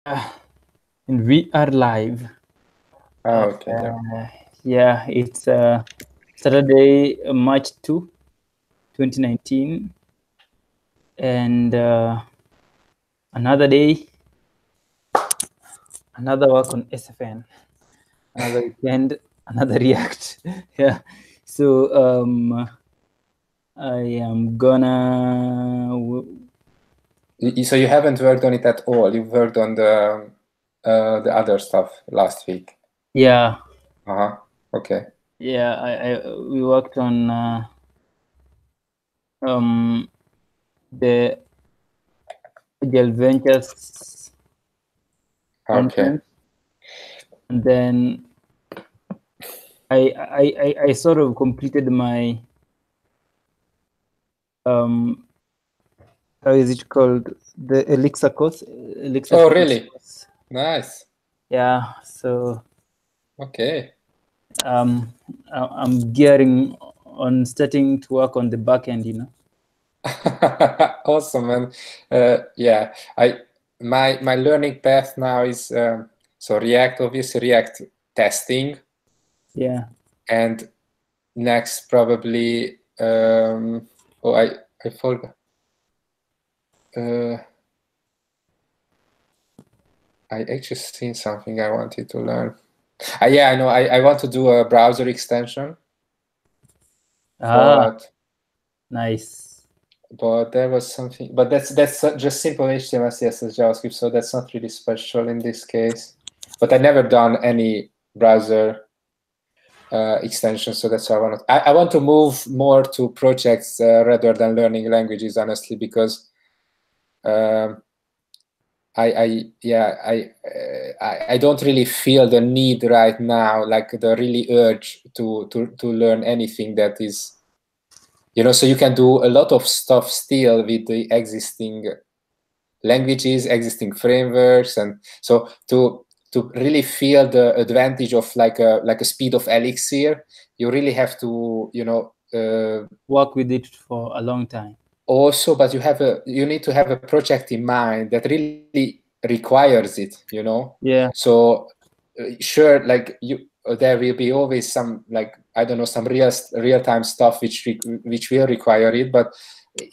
and we are live. Oh, okay. Yeah, it's Saturday, March 2, 2019, and another day, another work on SFN, another weekend, another React. Yeah, so I am gonna. So you haven't worked on it at all. You worked on the other stuff last week. Yeah, Okay. yeah. We worked on the Agile Ventures Okay. conference, and then I sort of completed my how is it called, the Elixir course. Elixir Oh, Phoenix really? course. Nice. Yeah, so Okay. I'm gearing on starting to work on the back end, you know. Awesome, man. Yeah, my learning path now is so React, obviously React testing, Yeah. and next probably oh I forgot. I actually seen something I wanted to learn. Yeah, I know. I want to do a browser extension, Ah, but nice. there was something. But that's just simple HTML, CSS, JavaScript. So that's not really special in this case. But I never done any browser extension, so that's why I want. I want to move more to projects rather than learning languages, honestly, because. I don't really feel the need right now, like the really urge to learn anything that is, so you can do a lot of stuff still with the existing languages, existing frameworks, and so to really feel the advantage of like a speed of Elixir, you really have to Work with it for a long time. also, but you need to have a project in mind that really requires it. Yeah. So sure, like there will be always some, like, I don't know, some real-time stuff which will require it, but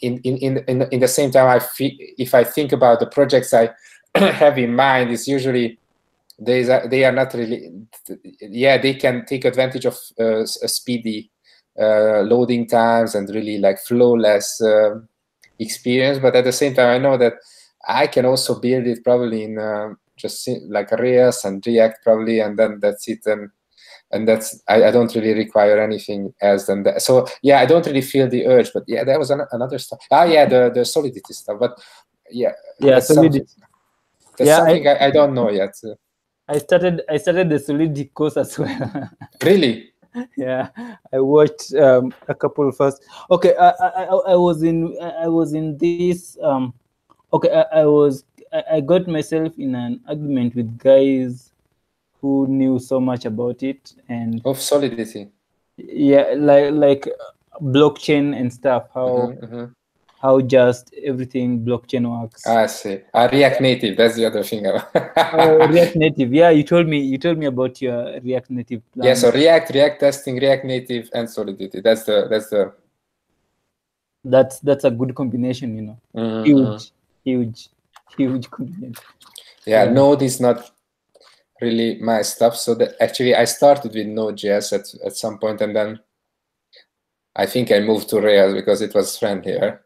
in the same time, if I think about the projects I have in mind, it's usually they are not really, yeah, they can take advantage of a speedy loading times and really like flawless experience, but at the same time I know that I can also build it probably in just like Rails and React probably, and then that's it, and that's I don't really require anything else than that. So yeah, I don't really feel the urge, but yeah, that was another stuff. Yeah, the Solidity stuff, but yeah, Yeah, that's something Solidity. Yeah, I don't know yet. I started the Solidity course as well. Really? Yeah, I watched a couple first. Okay, I was in this okay, I got myself in an argument with guys who knew so much about it, and Of Solidity. yeah, like blockchain and stuff, how just everything blockchain works. I see. React Native, that's the other thing. React Native. Yeah, you told me about your React Native Yeah, plan. so React testing, React Native, and Solidity. That's the. That's a good combination, you know. Huge, huge, huge combination. Yeah, Yeah. Node is not really my stuff. So that actually I started with Node.js at some point, and then I think I moved to Rails because it was friendlier.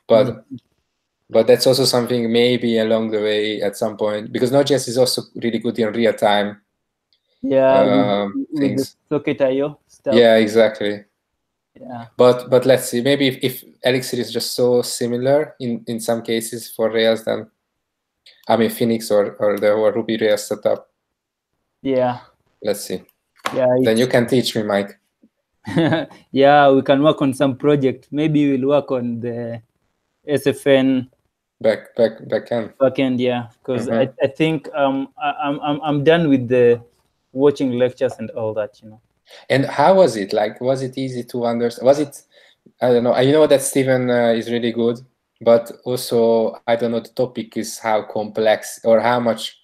But but that's also something maybe along the way at some point, because Node.js is also really good in real time Yeah, with the things. Socket.io stuff. Yeah, exactly. Yeah. But let's see. Maybe if Elixir is just so similar in some cases for Rails, then I mean Phoenix or the whole Ruby Rails setup. Yeah. Let's see. Yeah. Then you can teach me, Mike. Yeah, we can work on some project. Maybe we'll work on the SFN Backend. backend. Yeah, because I think I'm done with the watching lectures and all that. You know. And how was it? Like, was it easy to understand? Was it? I don't know. I know that Steven is really good, but also I don't know. The topic is how complex or how much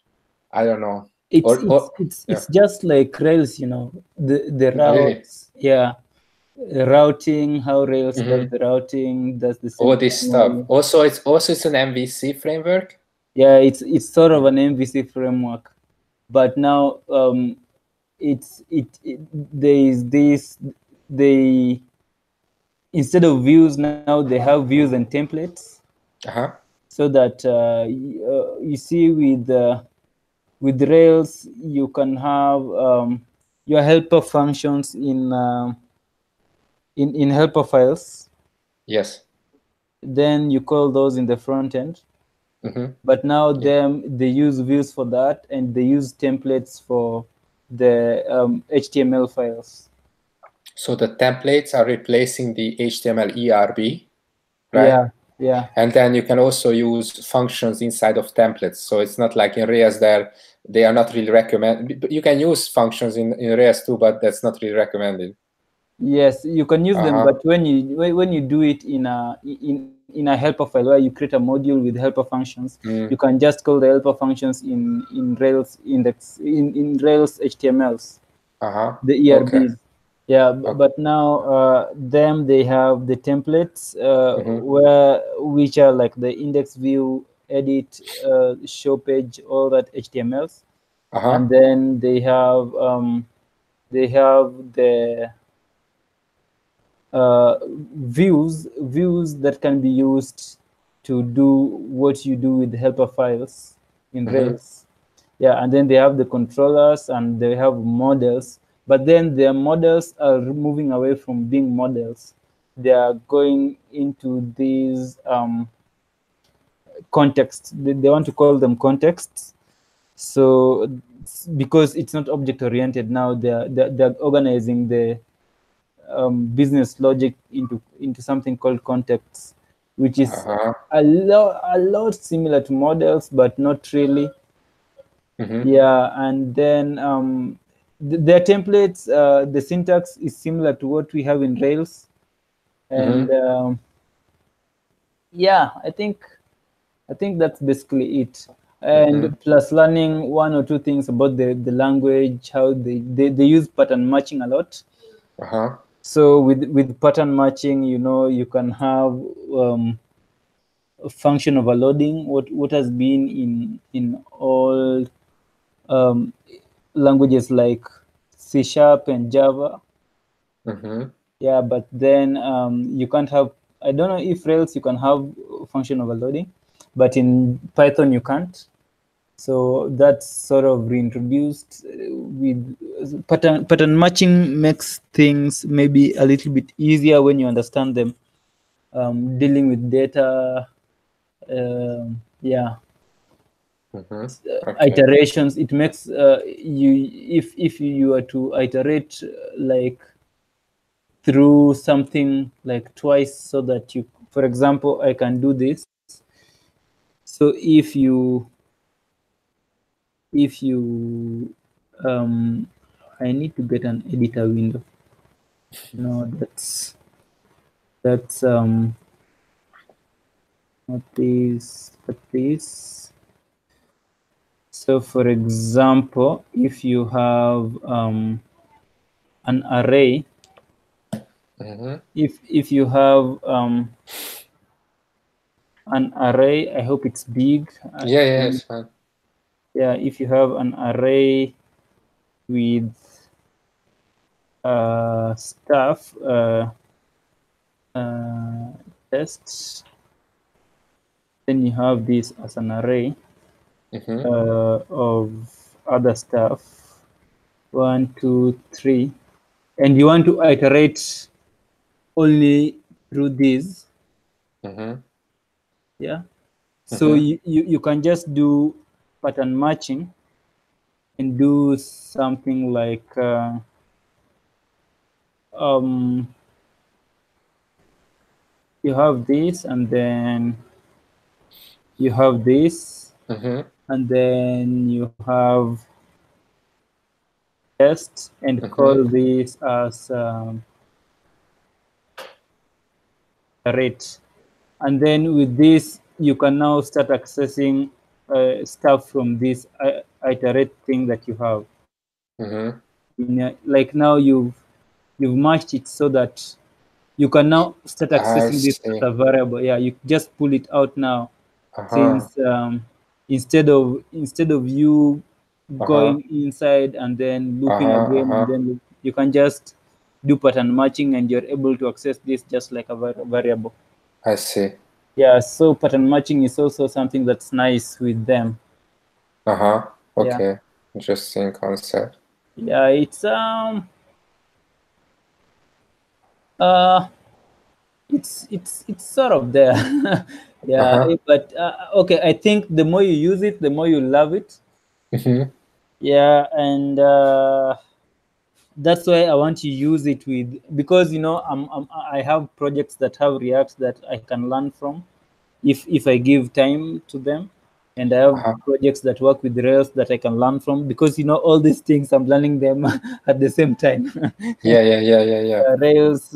I don't know. It's just like Rails, you know, the routes, really? routing, how Rails does the routing, does the same. All this stuff. Also, it's an MVC framework. Yeah, it's sort of an MVC framework, but now there is this, they, instead of views now they have views and templates. So that you see with Rails you can have your helper functions in helper files. Yes. Then you call those in the front end. But now they use views for that, and they use templates for the HTML files. So the templates are replacing the HTML ERB, right? Yeah. And then you can also use functions inside of templates. So it's not like in Rails there, they are not really recommended. You can use functions in Rails too, but that's not really recommended. Yes, you can use them, but when you do it in a helper file where you create a module with helper functions, you can just call the helper functions in Rails index in Rails HTMLs, the ERBs. Okay. Yeah, but now they have the templates which are like the index view, edit, show page, all that HTMLs, and then they have the views that can be used to do what you do with helper files in Rails. Yeah, and then they have the controllers and they have models, but then their models are moving away from being models. They are going into these contexts. They want to call them contexts. So because it's not object oriented now, they're organizing the business logic into something called contexts, which is a lot similar to models, but not really. Yeah, and then their templates, the syntax is similar to what we have in Rails, and yeah, I think that's basically it. And plus learning one or two things about the language, how they use pattern matching a lot. So with pattern matching, you know, you can have function overloading. What has been in all languages like C# and Java. Yeah, but then you can't have, I don't know if Rails you can have function overloading, but in Python you can't. So that's sort of reintroduced with pattern matching. Makes things maybe a little bit easier when you understand them. Dealing with data, yeah. Iterations. It makes you, if you are to iterate like through something like twice, so that you, for example, I can do this. So if you I need to get an editor window. No, that's not this, but this. So for example, if you have an array, if you have an array, I hope it's big. Yeah, it's fine. Yeah, if you have an array with stuff, tests, then you have this as an array of other stuff, 1, 2, 3, and you want to iterate only through these. Yeah, so you can just do pattern matching and do something like you have this, and then you have this, and then you have test, and call this as rate. And then with this, you can now start accessing stuff from this iterate thing that you have. Mm-hmm. Like now you've matched it so that you can now start accessing this as a variable. Yeah, you just pull it out now, since instead of you going inside and then looping again and then you can just do pattern matching and you're able to access this just like a variable. I see. Yeah, so pattern matching is also something that's nice with them. Okay. Yeah. Interesting concept. Yeah, it's it's sort of there. Yeah, but okay, I think the more you use it, the more you love it. Mm-hmm. Yeah, and that's why I want to use it with, because I have projects that have React that I can learn from if I give time to them, and I have projects that work with Rails that I can learn from, because all these things I'm learning them at the same time. Yeah. Rails,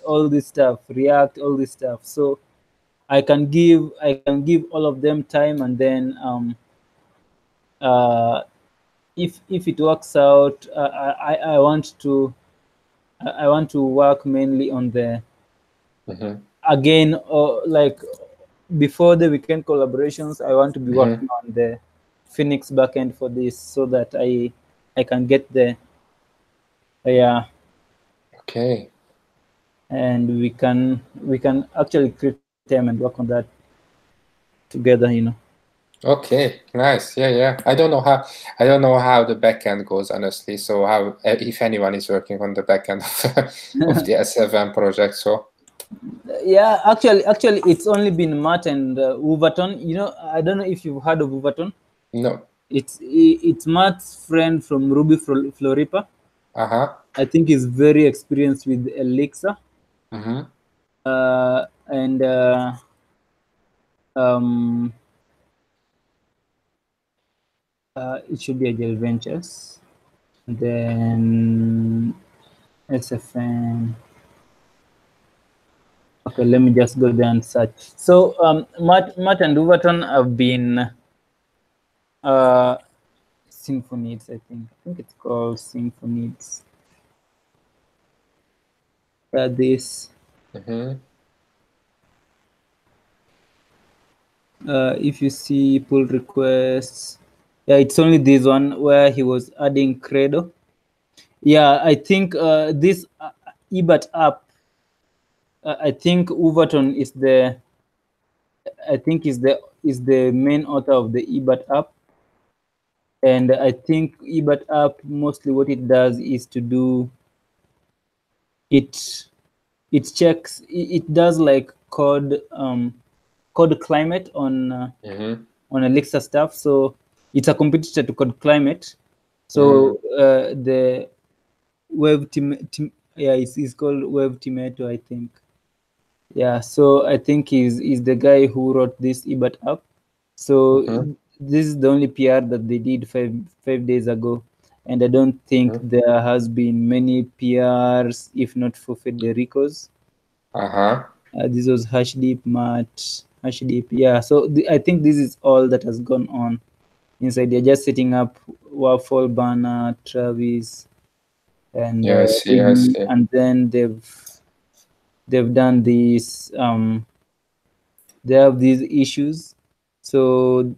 all this stuff, React, all this stuff. So I can give all of them time, and then if it works out, I want to work mainly on the again, like before the weekend collaborations, I want to be working on the Phoenix backend for this, so that I can get there. Yeah. Okay. And we can actually create time and work on that together. Okay, nice. Yeah. I don't know how the backend goes, honestly. So how, if anyone is working on the backend of the S7 project, so. Yeah, actually, it's only been Matt and Wolverton. I don't know if you've heard of Wolverton. No. It's Matt's friend from Ruby Floripa. I think he's very experienced with Elixir. And it should be Agile Ventures. Then SFN. Okay, let me just go there and search. So Matt and Wolverton have been Symfonids, I think it's called Symfonids. This. If you see pull requests, yeah, it's only this one where he was adding Credo. Yeah, I think this eBat app, I think Wolverton is the main author of the eBat app. And I think eBat app, mostly what it does is to do, it checks, it does like code climate on Elixir stuff. So it's a competitor to Code Climate. So the Web team, yeah, it's called Web Tomato, I think. Yeah, so I think he's the guy who wrote this eBat app. So this is the only PR that they did five days ago, and I don't think there has been many PRs, if not for Federico's. This was Hashdeep, Matt, Hashdeep. Yeah, so I think this is all that has gone on inside. They're just setting up Waffle, Banner, Travis, and I see. and then they've done these. They have these issues, so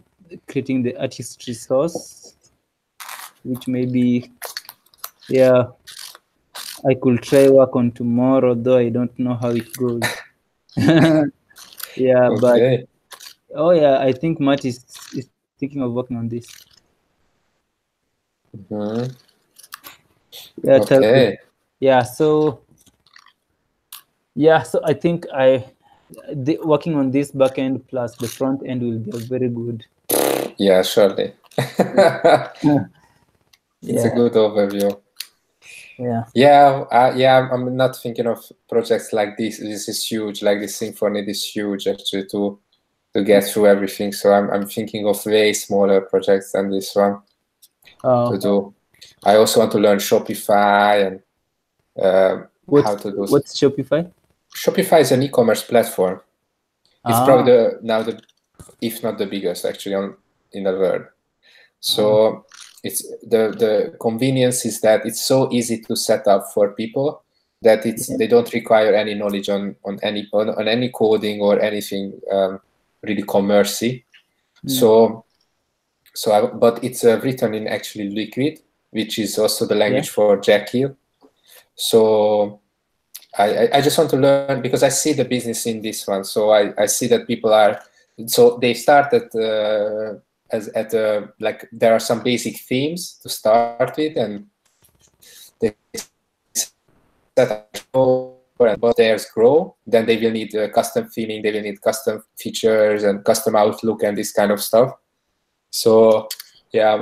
creating the artist resource, which maybe, yeah, I could try work on tomorrow, though I don't know how it goes. Yeah, but oh yeah, I think Matt is thinking of working on this. Yeah. Okay. Yeah. So I think working on this backend plus the front end will be very good. Yeah, surely. It's a good overview. Yeah. I'm not thinking of projects like this. This is huge. Like this Symfony is huge, actually, to get through everything. So I'm thinking of way smaller projects than this one to do. I also want to learn Shopify and how to do. What's Shopify? Shopify is an e-commerce platform. It's probably now if not the biggest, actually, in the world. So it's the convenience is that it's so easy to set up for people that they don't require any knowledge on any coding or anything really commercy. But it's written in actually Liquid, which is also the language for Jekyll. So I just want to learn because I see the business in this one. So I see that people are, so they started like there are some basic themes to start with, and they set up, but theirs grow, then they will need custom theming, they will need custom features and custom outlook and this kind of stuff. So yeah,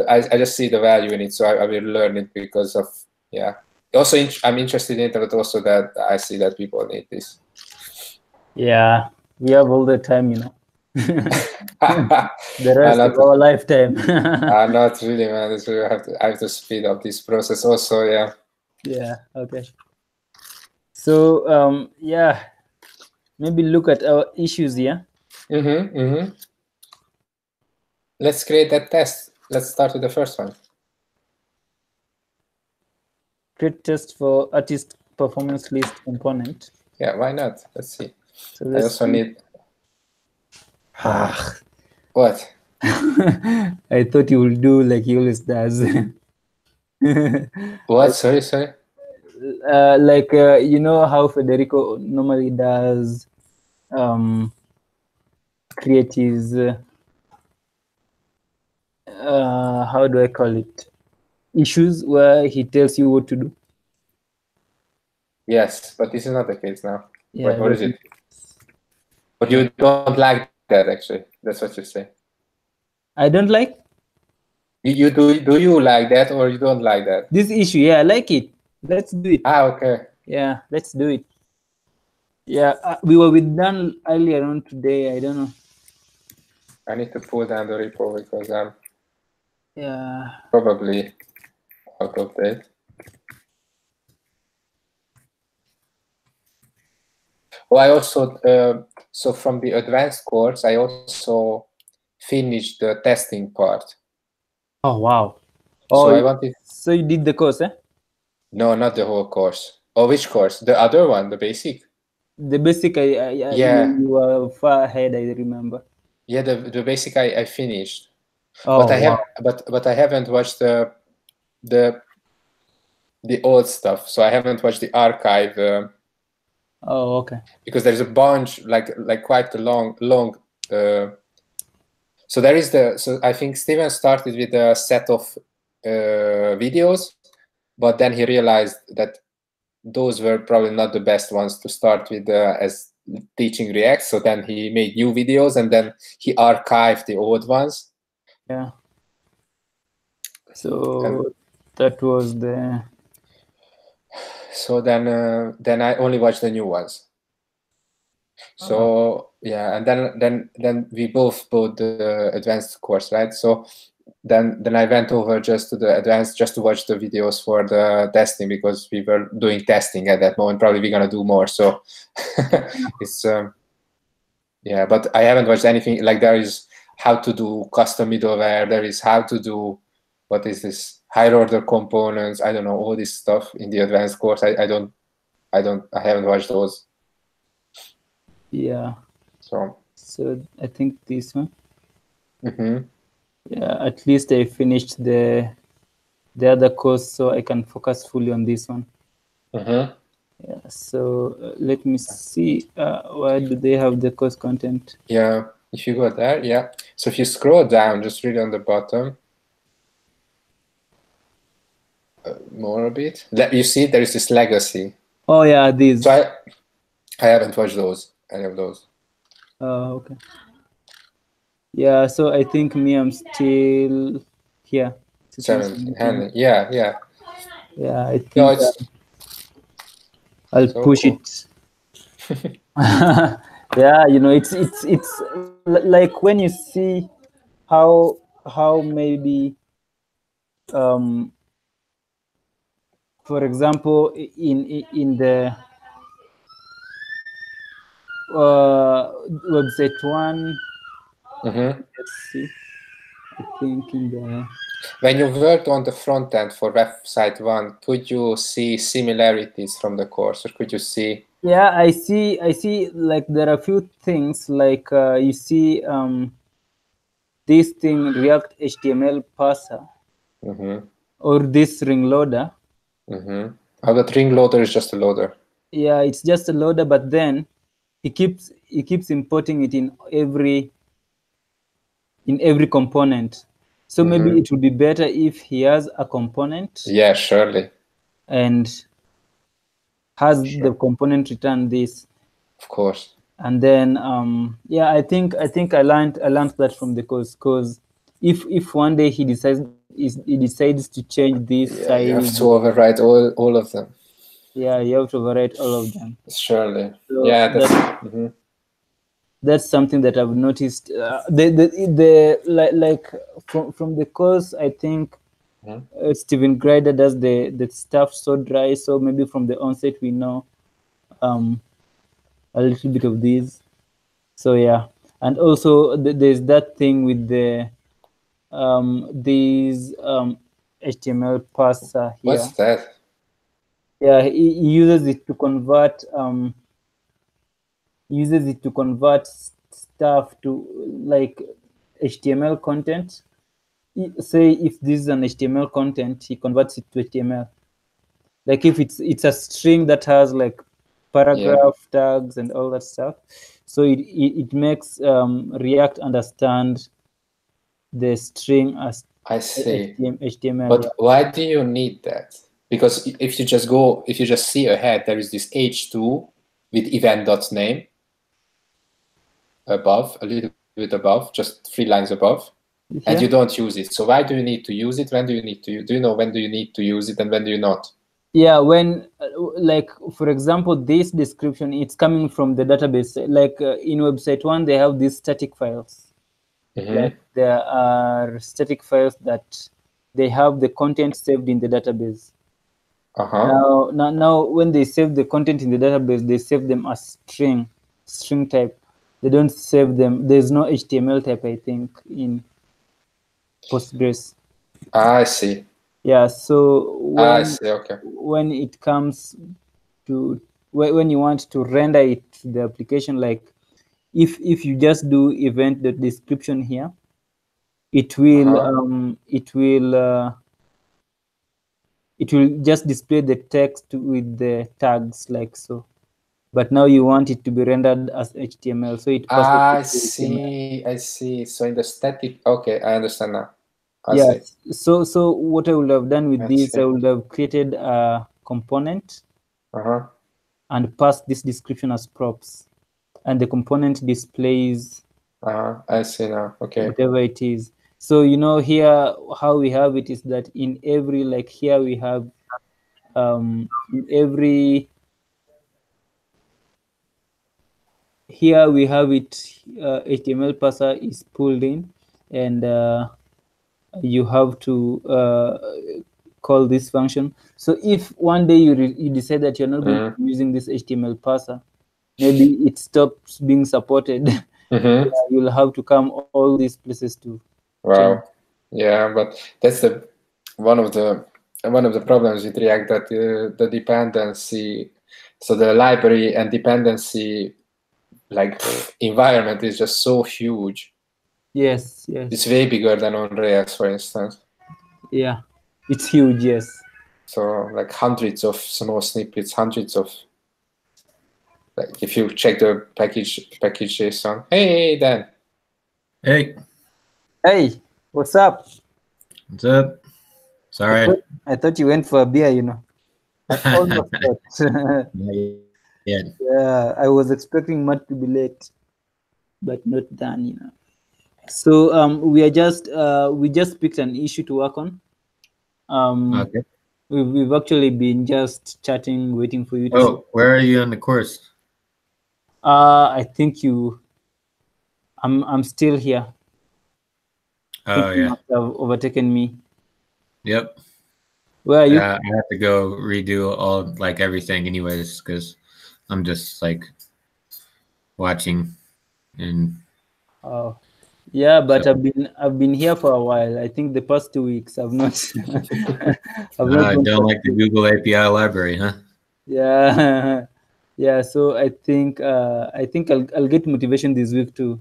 I just see the value in it, so I will learn it because of, yeah. Also, I'm interested in it, but also that I see that people need this. Yeah, we have all the time, you know. The rest of our lifetime. Not really, man. I have to speed up this process also, yeah. Yeah, okay. So, yeah, maybe look at our issues here. Let's create that test. Let's start with the first one. Create test for artist performance list component. Yeah, why not? Let's see. So I also need. What? I thought you would do like he always does. What? Sorry. Like you know how Federico normally does creatives. How do I call it? Issues where he tells you what to do. Yes, but this is not the case now. Yeah, what is it? But you don't like that, actually. That's what you say. I don't like. You do you like that or you don't like that? This issue, yeah, I like it. Let's do it. Okay. Yeah, let's do it. Yeah, we were with Dan earlier on today. I don't know. I need to pull down the repo because I'm yeah probably out of date. Oh, I also so from the advanced course, I also finished the testing part. Oh wow! So I wanted. So you did the course, eh? No, not the whole course. Oh, which course? The other one, the basic. The basic, yeah. You were far ahead. I remember. Yeah, the basic I finished. Oh, but I have but I haven't watched the old stuff. So I haven't watched the archive. Oh, okay. Because there's a bunch, like quite a long. So there is so I think Steven started with a set of videos, but then he realized that those were probably not the best ones to start with as teaching React. So then he made new videos and then he archived the old ones. Yeah. So that was the. So then I only watched the new ones. So yeah, and then we both bought the advanced course, right? So then I went over just to the advanced just to watch the videos for the testing because we were doing testing at that moment. Probably we're gonna do more. So it's yeah, but I haven't watched anything. Like there is how to do custom middleware. There is how to do what is this higher order components. I don't know all this stuff in the advanced course. I haven't watched those. Yeah. So I think this one. Yeah, at least I finished the other course, so I can focus fully on this one. Yeah. So let me see. Where do they have the course content? Yeah. If you go there, yeah. So if you scroll down, just read on the bottom. More a bit. You see, there is this legacy. Oh yeah, these. So I haven't watched any of those. Oh, okay. Yeah, so I think I'm still here. 17. Yeah. Yeah, I think I'll push cool. it. Yeah, you know, it's like when you see how maybe for example in the website one. Let's see. I think in the When you worked on the front end for website 1, could you see similarities from the course, or could you see? yeah, I see like there are a few things like you see this thing React HTML parser or this ring loader. Oh, that ring loader is just a loader. Yeah, it's just a loader, but then he keeps importing it in every component. So maybe it would be better if he has a component. Yeah, surely. And has the component return this. Of course. And then yeah, I think I learned that from the course, because if one day he decides to change this size, you have to overwrite all of them. Yeah, you have to overwrite all of them. Surely. So yeah, that's something that I've noticed. The like from the course, I think Steven Grider does the stuff so dry. So maybe from the onset we know a little bit of these. So yeah, and also there's that thing with the these HTML parser here. What's that? Yeah, he uses it to convert stuff to like HTML content. Say if this is an HTML content, he converts it to HTML. Like if it's a string that has like paragraph tags and all that stuff, so it makes React understand the string as HTML. But why do you need that? Because if you just see ahead, there is this h2 with event.name above, a little bit above, just 3 lines above, and you don't use it. So why do you need to use it? When do you need to? Do you know when do you need to use it and when do you not? Yeah, when like for example, this description, it's coming from the database. Like in website 1, they have these static files. Like there are static files that they have the content saved in the database. Now when they save the content in the database, they save them as string type. They don't save them. There's no HTML type, I think, in Postgres. I see. Yeah, so when it comes to when you want to render it to the application, like if you just do event.description here, it will it will just display the text with the tags like so. But now you want it to be rendered as HTML, so it passes I see. So in the static, okay, I understand now. Yes. So what I would have done with this, I would have created a component and passed this description as props, and the component displays I see now. Okay. whatever it is. So you know here how we have it is that in every, like here we have here we have it HTML parser is pulled in, and you have to call this function. So if one day you decide that you're not going to be using this HTML parser, maybe it stops being supported. You'll have to come all these places to change. Yeah, but that's one of the problems with React, that the dependency, so the library and dependency like environment is just so huge. Yes. It's way bigger than on Rails, for instance. Yeah, it's huge. Yes. So like hundreds of small snippets, hundreds of, like if you check the package JSON. Hey Dan. Hey, what's up? What's up? Sorry. I thought you went for a beer, you know. I almost thought. Yeah, I was expecting Matt to be late, but not done, you know. So we just picked an issue to work on. Okay. We've actually been just chatting, waiting for you to. Oh, where are you on the course? I think I'm still here. Oh yeah. You must have overtaken me. Yep. Where are you? I have to go redo all like everything anyways, because I'm just like watching and Yeah, but So- I've been here for a while. I think the past 2 weeks I've not I've not I gone don't for like the school. Google API library, huh? Yeah. Yeah, so I think I'll get motivation this week to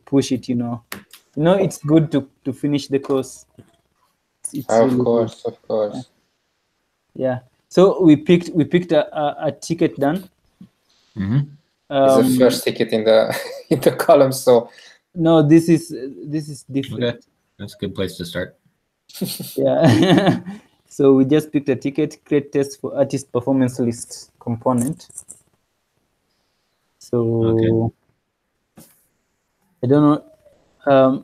push it, you know. You know, it's good to finish the course. It's Of really good. course, of course. Yeah. So we picked a ticket done. Mm-hmm. It's the first ticket in the in the column, so No, this is different. Okay, that's a good place to start. Yeah. So we just picked a ticket, create test for artist performance list component. So Okay. I don't know.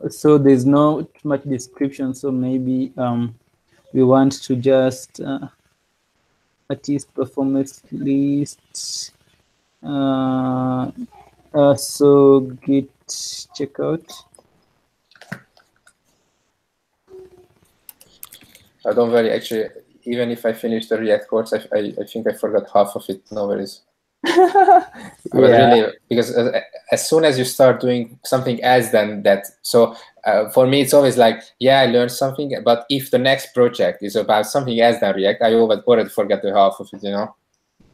So there's no much description. So maybe we want to just artist performance list. So git checkout. don't worry. Actually, even if I finish the React course, I think I forgot half of it. No worries. But really, because as soon as you start doing something else than that, so for me it's always like, yeah, I learned something, but if the next project is about something else than React, I already forget the half of it, you know.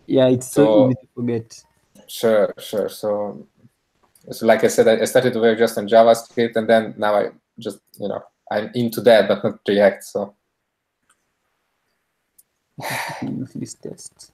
Yeah, it's so easy to forget. Sure. So like I said, I started to work just on JavaScript, and then now I just, you know, I'm into that, but not React. So This test.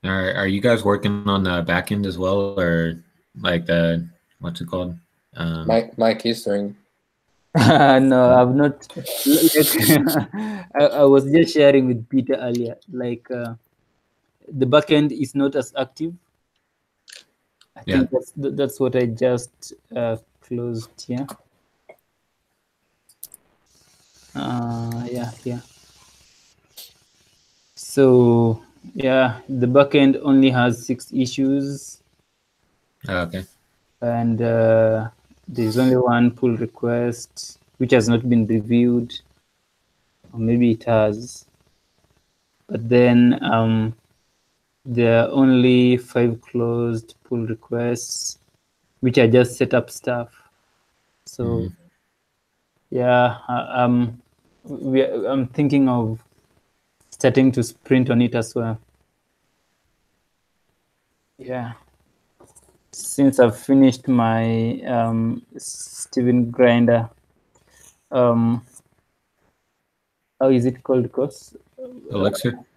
Are you guys working on the back end as well, or like the what's it called? Mike is doing. No, I've not. I was just sharing with Peter earlier. Like the backend is not as active. I think that's what I just closed here. Yeah. So yeah, the backend only has 6 issues. Okay. And there's only one pull request which has not been reviewed, or maybe it has. But then there are only 5 closed pull requests, which are just setup stuff. So yeah, I'm thinking of starting to sprint on it as well. Yeah. Since I've finished my Steven Grinder, how is it called course?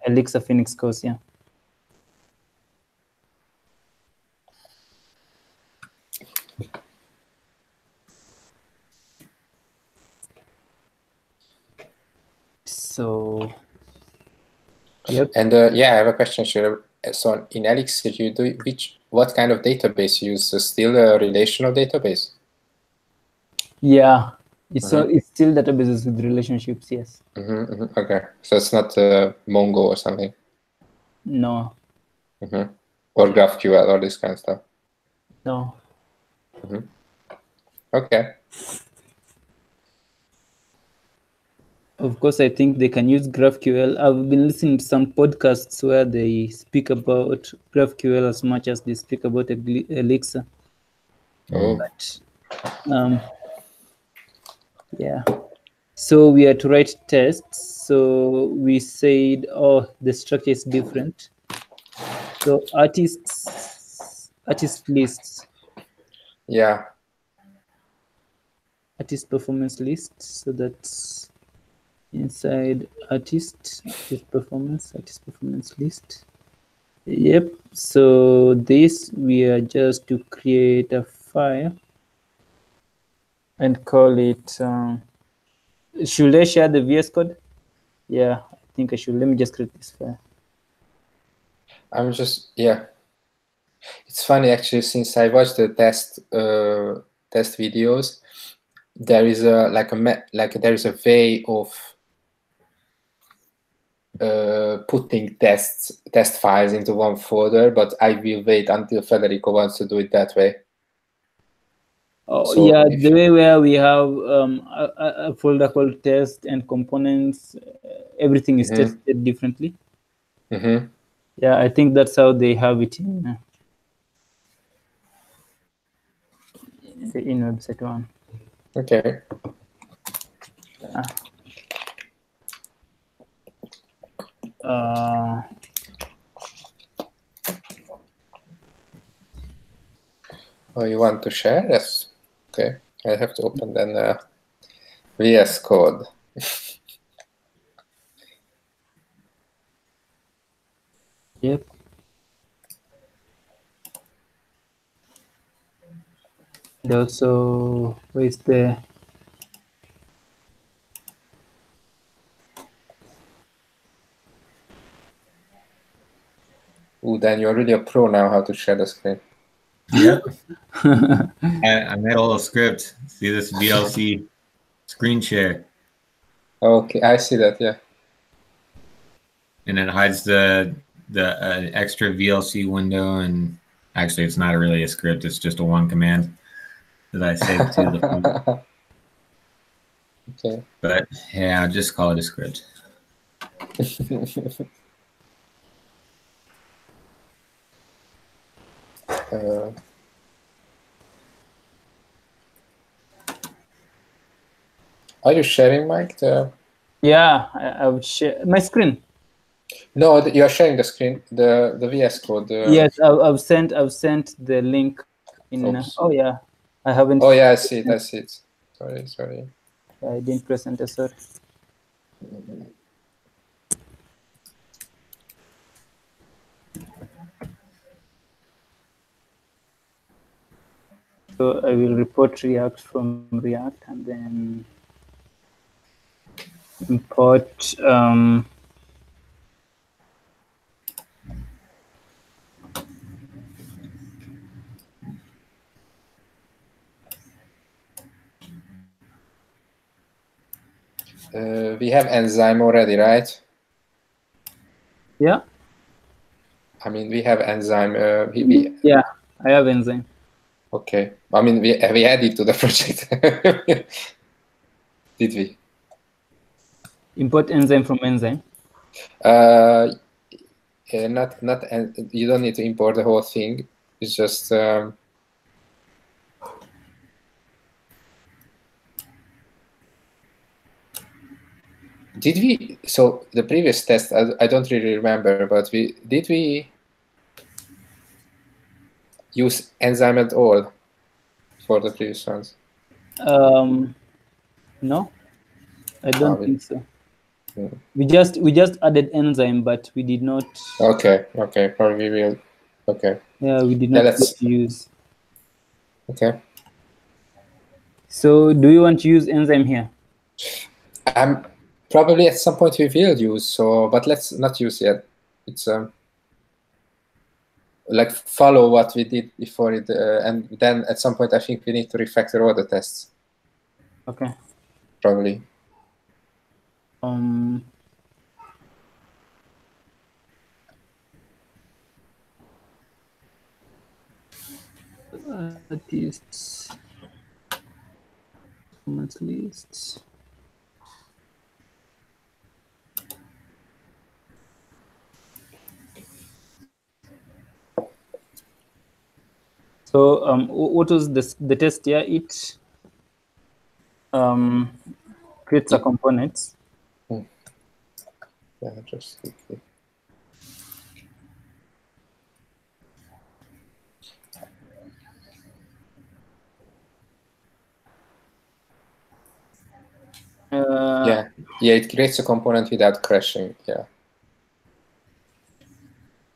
Elixir Phoenix course, yeah. So, yep. And yeah, I have a question, sure. So in Elixir, you do what kind of database you use? So still a relational database? Yeah, it's still databases with relationships. Yes. Okay, so it's not Mongo or something. No. Or GraphQL or this kind of stuff. No. Okay. Of course, I think they can use GraphQL. I've been listening to some podcasts where they speak about GraphQL as much as they speak about Elixir. But yeah. So we are to write tests. So we said, oh, the structure is different. So artist lists. Yeah. Artist performance list. So that's inside artist performance list. Yep. So this we are just to create a file and call it. Should I share the VS Code? Yeah, I think I should. Let me just create this file. It's funny actually, since I watched the test videos, there is a way of putting test files into one folder, but I will wait until Federico wants to do it that way. Oh, So yeah, if the way where we have a folder called test and components, everything is tested differently. Yeah, I think that's how they have it in the in-website one. Okay. Oh, you want to share? Yes. Okay. I have to open then VS Code. Yep. And also, where's the Ooh, then you're really a pro now how to share the screen. Yep. I made a little script. See this VLC screen share. Okay, I see that, yeah. And it hides the extra VLC window, and actually it's not really a script, it's just a one command that I saved to the phone. Okay. But yeah, I'll just call it a script. Are you sharing, Mike? Yeah, I would share my screen. No, you're sharing the screen, the VS Code. Yes, I've sent the link in. Oops. Oh yeah, I haven't. Oh yeah, I see it. I see it. Sorry. I didn't press enter. Sorry. So I will report React from React and then import we have Enzyme already, right? Yeah. I mean, we have Enzyme. Yeah, I have Enzyme. Okay. I mean, we added to the project. Did we? Import Enzyme from Enzyme. Not. You don't need to import the whole thing. It's just. Did we? So the previous test, I don't really remember, but did we use Enzyme at all for the previous ones? No, I don't think so. Hmm. We just added Enzyme, but we did not. Okay. Probably we will. Okay. Yeah, we did not use. Okay. So, do you want to use Enzyme here? Probably at some point we will use. So, but let's not use yet. It's like follow what we did before it, and then at some point I think we need to refactor all the tests. Okay. Probably. Artists. Performance lists. So what was the test here? It creates a component. Yeah, just quickly. Yeah, it creates a component without crashing. Yeah.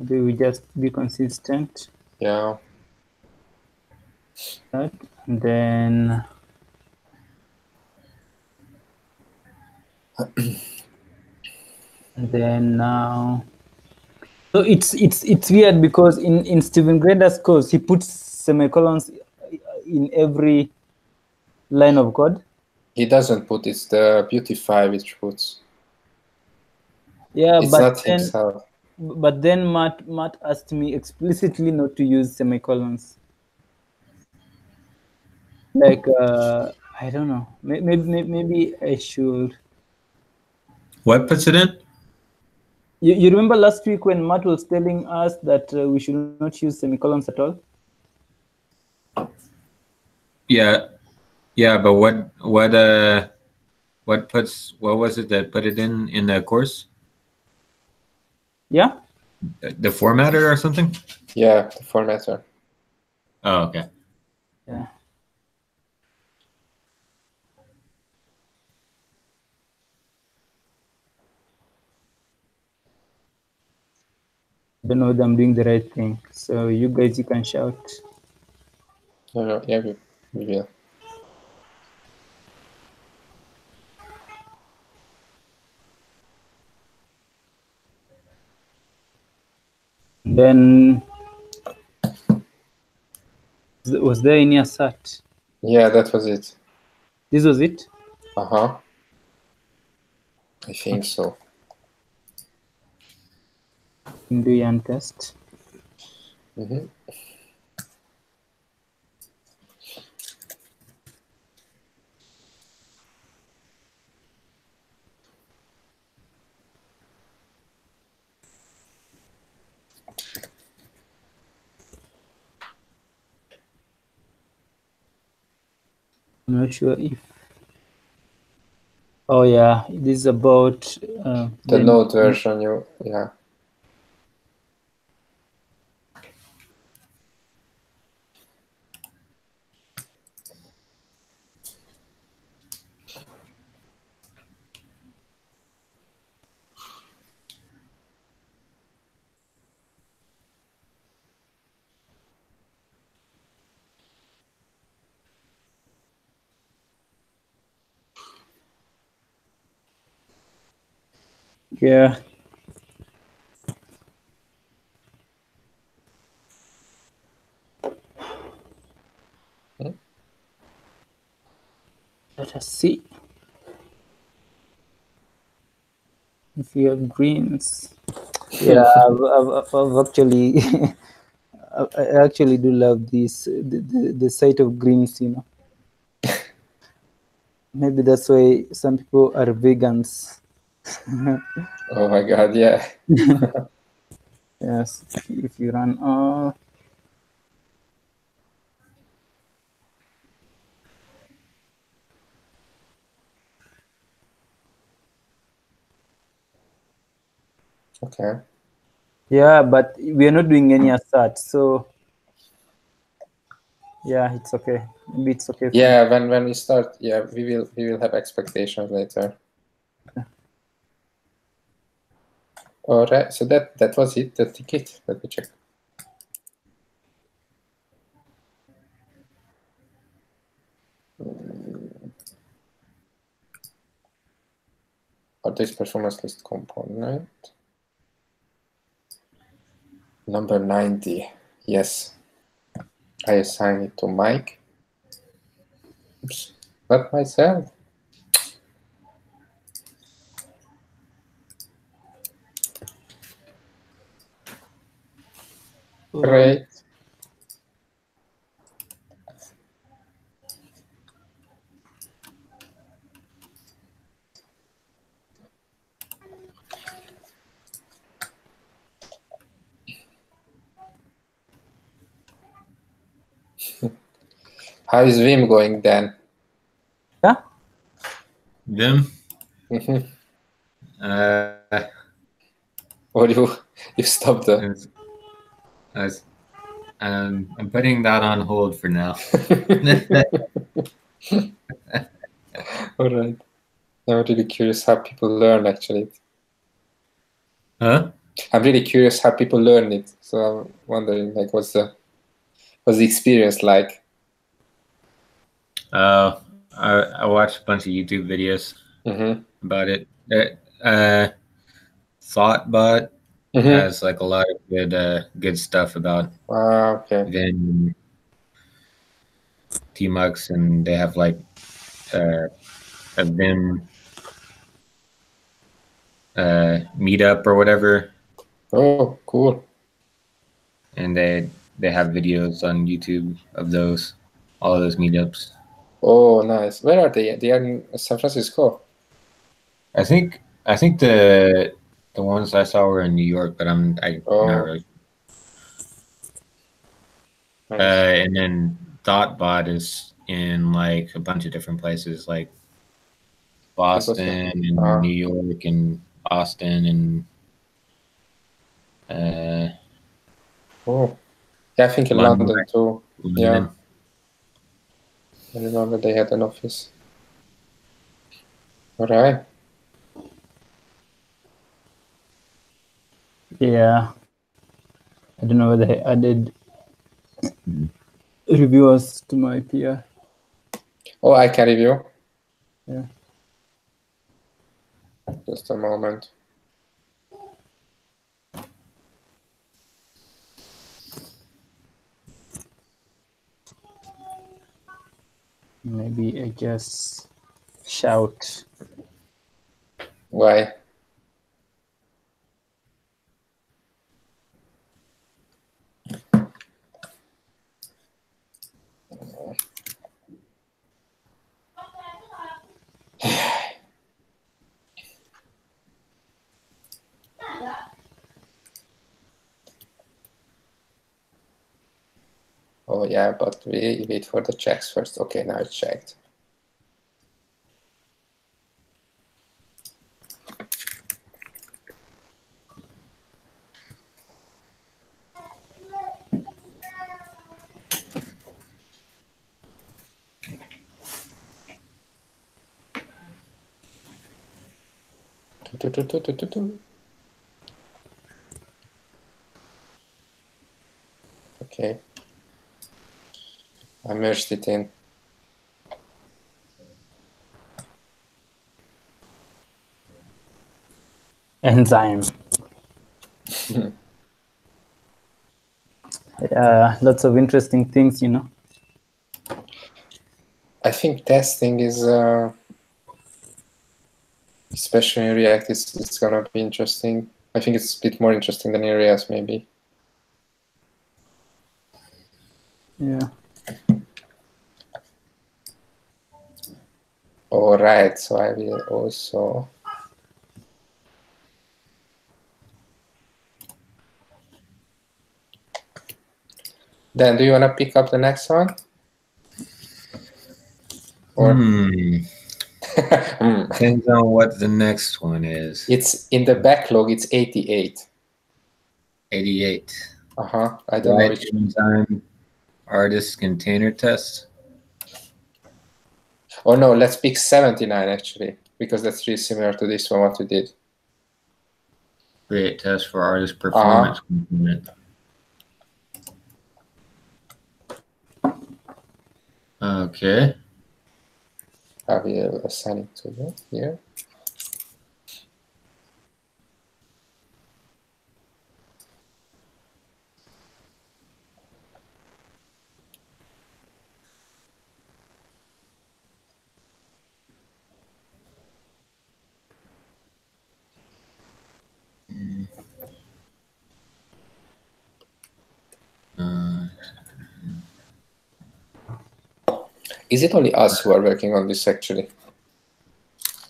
Maybe we just be consistent. Yeah. That, and then now. So it's weird because in Steven Grader's course he puts semicolons in every line of code. He doesn't put, it's the Beautify which puts. Yeah, It's but not then himself. Matt asked me explicitly not to use semicolons. Like I don't know. Maybe I should. What puts it in? You remember last week when Matt was telling us that we should not use semicolons at all? Yeah, yeah, but what was it that put it in the course? Yeah. The formatter or something? Yeah, the formatter. Oh, okay. Yeah. I don't know whether I'm doing the right thing. So you guys, you can shout. No, yeah, we will. Then was there any assert? Yeah, that was it. This was it? I think so. Do yarn test. I'm not sure if. Oh yeah, this is about the Node version. Yeah. Yeah. Let us see if you have greens. Yeah, I've actually, I actually do love this the sight of greens. You know, maybe that's why some people are vegans. Oh my God! Yeah. Yes, if you run Okay. yeah, but we are not doing any assert, so yeah, it's okay. Maybe it's okay. Yeah, when we start, yeah, we will have expectations later. All right. So that was it. The ticket. Let me check. This performance list component. Number 90. Yes. I assign it to Mike. Oops. Not myself. Great. How is Vim going then? Yeah. Vim? Or you stopped the. I'm putting that on hold for now. All right. I'm really curious how people learn actually. Huh? I'm really curious how people learn it. So I'm wondering, like, what's the experience like? I watched a bunch of YouTube videos about it. Thoughtbot has like a lot of good stuff about Vim, Tmux, and they have like a Vim meetup or whatever, Oh, cool. and they have videos on YouTube of those, all of those meetups. Oh, nice. Where are they? They are in San Francisco. I think the ones I saw were in New York, but I'm not really. Nice. And then Thoughtbot is in like a bunch of different places, like Boston and New York and Austin and oh, yeah, I think in London too. Yeah, I remember they had an office. All right. Yeah, I don't know whether I added reviewers to my PR. Oh, I can review. Yeah. Just a moment. Maybe I just shout. Why? Oh yeah, but we wait for the checks first. Okay, now it's checked. Okay. I merged it in. Enzyme. Lots of interesting things, you know. I think testing is, especially in React, it's gonna be interesting. I think it's a bit more interesting than in React, maybe. Yeah. All right, so I will also. Dan, do you want to pick up the next one? Or depends on what the next one is. It's in the backlog. It's 88. 88. I don't know which enzyme artist container test. Oh no, let's pick 79 actually, because that's really similar to this one what we did. Create test for artist performance component. Okay. I will assign it to you here. Is it only us who are working on this actually?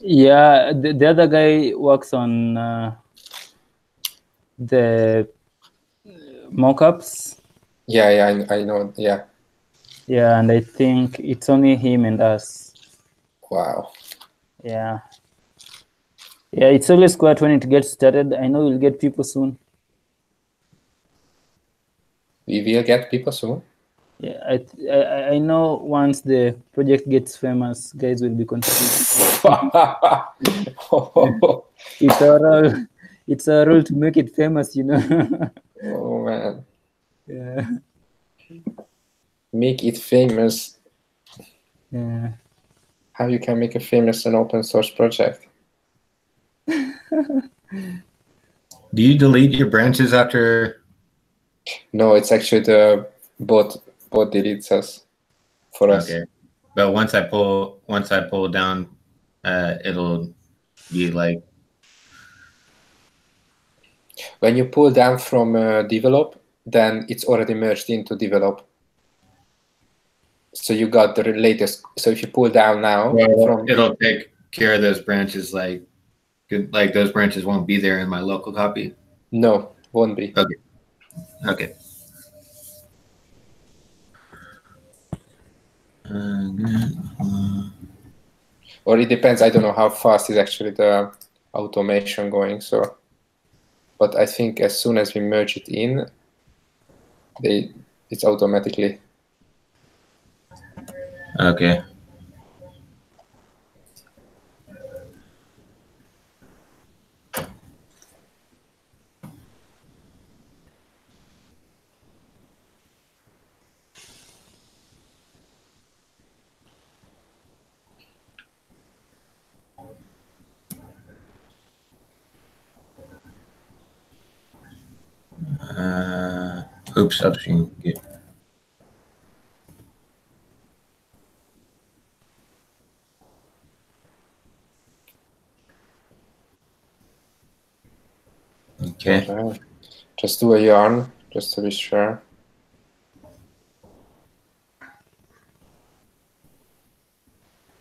Yeah, the other guy works on the mockups. Yeah, I know. Yeah. Yeah, and I think it's only him and us. Wow. Yeah. Yeah, it's always quiet when it gets started. I know we'll get people soon. We will get people soon. Yeah, I know once the project gets famous, guys will be contributing. It's our role to make it famous, you know. Oh man. Yeah. Make it famous. Yeah. How you can make a famous an open source project? Do you delete your branches after? No, it's actually the bot deletes us for us. Okay, but once I pull down, it'll be like When you pull down from develop, then it's already merged into develop. So you got the latest. So if you pull down now, well, it'll take care of those branches. Like those branches won't be there in my local copy. No, won't be. Okay. Okay. Or it depends. I don't know how fast is actually the automation going. So, but I think as soon as we merge it in, it's automatically. Okay. Oops, upstream. Yeah. Okay. Okay. Just do a yarn, just to be sure.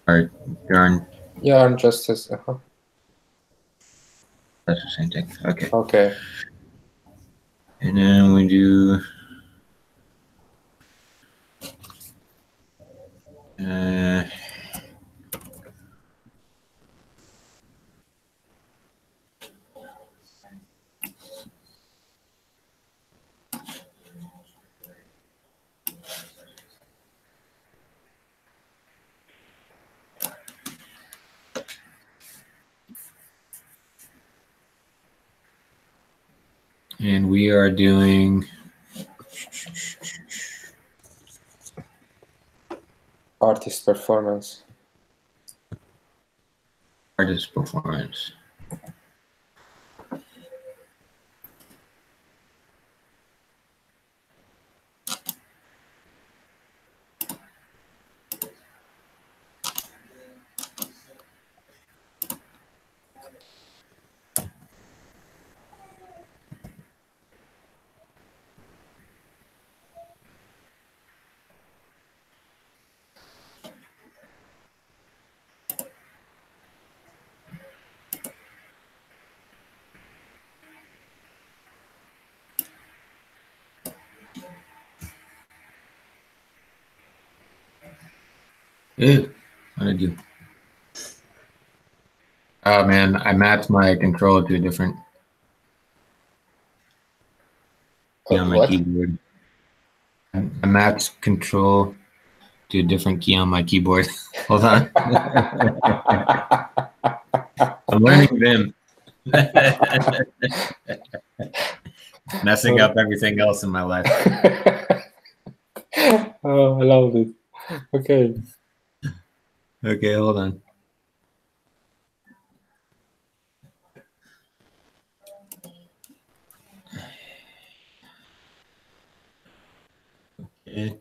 All right, yarn. Yarn just as. That's the same thing. Okay. Okay. And then we do. And we are doing Artist performance. Artist performance. Ew, what did I do? Oh man, I mapped my control to a different key on my What? keyboard. I mapped control to a different key on my keyboard. Hold on. I'm learning Vim. Messing up everything else in my life. Oh, I love it. Okay. Okay, hold on. Okay.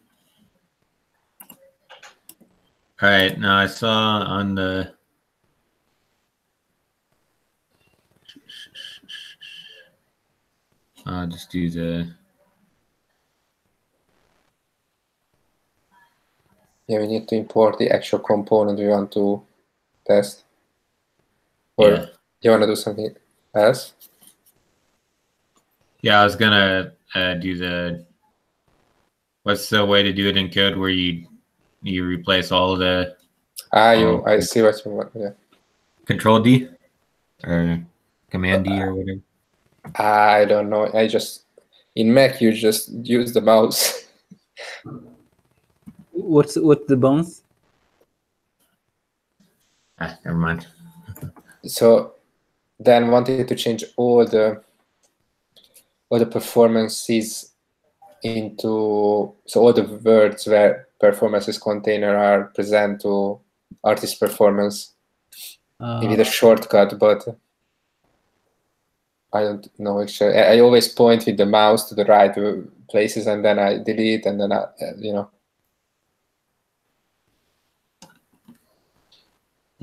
All right, now I saw on the I'll just do the Yeah, we need to import the actual component we want to test. Or yeah. you want to do something else? Yeah, I was gonna do the what's the way to do it in code where you replace all the I see what you want. Yeah. Control D or Command D or whatever. I don't know. I just in Mac you just use the mouse. What's the bounce? Never mind. So then wanted to change all the performances into, so all the words where performances container are present to artist performance with a shortcut, but I don't know actually. I always point with the mouse to the right places and then I delete and then you know.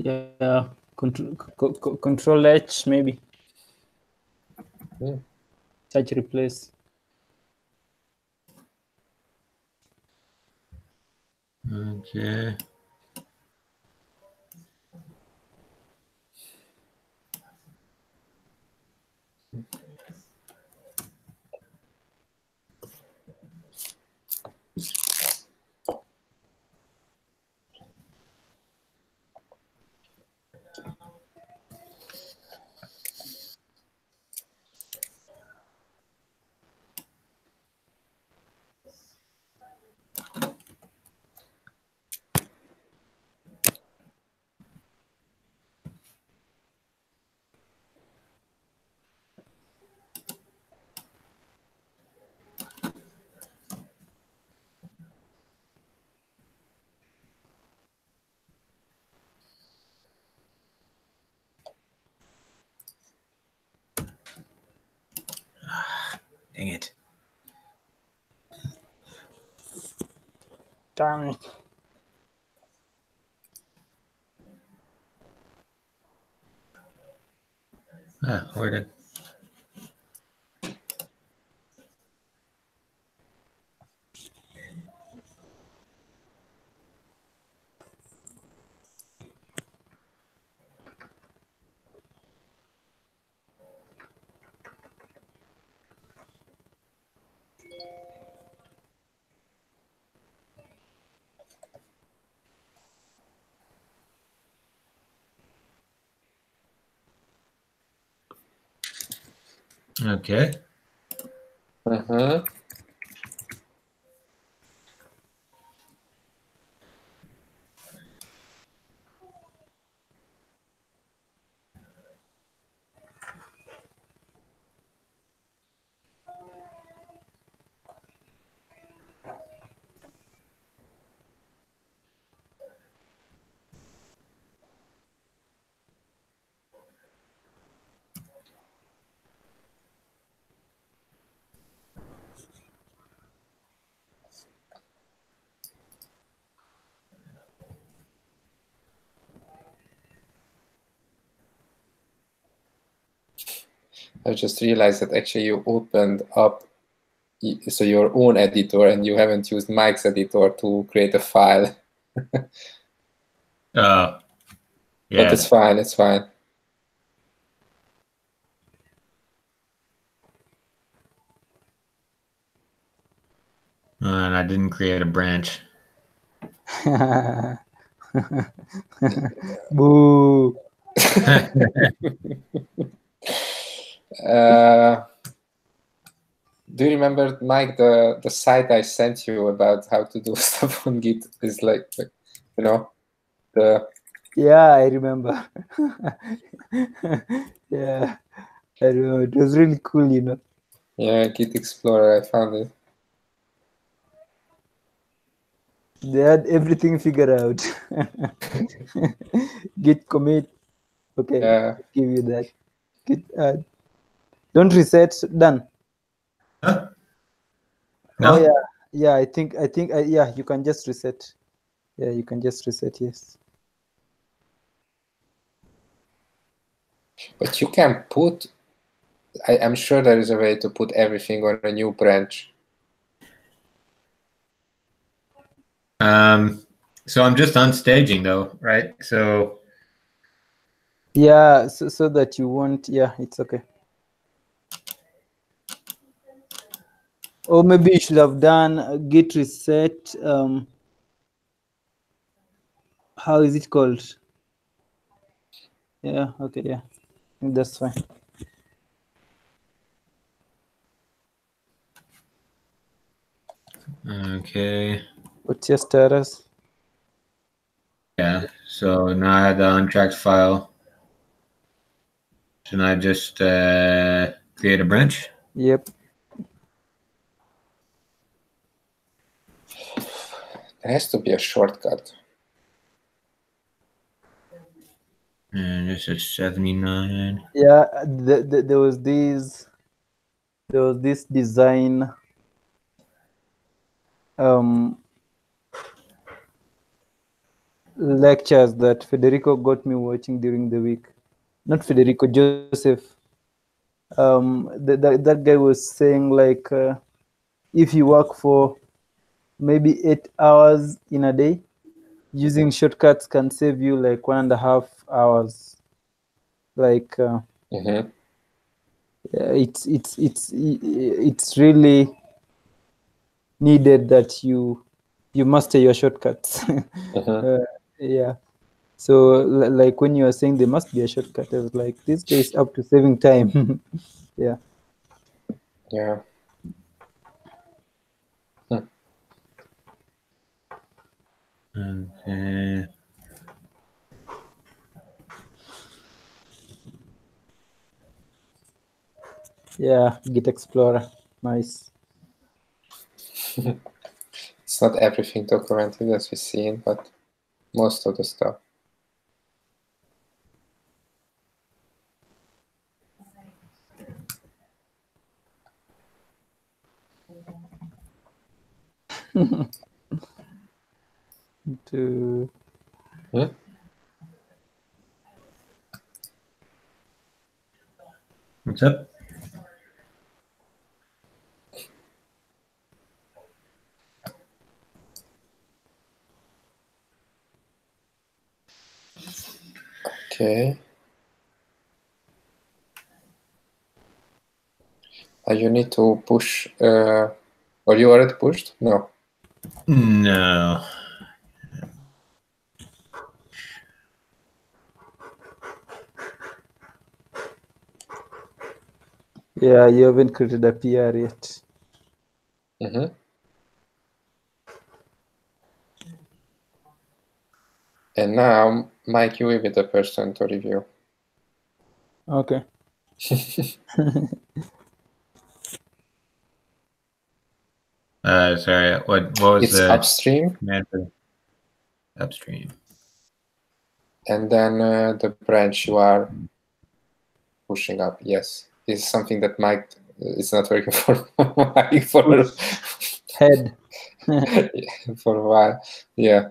Yeah, control H maybe. search replace. Okay. Dang it. Damn it. Where did? Okay. Mm-hmm. I just realized that actually you opened up so your own editor and you haven't used Mike's editor to create a file. Yeah. But it's fine, it's fine. And I didn't create a branch. Boo. Do you remember, Mike, the site I sent you about how to do stuff on Git is like you know, the... Yeah, I remember. Yeah, I remember. It was really cool, you know. Yeah, Git Explorer, I found it. They had everything figured out. Git commit. Okay, Yeah. I'll give you that. Git add. Don't reset. Done. Huh? Oh No? yeah. I think yeah. You can just reset. Yeah, you can just reset. Yes. But you can put... I'm sure there is a way to put everything on a new branch. So I'm just unstaging though, right? So Yeah, so that you won't. Yeah, it's okay. Or maybe you should have done git reset. How is it called? Yeah. Okay. Yeah, that's fine. okay. What's your status? Yeah. So now I have the untracked file. Should I just create a branch? Yep. There has to be a shortcut. And this is 79. Yeah, there was this design lectures that Federico got me watching during the week. Not Federico, Joseph. that guy was saying like if you work for maybe 8 hours in a day, using shortcuts can save you like 1.5 hours. Like Mm-hmm. it's really needed that you master your shortcuts. Mm-hmm. Yeah. So like when you are saying there must be a shortcut, I was like, this guy is up to saving time. Yeah. Yeah. Okay. Yeah, Git Explorer, nice. It's not everything documented as we've seen, but most of the stuff. To Hmm? What's up? Okay. You need to push, or you already pushed? No. No. yeah, you haven't created a PR yet. Mm-hmm. And now, Mike, you will be the person to review. Okay. Sorry. What was It's the upstream, command for upstream? and then the branch you are pushing up. Yes, this is something that Mike is not working for Mike for Head. for a while. Yeah.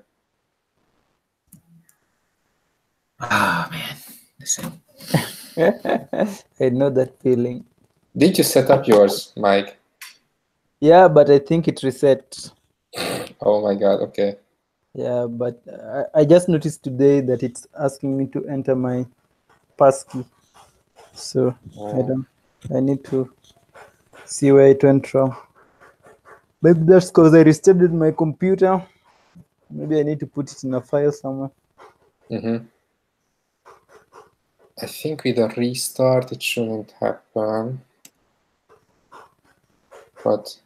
Ah, man. Listen. I know that feeling. Did you set up yours, Mike? Yeah, but I think it reset. Oh my God. Okay. Yeah, but I just noticed today that it's asking me to enter my passkey. So I need to see where it went from. Maybe that's because I restarted my computer. Maybe I need to put it in a file somewhere. Mm-hmm. I think with a restart it shouldn't happen, but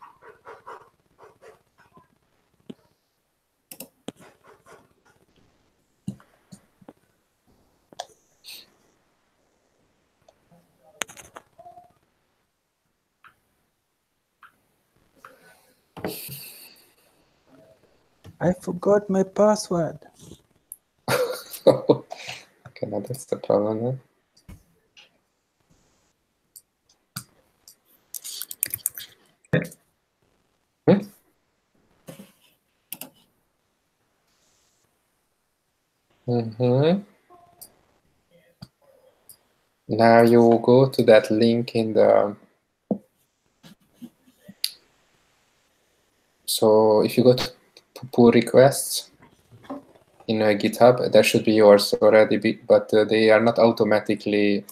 I forgot my password. okay, now that's the problem. Huh? Mm-hmm. Now you go to that link in the. So if you go to pull requests in GitHub, that should be yours already, but they are not automatically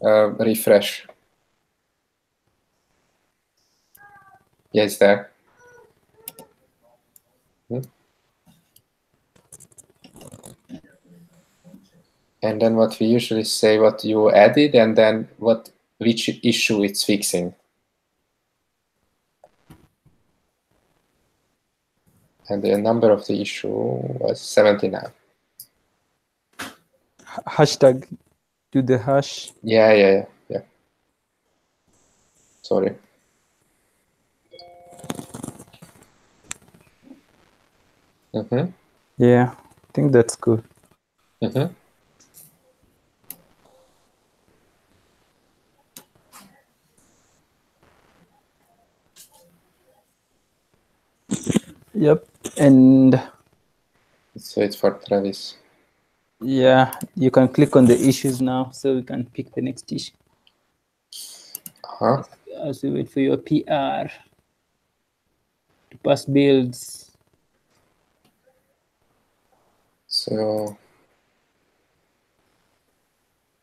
refresh. Yeah, it's there. And then what we usually say, what you added, and then which issue it's fixing. And the number of the issue was 79. Hashtag do the hash. Yeah. Sorry. Mm-hmm. Yeah, I think that's good. Mm-hmm. Yep, and Let's wait for Travis. yeah, you can click on the issues now, so we can pick the next issue. As we wait for your PR to pass builds. So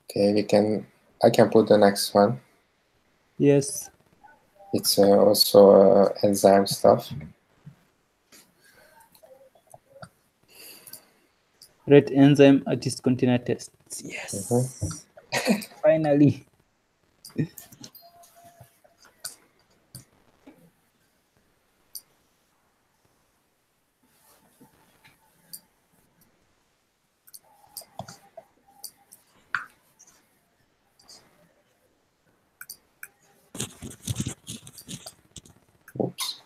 okay, I can put the next one. Yes. It's also enzyme stuff. Red enzyme artist container tests. Yes. Finally. Oops.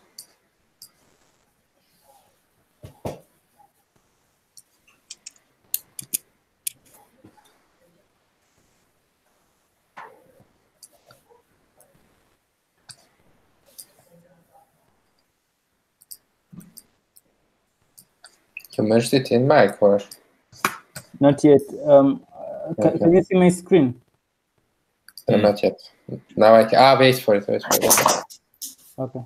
You merged it in, Mike, or? Not yet. Can you see my screen? Not yet. Now I can. Wait for it. Okay.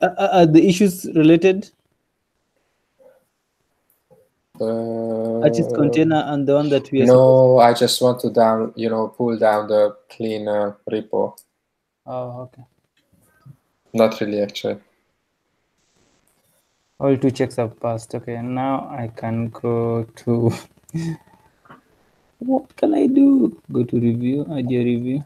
Are the issues related? Artist container and the one that we are. No, I just want to pull down the clean repo. Oh, okay. Not really, actually. All 2 checks have passed. Okay, now I can go to. What can I do? Go to review, idea review.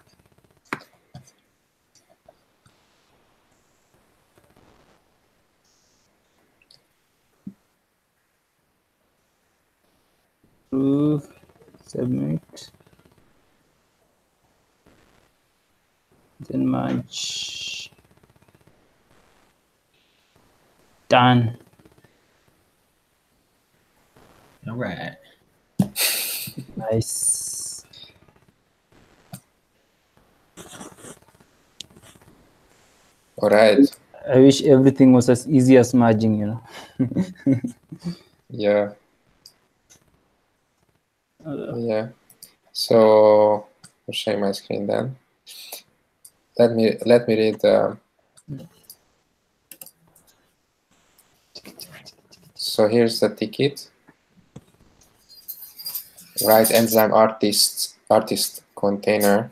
Approve, submit, then merge. Done. All right. Nice. All right. I wish everything was as easy as merging, you know. Yeah. Yeah. So I'll share my screen then. Let me read. So here's the ticket. Write enzyme artist container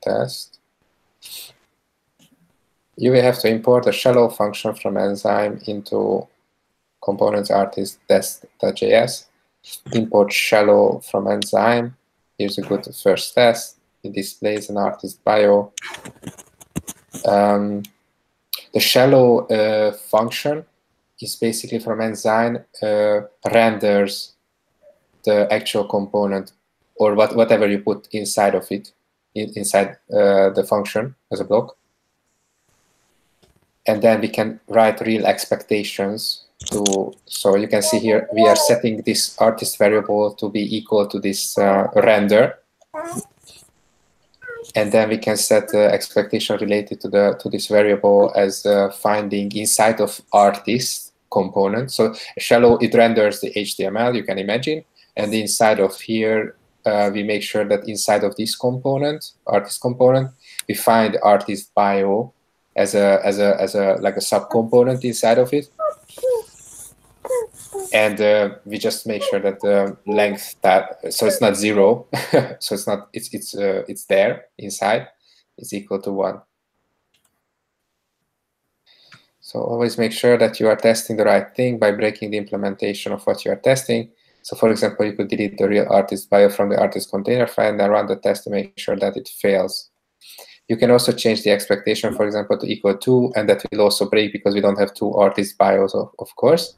test. You will have to import a shallow function from enzyme into components artist test.js. Import shallow from enzyme. Here's a good first test. It displays an artist bio. The shallow function is basically from enzyme renders the actual component or whatever you put inside of it, inside the function as a block. And then we can write real expectations so you can see here, we are setting this artist variable to be equal to this render. And then we can set the expectation related to this variable as finding inside of artist component. So shallow, it renders the HTML, you can imagine. And inside of here, we make sure that inside of this component, artist component, we find artist bio as a like a subcomponent inside of it. And we just make sure that the length so it's not 0, so it's there inside, it's equal to 1. So always make sure that you are testing the right thing by breaking the implementation of what you are testing. So for example, you could delete the real artist bio from the artist container file and then run the test to make sure that it fails. You can also change the expectation, for example, to equal 2, and that will also break because we don't have 2 artist bios, of course.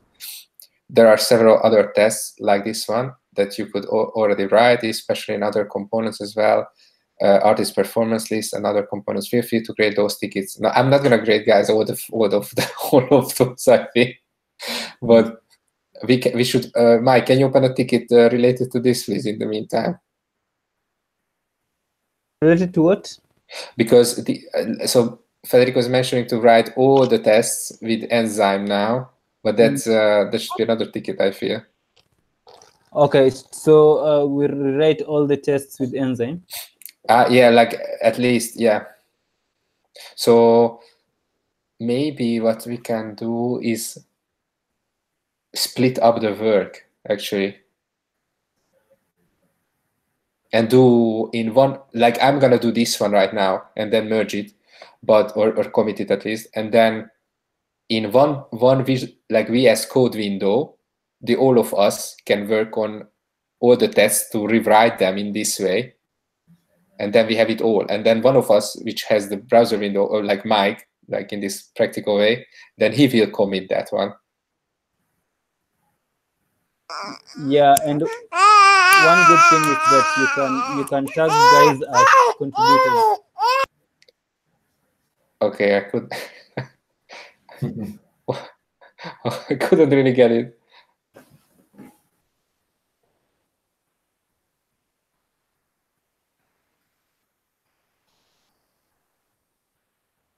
There are several other tests like this one that you could already write, especially in other components as well. Artist performance list and other components. Feel free to create those tickets. Now, I'm not going to grade, guys, all of those, I think. But we should. Mike, can you open a ticket related to this, please, in the meantime? Related to what? Because so Federico is mentioning to write all the tests with Enzyme now, but that should be another ticket, I feel. Okay, so we rewrite all the tests with Enzyme. Yeah, like at least, yeah. So maybe what we can do is split up the work actually, and do in one, like I'm gonna do this one right now and then merge it, but or commit it at least, and then in one like VS Code window, all of us can work on all the tests to rewrite them in this way, and then we have it all. And then one of us, which has the browser window, or like Mike, like in this practical way, then he will commit that one. Yeah, and one good thing is that you can tag guys as contributors. Okay, I could. I couldn't really get it.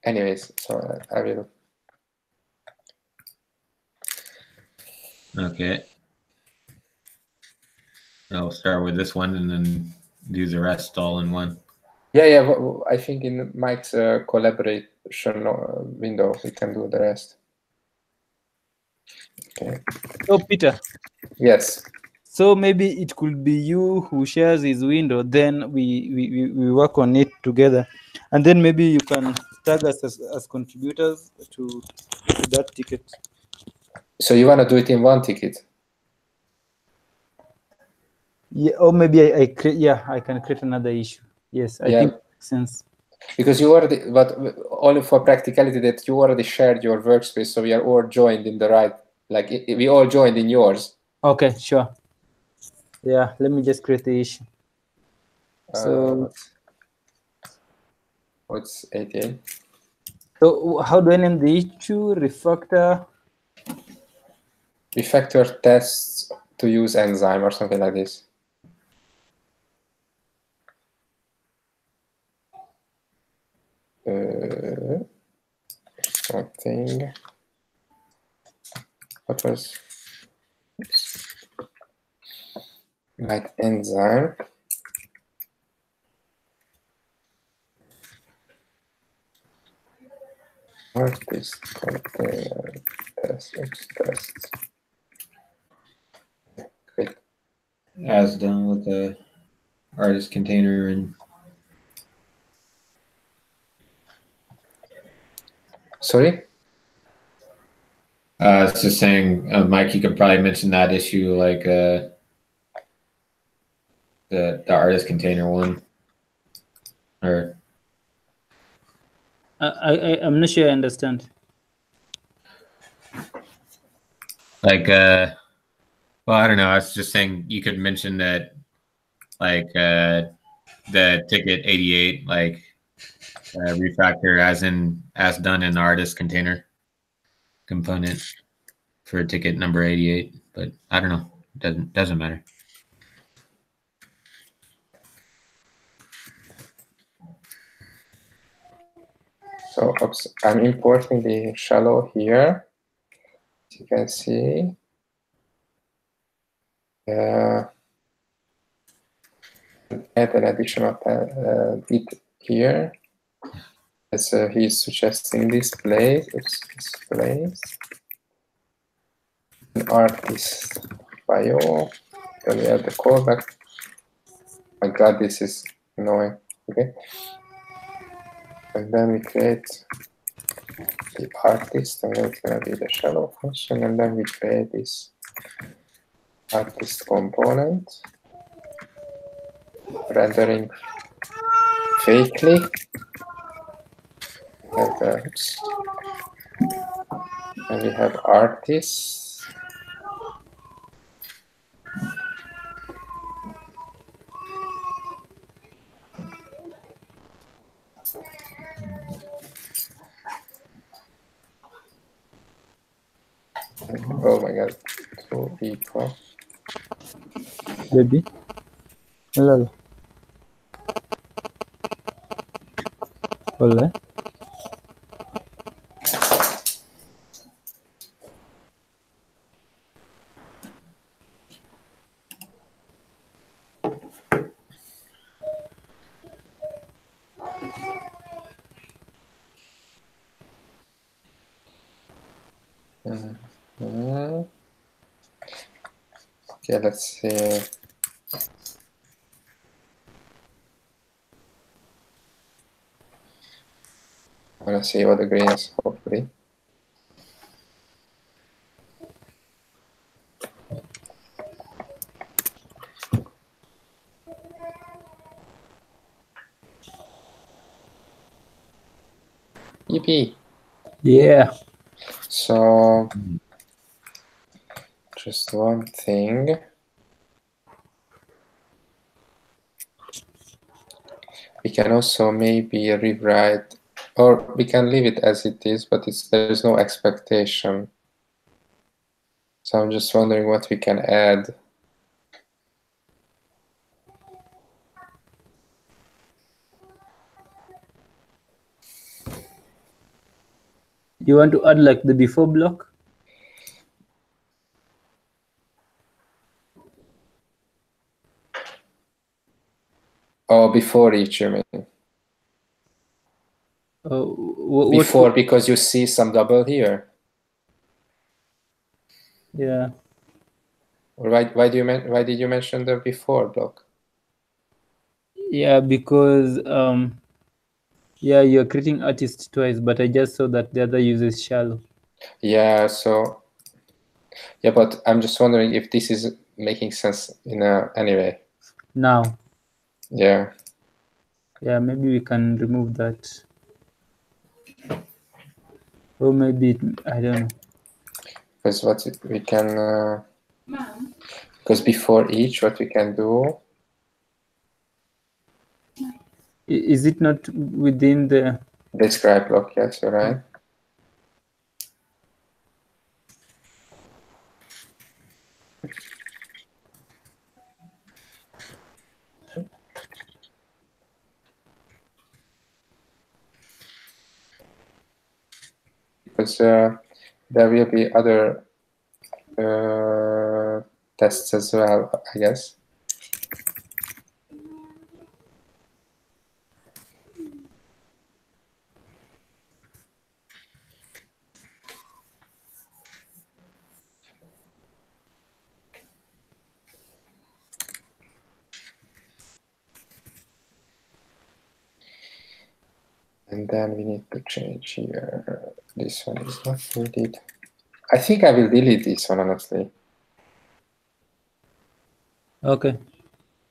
Anyways, so I will. Okay. I'll start with this one and then do the rest all in one. Yeah. I think in Mike's collaboration window, we can do the rest. Okay. So Peter. Yes. So maybe it could be you who shares his window, then we work on it together. And then maybe you can tag us as contributors to that ticket. So you want to do it in one ticket? Yeah, or maybe I can create another issue. Yes, I think it makes sense. Because you already, but only for practicality, that you already shared your workspace, so we are all joined in the right, like we all joined in yours. Okay, sure. Yeah, let me just create the issue. So what's 88? So how do I name the issue? Refactor tests to use Enzyme or something like this. Something. What was like Enzyme? Artist container tests. Great. As done with the artist container and. Sorry? It's just saying, Mike, you could probably mention that issue, like the artist container one, or. I'm not sure I understand. Like, well, I don't know. I was just saying you could mention that, like, the ticket 88, like, refactor as done in the artist container component for ticket number 88, but I don't know. Doesn't matter. So I'm importing the shallow here. As you can see. Add an additional bit here. As he's suggesting displays. An artist bio. Then we have the callback. My God, this is annoying. Okay. And then we create the artist, and it's going to be the shallow function, and then we create this artist component, rendering fakely. And we have artists. Oh my God, 2 people. Baby. Hello. Hold on. Mhm. Okay, let's see. I want to see what the green is, hopefully. Yippee! Yeah. So, just one thing. We can also maybe rewrite, or we can leave it as it is, but there's no expectation. So I'm just wondering what we can add. You want to add like the before block? Oh, before each, you mean? Before, because you see some double here. Yeah. Or why did you mention the before block? Yeah, because yeah, you're creating artist twice, but I just saw that the other uses shallow. Yeah, so yeah, but I'm just wondering if this is making sense in anyway. Now. Yeah. Yeah, maybe we can remove that. Or maybe I don't know. Because what we can because before each, what we can do. Is it not within the describe block? Yes, you're right. Because there will be other tests as well, I guess. And then we need to change here. This one is not needed. I think I will delete this one, honestly. Okay.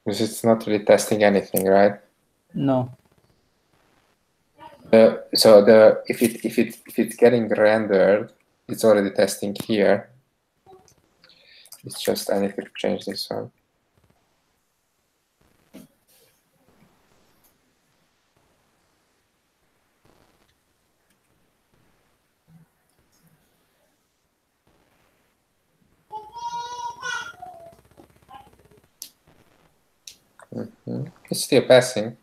Because it's not really testing anything, right? No. So if it's getting rendered, it's already testing here. It's just I need to change this one. It's still passing.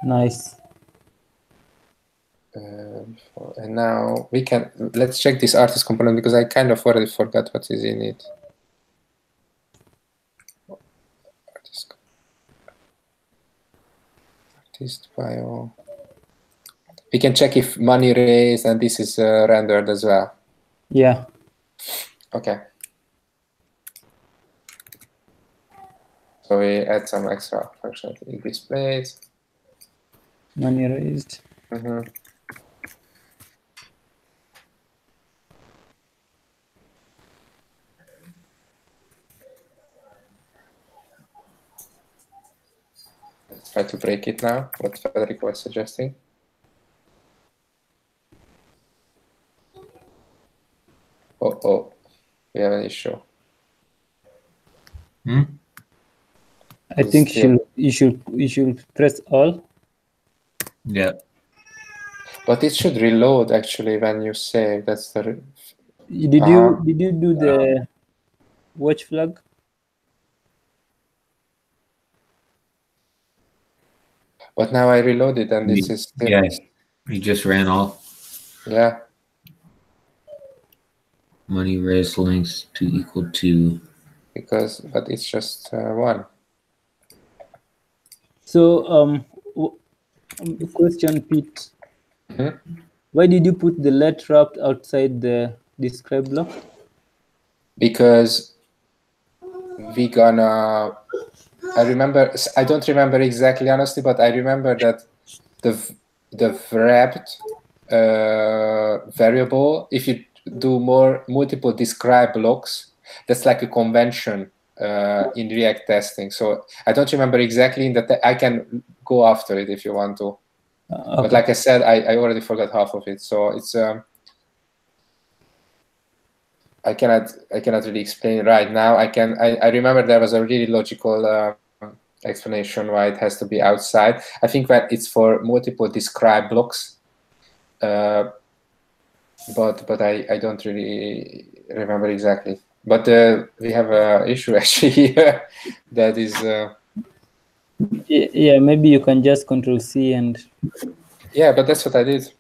Nice. And now we can, let's check this artist component because I kind of already forgot what is in it. Artist bio. We can check if money raised and this is rendered as well. Yeah. Okay. So we add some extra functionality. Displays. Money raised. Let's try to break it now, what Federico was suggesting. Oh, we have an issue. I think you should press all. Yeah. But it should reload actually when you save. That's the. Did you do the watch flag? But now I reloaded and this is still... Yeah, you just ran all. Yeah. Money raised links to equal to. But it's just 1. So question, Pete. Why did you put the let wrapped outside the describe block? Because we gonna... I don't remember exactly, honestly, but I remember that the wrapped variable, if you do multiple describe blocks, that's like a convention in React testing. So I don't remember exactly in the I can go after it if you want to. Okay. But like I said, I already forgot half of it. So it's I cannot really explain right now. I remember there was a really logical explanation why it has to be outside. I think that it's for multiple describe blocks, but I don't really remember exactly. But we have an issue actually here that is. Yeah, maybe you can just Control-C and. Yeah, but that's what I did.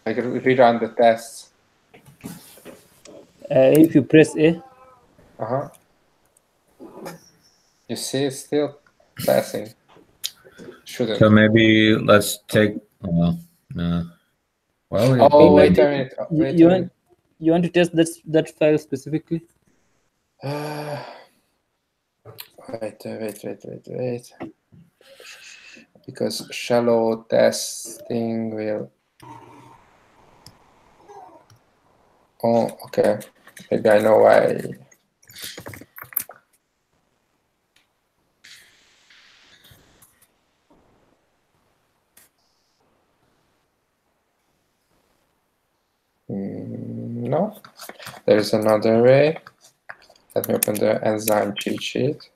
I rerun the tests. If you press A. You see, it's still passing. Shouldn't. So maybe let's take. Well, no. Well, oh, wait a minute. You want to test that file specifically? Wait. Because shallow testing will... Oh, okay. Maybe I know why. No, there's another way. Let me open the enzyme cheat sheet.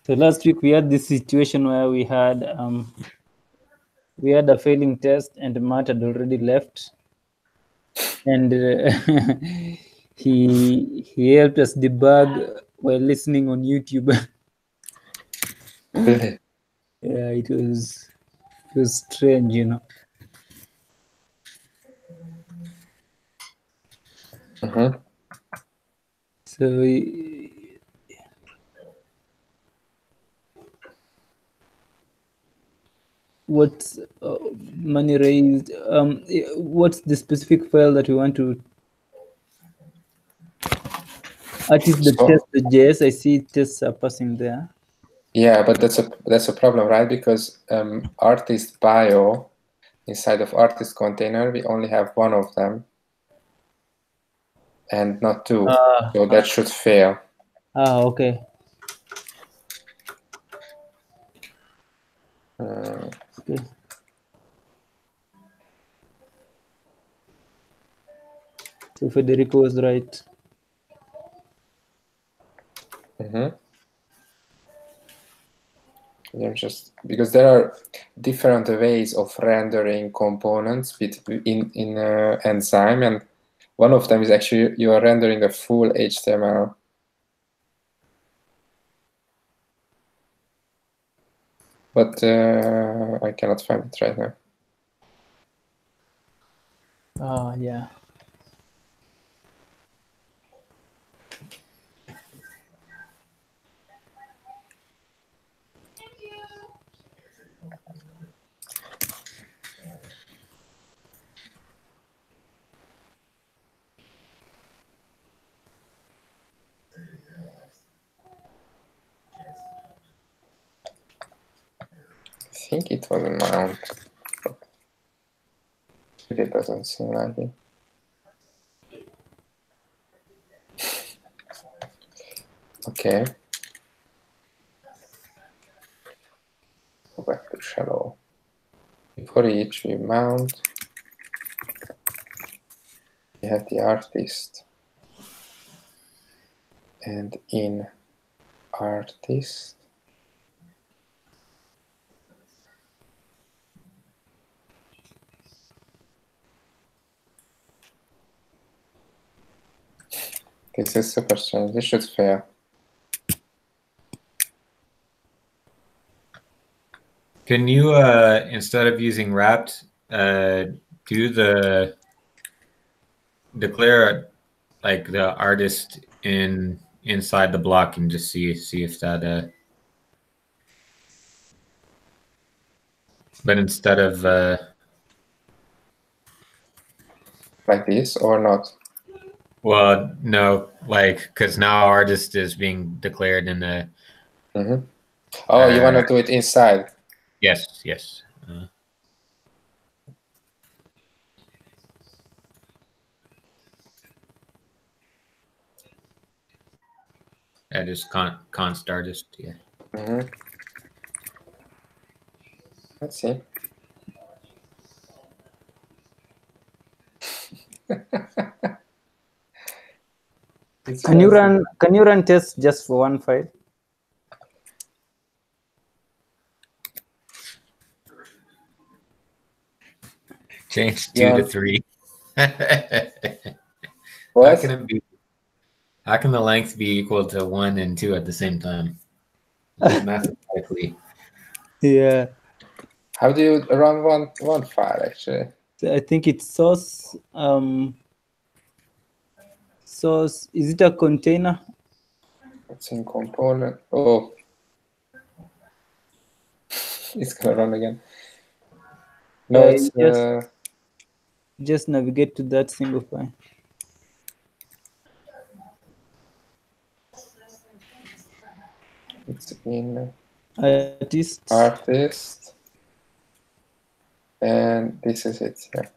So last week we had this situation where we had a failing test and Matt had already left, and he helped us debug while listening on YouTube. Really? Yeah, it was strange, you know. So what's money raised? What's the specific file that we want to? Artist the test the JS. I see tests are passing there. Yeah, but that's a problem, right? Because artist bio inside of artist container, we only have one of them and not two. So that should fail. Okay. Okay. So Federico was right. Just because there are different ways of rendering components in enzyme, and one of them is actually you are rendering a full HTML. But I cannot find it right now. Oh, yeah. I think it was a mount. It doesn't seem like it. Okay. Go back to shallow. For each we mount. We have the artist. And in artist, this is super strange. This should fail. Can you, instead of using wrapped, do the declare like the artist inside the block and just see if that but instead of Like this or not? well, no, like because now artist is being declared in the Oh, you want to do it inside? yes. That is const artist, yeah. Let's see. Can you run tests just for one file? Change 2 to 3. What? How can the length be equal to 1 and 2 at the same time? Mathematically. Yeah. How do you run one file actually? So I think it's source. Source. Is it a container? It's in component. Oh, it's gonna run again. No, it's just navigate to that single file. It's in artist, and this is it. Yeah.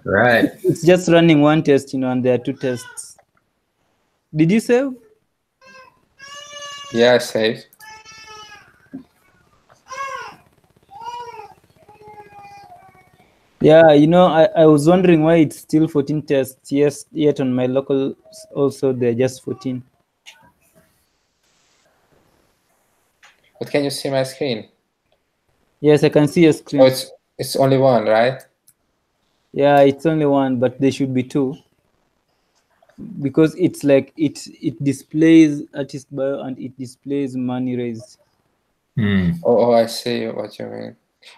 Right. It's just running one test, and there are 2 tests. Did you save? Yeah, I saved. Yeah, I was wondering why it's still 14 tests. Yes, yet on my local also they're just 14. But can you see my screen? Yes, I can see your screen. Oh, it's only one, right? Yeah, it's only one, but there should be 2. Because it's like it displays artist bio and it displays money raised. Oh, I see what you mean.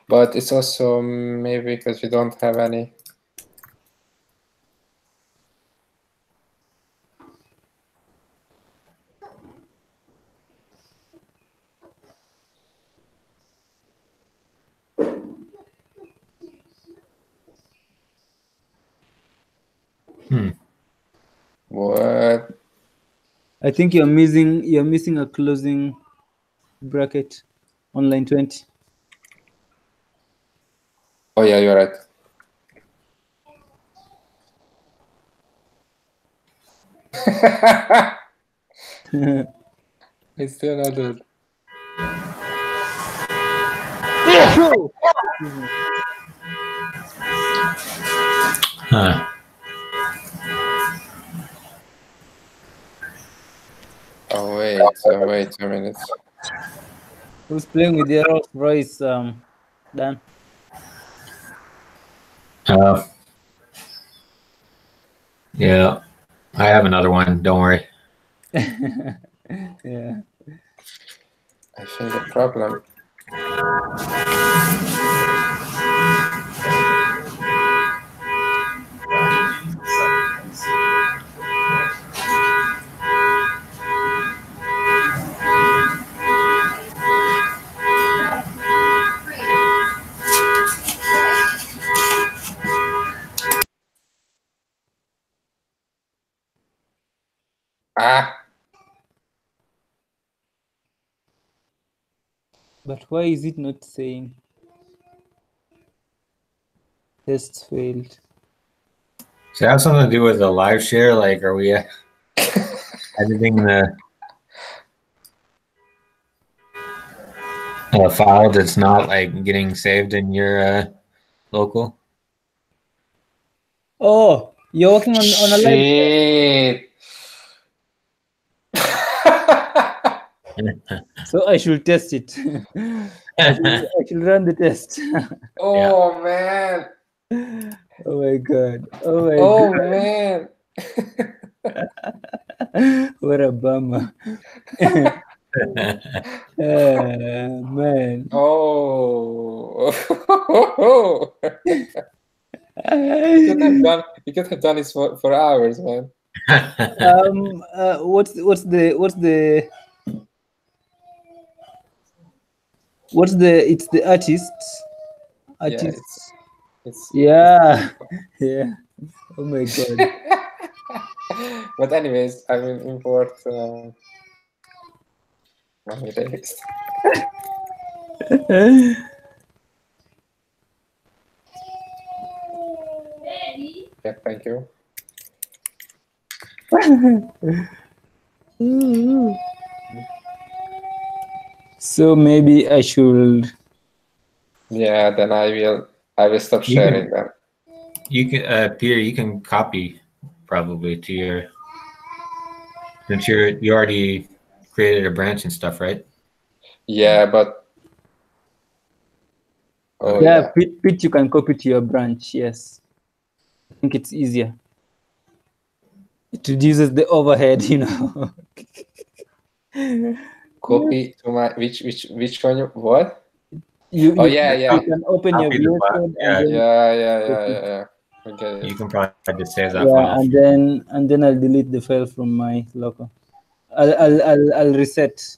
But it's also maybe because we don't have any. What? I think you're missing a closing bracket on line 20. Oh yeah, you're right. It's still not good. Huh. Oh wait a minute. Who's playing with the Rolls Royce, Dan? Yeah, I have another one. Don't worry. Yeah. I think the problem. But why is it not saying test failed? Does it have something to do with the live share? Like, are we? editing the file that's not like getting saved in your local. Oh, you're working on a live. Shit. So I should test it. I should run the test. Oh man. Oh my god. Oh my Oh man. god. What a bummer. Man. Oh. You could have done this for hours, man. What's the it's the artist. Yeah, it's Yeah. Yeah. Oh my god. But anyways, I will import money text. Yeah, thank you. So maybe I should. Yeah, then I will stop sharing them. You can, Peter. You can copy probably to your. Since you already created a branch and stuff, right? Yeah, but oh Yeah, Pete, you can copy to your branch. Yes, I think it's easier. It reduces the overhead, you know. Copy to my which one? What? You yeah. You can open your Copy the VS file. Code Yeah. and then Yeah. Okay. You can probably just save that yeah, file. and then I'll delete the file from my local. I'll reset.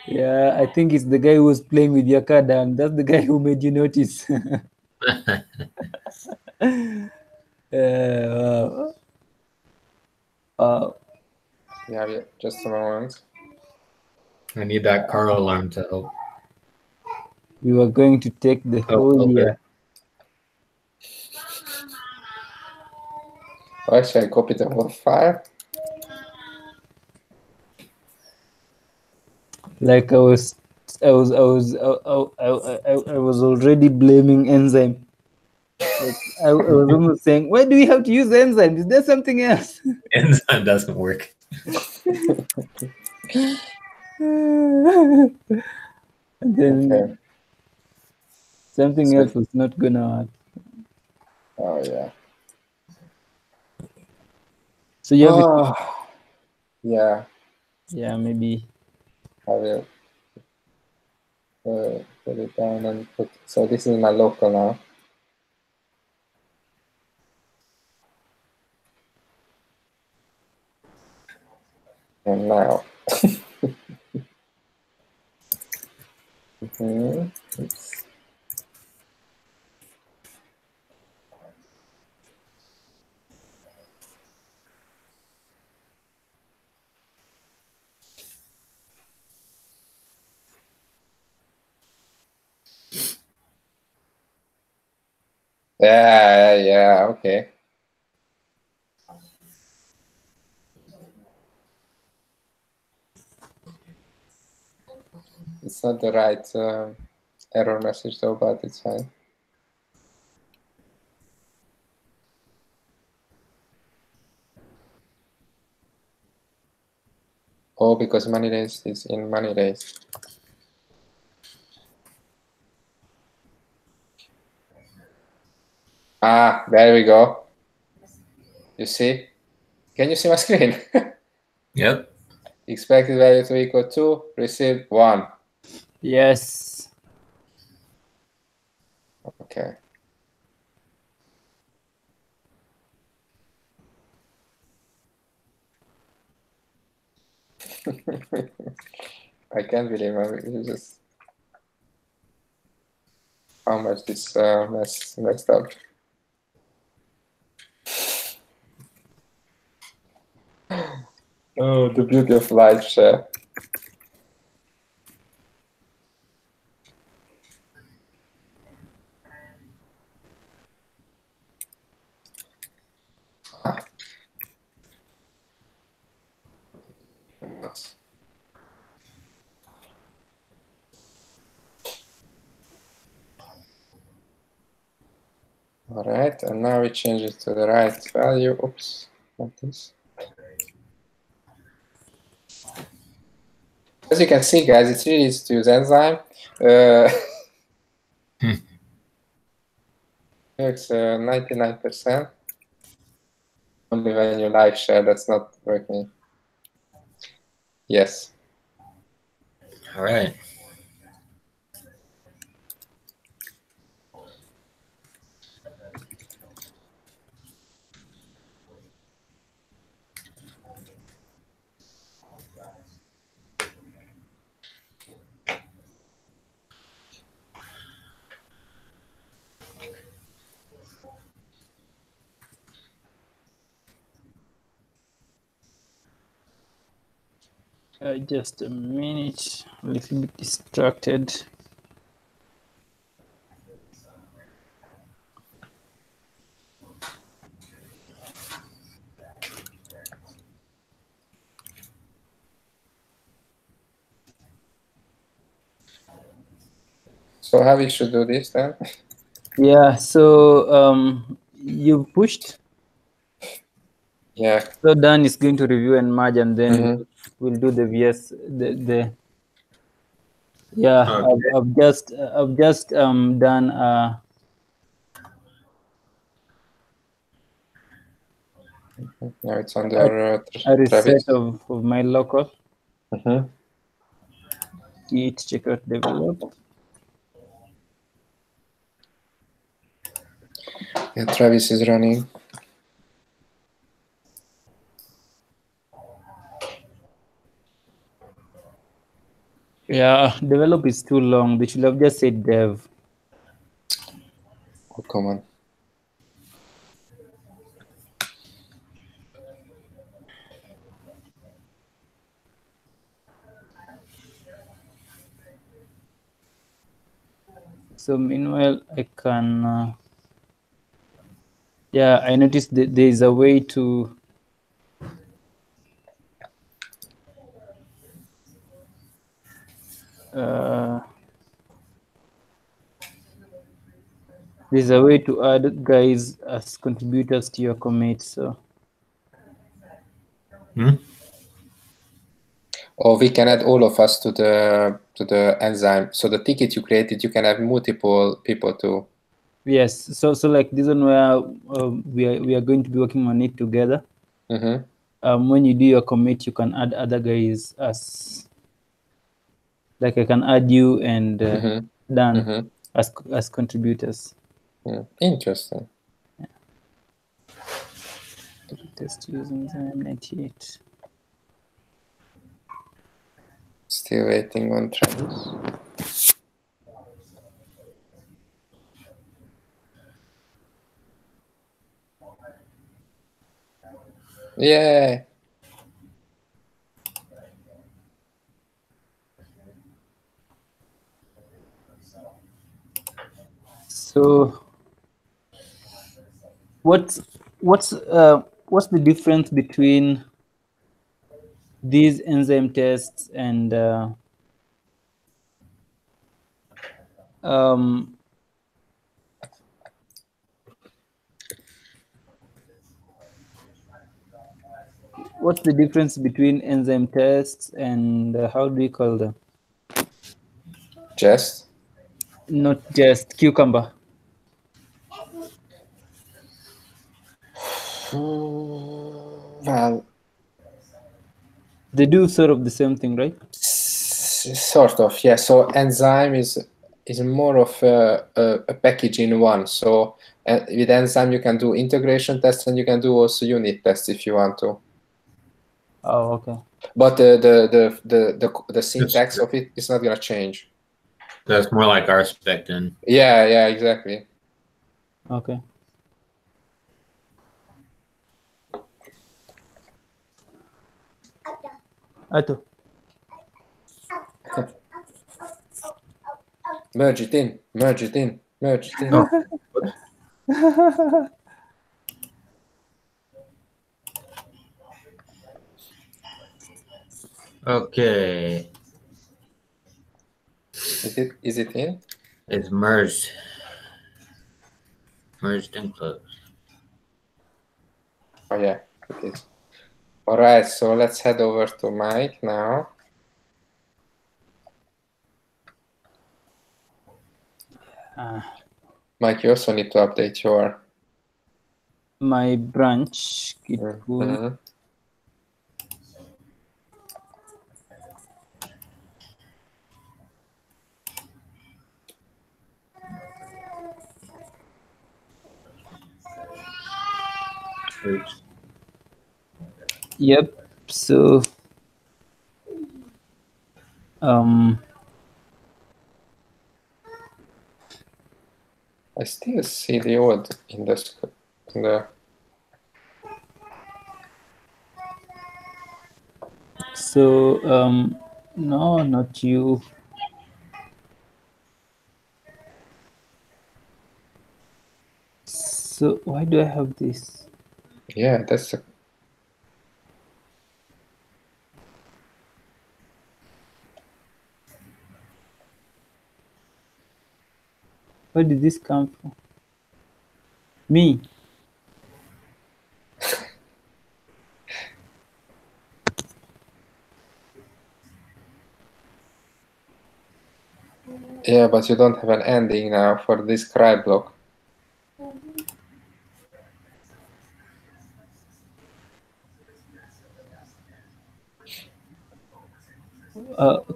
Yeah, I think it's the guy who was playing with your card, and that's the guy who made you notice. Wow. Yeah, just a moment. I need that car alarm to help. We were going to take the whole okay. year. Actually, I copied the whole file. Like I was already blaming enzyme. Like I was almost saying, why do we have to use enzyme? Is there something else? Enzyme doesn't work. And then Okay. something else was not gonna work. Oh yeah. So you have yeah. Yeah, maybe. I will put it down and put. So this is my local now. And now. Oops. Yeah, okay. It's not the right error message though, but it's fine. Oh, because MoneyDays is in MoneyDays. Ah, there we go. You see? Can you see my screen? Yep. Expected value to equal 2, received 1. Yes. Okay. I can't believe I just how much this messed up. Oh, the beauty of live share. All right, and now we change it to the right value. Oops, not this. As you can see, guys, it's really easy to use enzyme. It's 99%. Only when you live share, that's not working. Yes. All right. Just a minute, a little bit distracted. So how we should do this then? Yeah, so you pushed. Yeah. So Dan is going to review and merge, and then we'll do the VS. Yeah, Okay. I've just done Now it's under a reset Travis. of my local. Mm-hmm. Git checkout develop. Yeah, Travis is running. Yeah, develop is too long. They should have just said dev. Oh, come on. So meanwhile, I can. Yeah, I noticed that there is a way to. There's a way to add guys as contributors to your commit. So. Or we can add all of us to the enzyme. So the ticket you created, you can have multiple people too. Yes. So like this one where we are going to be working on it together. Mm-hmm. When you do your commit, you can add other guys as. Like I can add you and Dan as contributors. Interesting. Test using 98. Still waiting on Travis. Yeah. So what's the difference between these enzyme tests and what's the difference between enzyme tests and how do we call them? Jest? Not just Cucumber. Well, they do sort of the same thing, right? Sort of, yeah. So enzyme is more of a package in one. So with enzyme, you can do integration tests and you can do also unit tests if you want to. Oh, okay. But the syntax of it is not gonna change. That's more like our spec then. Yeah, exactly. Okay. Ato. Merge it in. Oh. Okay. Is it in? It's merged. Merged and closed. Oh yeah, it is. All right, so let's head over to Mike now. Mike, you also need to update your my branch git pull. Mhm. Oops. Yep. So I still see the old in the so no, not you. So why do I have this? Yeah, that's a, Where did this come from? Me. yeah, but you don't have an ending now for this cry block.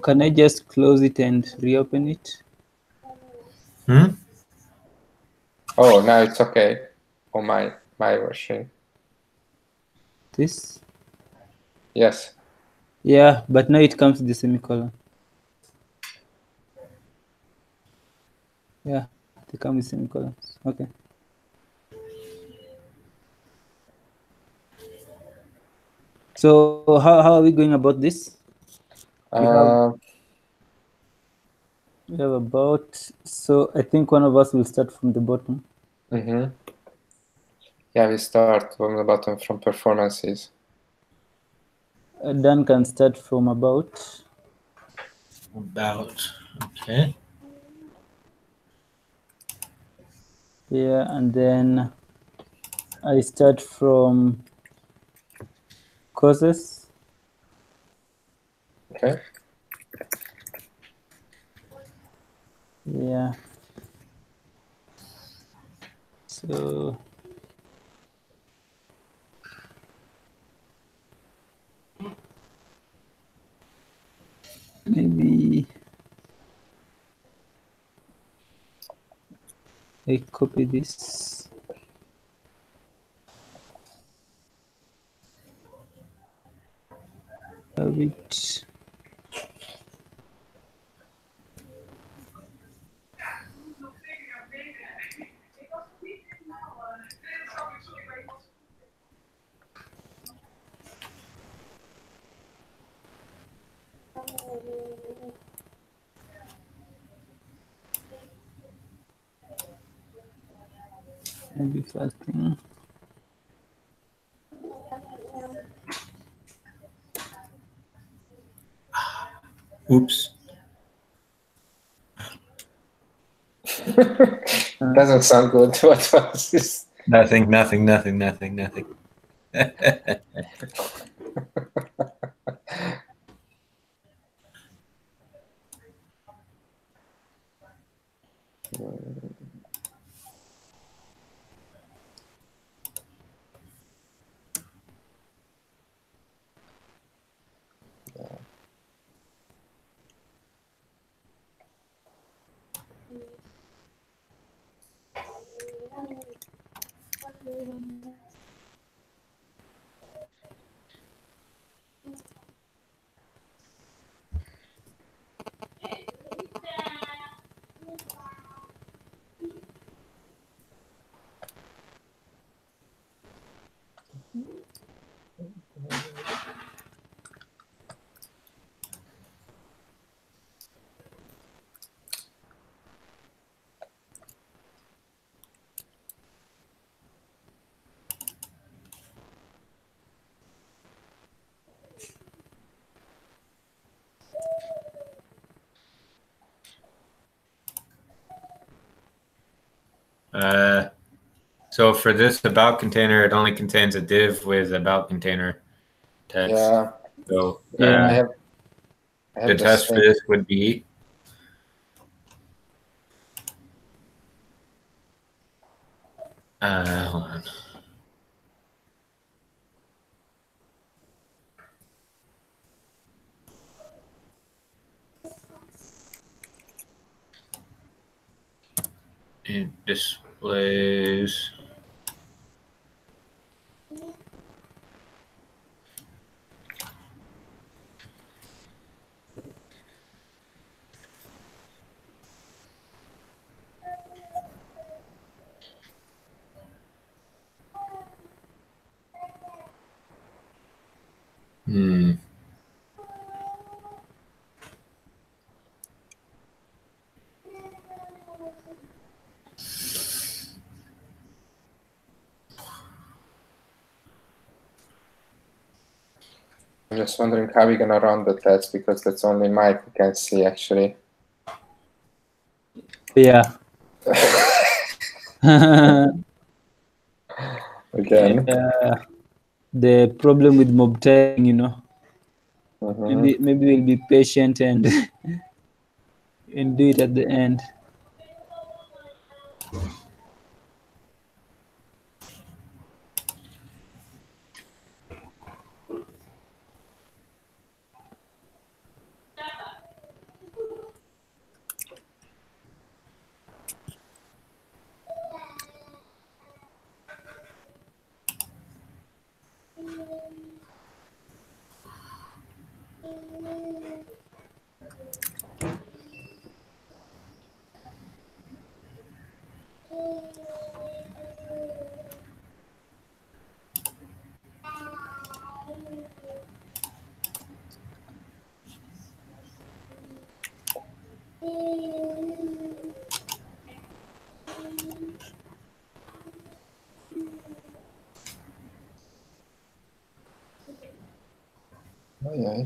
Can I just close it and reopen it? Oh, now it's okay on my version. This? Yes. Yeah, but now it comes to the semicolon. Yeah, they come with semicolons. Okay. So how are we going about this? We have about, so I think one of us will start from the bottom. Yeah, we start from the bottom from performances. Dan can start from about. About. Okay. Yeah, and then I start from causes. Okay. Yeah. So maybe I copy this. Have it. Maybe first thing. Oops. Doesn't sound good. What was this? Nothing. So for this about container, it only contains a div with about container text. Yeah. So Yeah. I have the test for this would be hold on. It displays I'm just wondering how we're gonna run the test because that's only Mike who can see actually. Yeah. Again. Yeah. The problem with mob typing, you know. Mhm. Maybe we'll be patient and and do it at the end. Oh, yeah.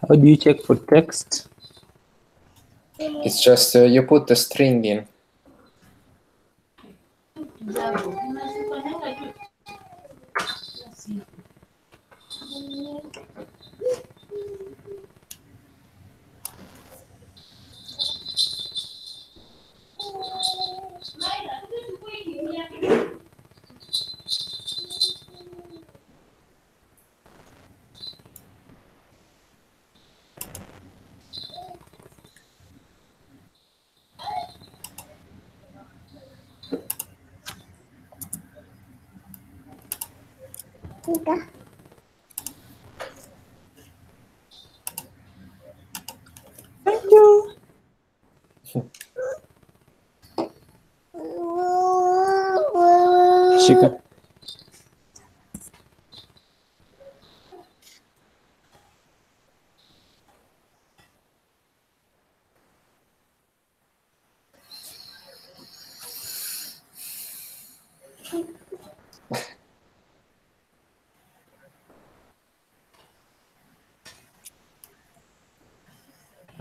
How do you check for text? It's just you put the string in. Thank you. Shika.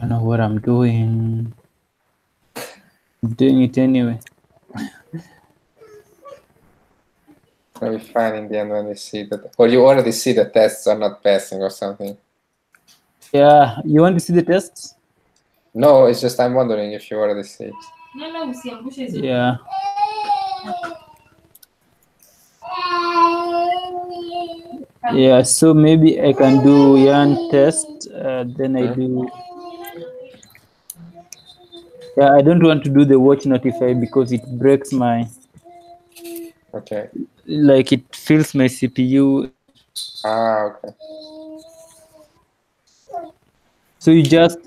I don't know what I'm doing. I'm doing it anyway. It'll be fine in the end when you see that, or you already see the tests are not passing or something. Yeah, you want to see the tests? No, it's just I'm wondering if you already see it. Yeah. Yeah, so maybe I can do yarn test, then I do. Yeah, I don't want to do the watch notify because it breaks my, Okay. like it fills my CPU. Ah, okay. So you just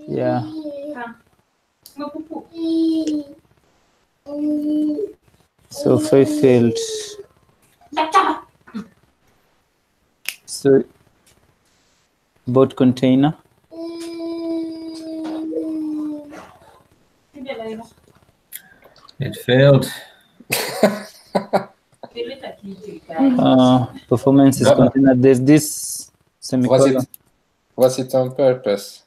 yeah. So 5 failed. So about container. It failed. Performance is No. container. There's this semicolon. Was it on purpose?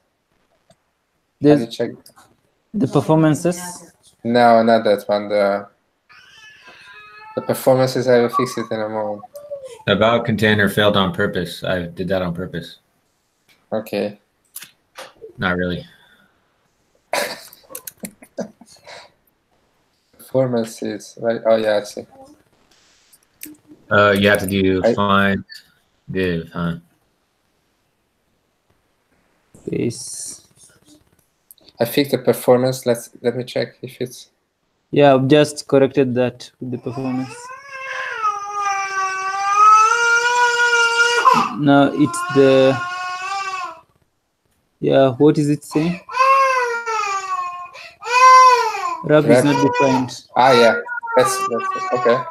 Can There's you check? the performances. No, not that one. The performances, I will fix it in a moment. About container failed on purpose. I did that on purpose. Okay. Not really. Performances, right? Oh yeah, I see. You have to do find div, huh? Base. I fixed the performance. Let me check if it's. Yeah, I've just corrected that with the performance. Now it's the, yeah, what is it saying? Wrap is not defined. Ah, yeah, that's okay.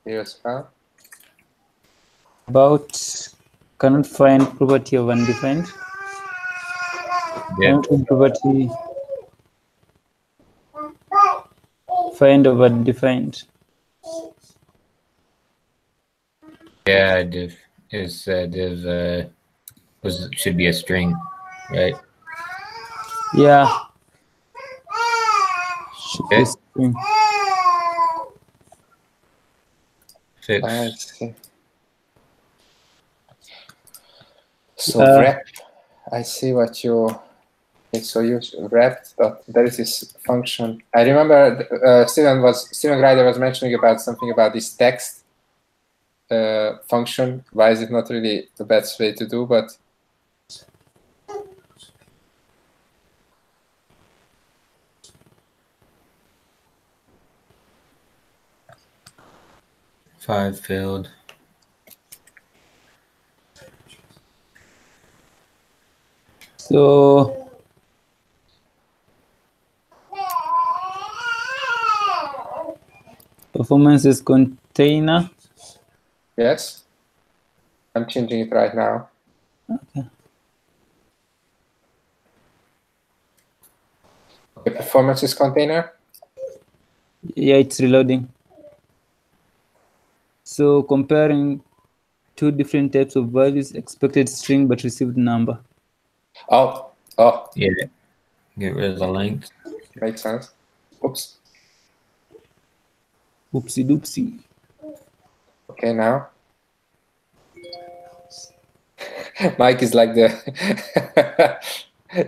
Here's how. About cannot find property of undefined. Yeah. Property find of undefined. Yeah, div is div should be a string, right? Yeah. Should be a string. Fix. I see. So wrap. I see what you. So you wrapped. There is this function. I remember Steven Grider was mentioning about something about this text function. Why is it not really the best way to do? But Five failed. So performance is container. yes, I'm changing it right now. Okay. The performance is container. Yeah, it's reloading. So comparing two different types of values, expected string but received number. Oh, yeah. Get rid of the length. Makes sense. Oops. Oopsie doopsie. Okay, now. Mike is like the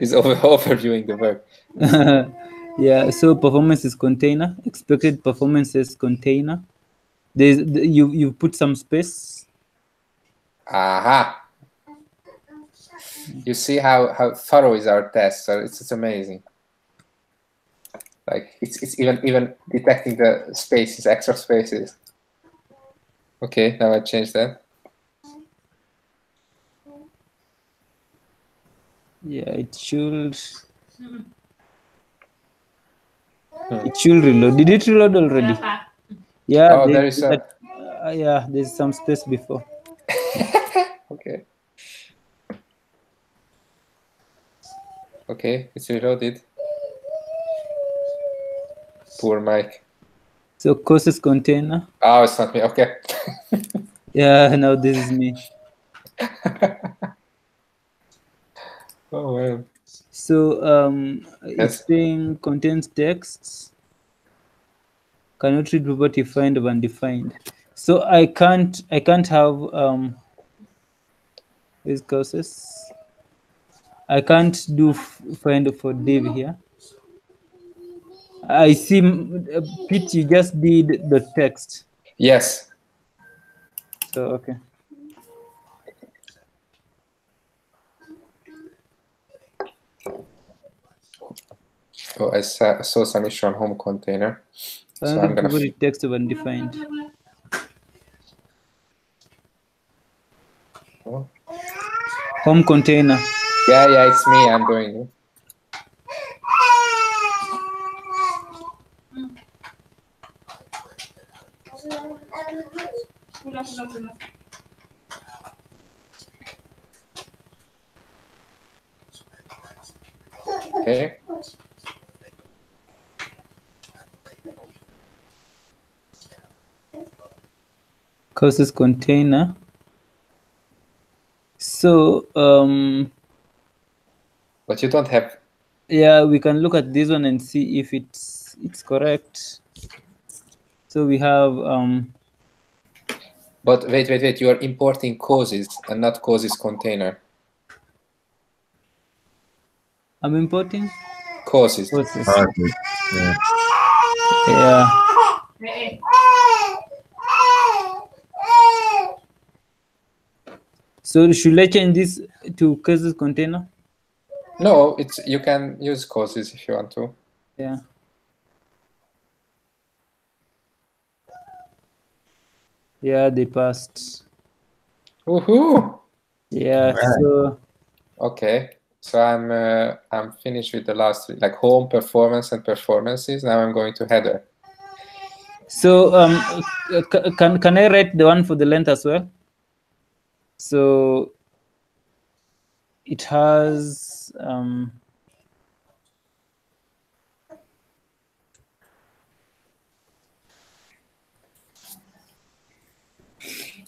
is overviewing the work. Yeah, so performance is container. Expected performance is container. You put some space. Aha. You see how thorough is our test, so it's amazing. Like it's even detecting the spaces, extra spaces. Okay, now I changed that. Yeah, it should reload. Did it reload already? Yeah. Oh, there is a. Yeah, there's some space before. Okay. Okay, it's reloaded. Poor Mike. So courses container. Oh, it's not me. Okay. Yeah, now this is me. Oh well. So Yes. it's saying contains texts. Cannot read property find of undefined. So I can't have these courses. I can't do find for div here. I see, Pete, you just did the text. Yes. So okay. Oh, I saw some issue on home container. So I'm gonna Text of undefined. Home container. Yeah, it's me. I'm doing it. Okay. Causes container. So But you don't have. yeah, we can look at this one and see if it's correct. So we have But wait. You are importing causes and not causes container. I'm importing Causes. causes. Yeah. Yeah. So should I change this to causes container? No, you can use causes if you want to. Yeah. Yeah, they passed. Woohoo! Yeah. Alright. So Okay, so I'm finished with the last three, like home, performance, and performances. Now I'm going to header. so can I write the one for the length as well? So it has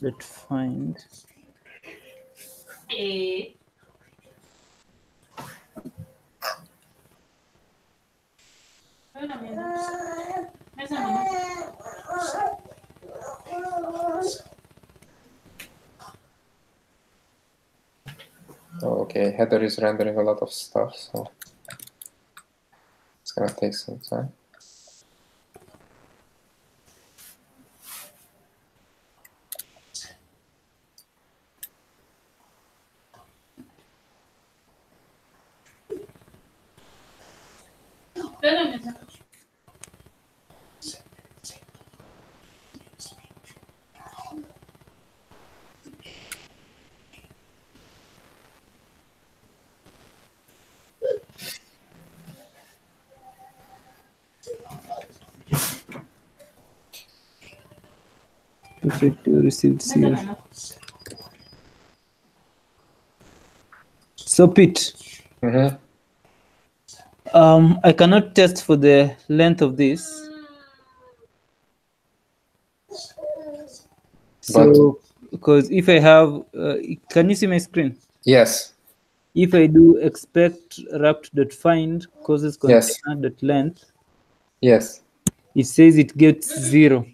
let's find. Oh, okay, header is rendering a lot of stuff, so it's gonna take some time. Perfect. Received zero. So Pete, Mm-hmm. I cannot test for the length of this. So because if I have, can you see my screen? Yes. If I do expect wrapped.find causes Yes. container.length, Yes. it says it gets 0.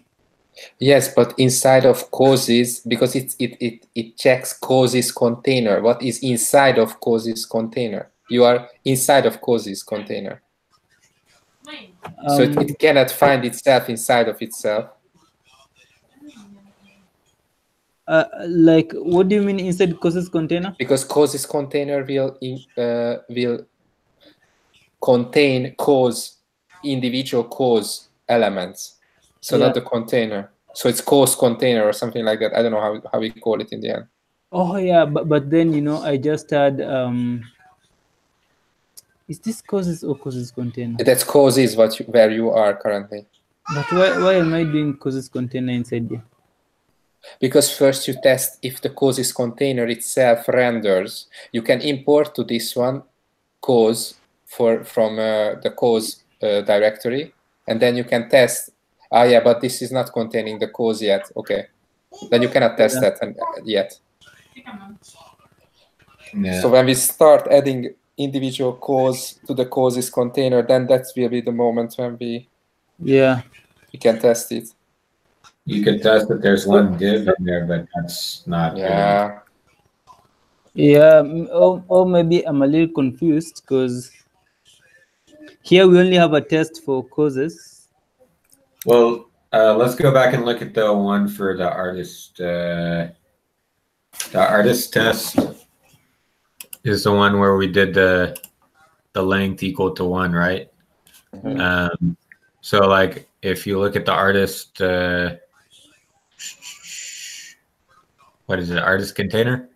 Yes, but inside of causes, because it checks causes container. What is inside of causes container? You are inside of causes container. So it cannot find itself inside of itself. Like, what do you mean inside causes container? Because causes container will contain individual cause elements, so Yeah. not the container. So it's cause container or something like that. I don't know how we call it in the end. Oh yeah, but then I just had is this causes or causes container? That's causes where you are currently. But why am I doing causes container inside there? Because first you test if the causes container itself renders. You can import to this one cause from the cause directory, and then you can test. Yeah, but this is not containing the cause yet. Okay, then you cannot test that yet. Yeah. So when we start adding individual cause to the causes container, then that will be the moment when we can test it. You could test that there's one div in there, but that's not good enough. Yeah, or maybe I'm a little confused because here we only have a test for causes. Well, let's go back and look at the one for the artist. The artist test is the one where we did the length equal to 1, right? Mm-hmm. So like if you look at the artist, what is it? Artist container?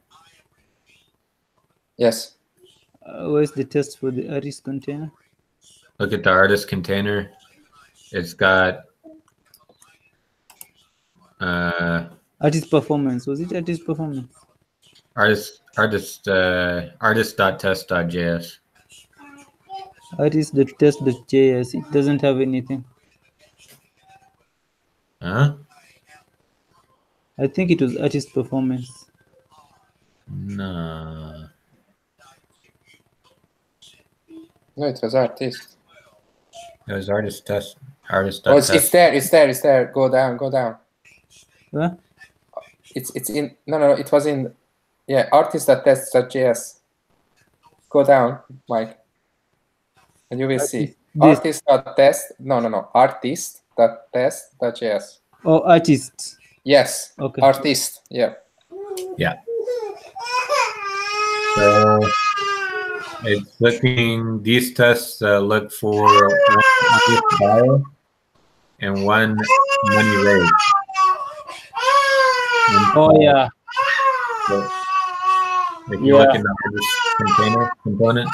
Yes. Where's the test for the artist container? Look at the artist container. It's got Artist performance. Was it artist performance? artist.test.js. Artist.test.js. It doesn't have anything. Huh? I think it was artist performance. No. No, it was artist. It was artist test. Artist. Oh, it's there. It's there. It's there. Go down. Go down. Huh? It's in. No. It was in. Yeah, artist.test.js. Go down, Mike, and you will see. Artist.test. No. Artist.test.js. Oh, artist. Yes. Okay. Artist. Yeah. Yeah. So it's looking. These tests look for one bio and one money raised. Oh yeah. So if you look in the artist component.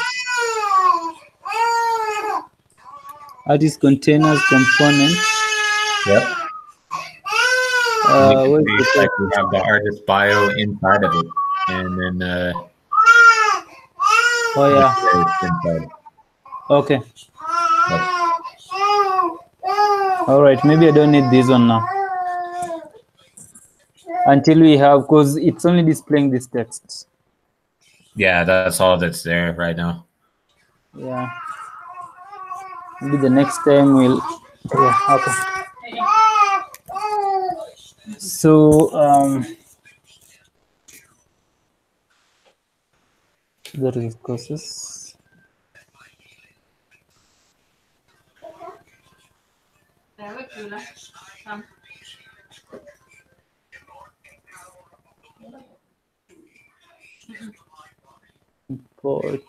Artist containers component. Yep. Where's the like we have the artist bio inside of it, and then oh yeah. inside. Okay. Yep. All right. Maybe I don't need this one now. Until we have, because it's only displaying this text. Yeah, that's all that's there right now. Yeah. Maybe the next time we'll. Yeah. Okay. So there is courses. Import.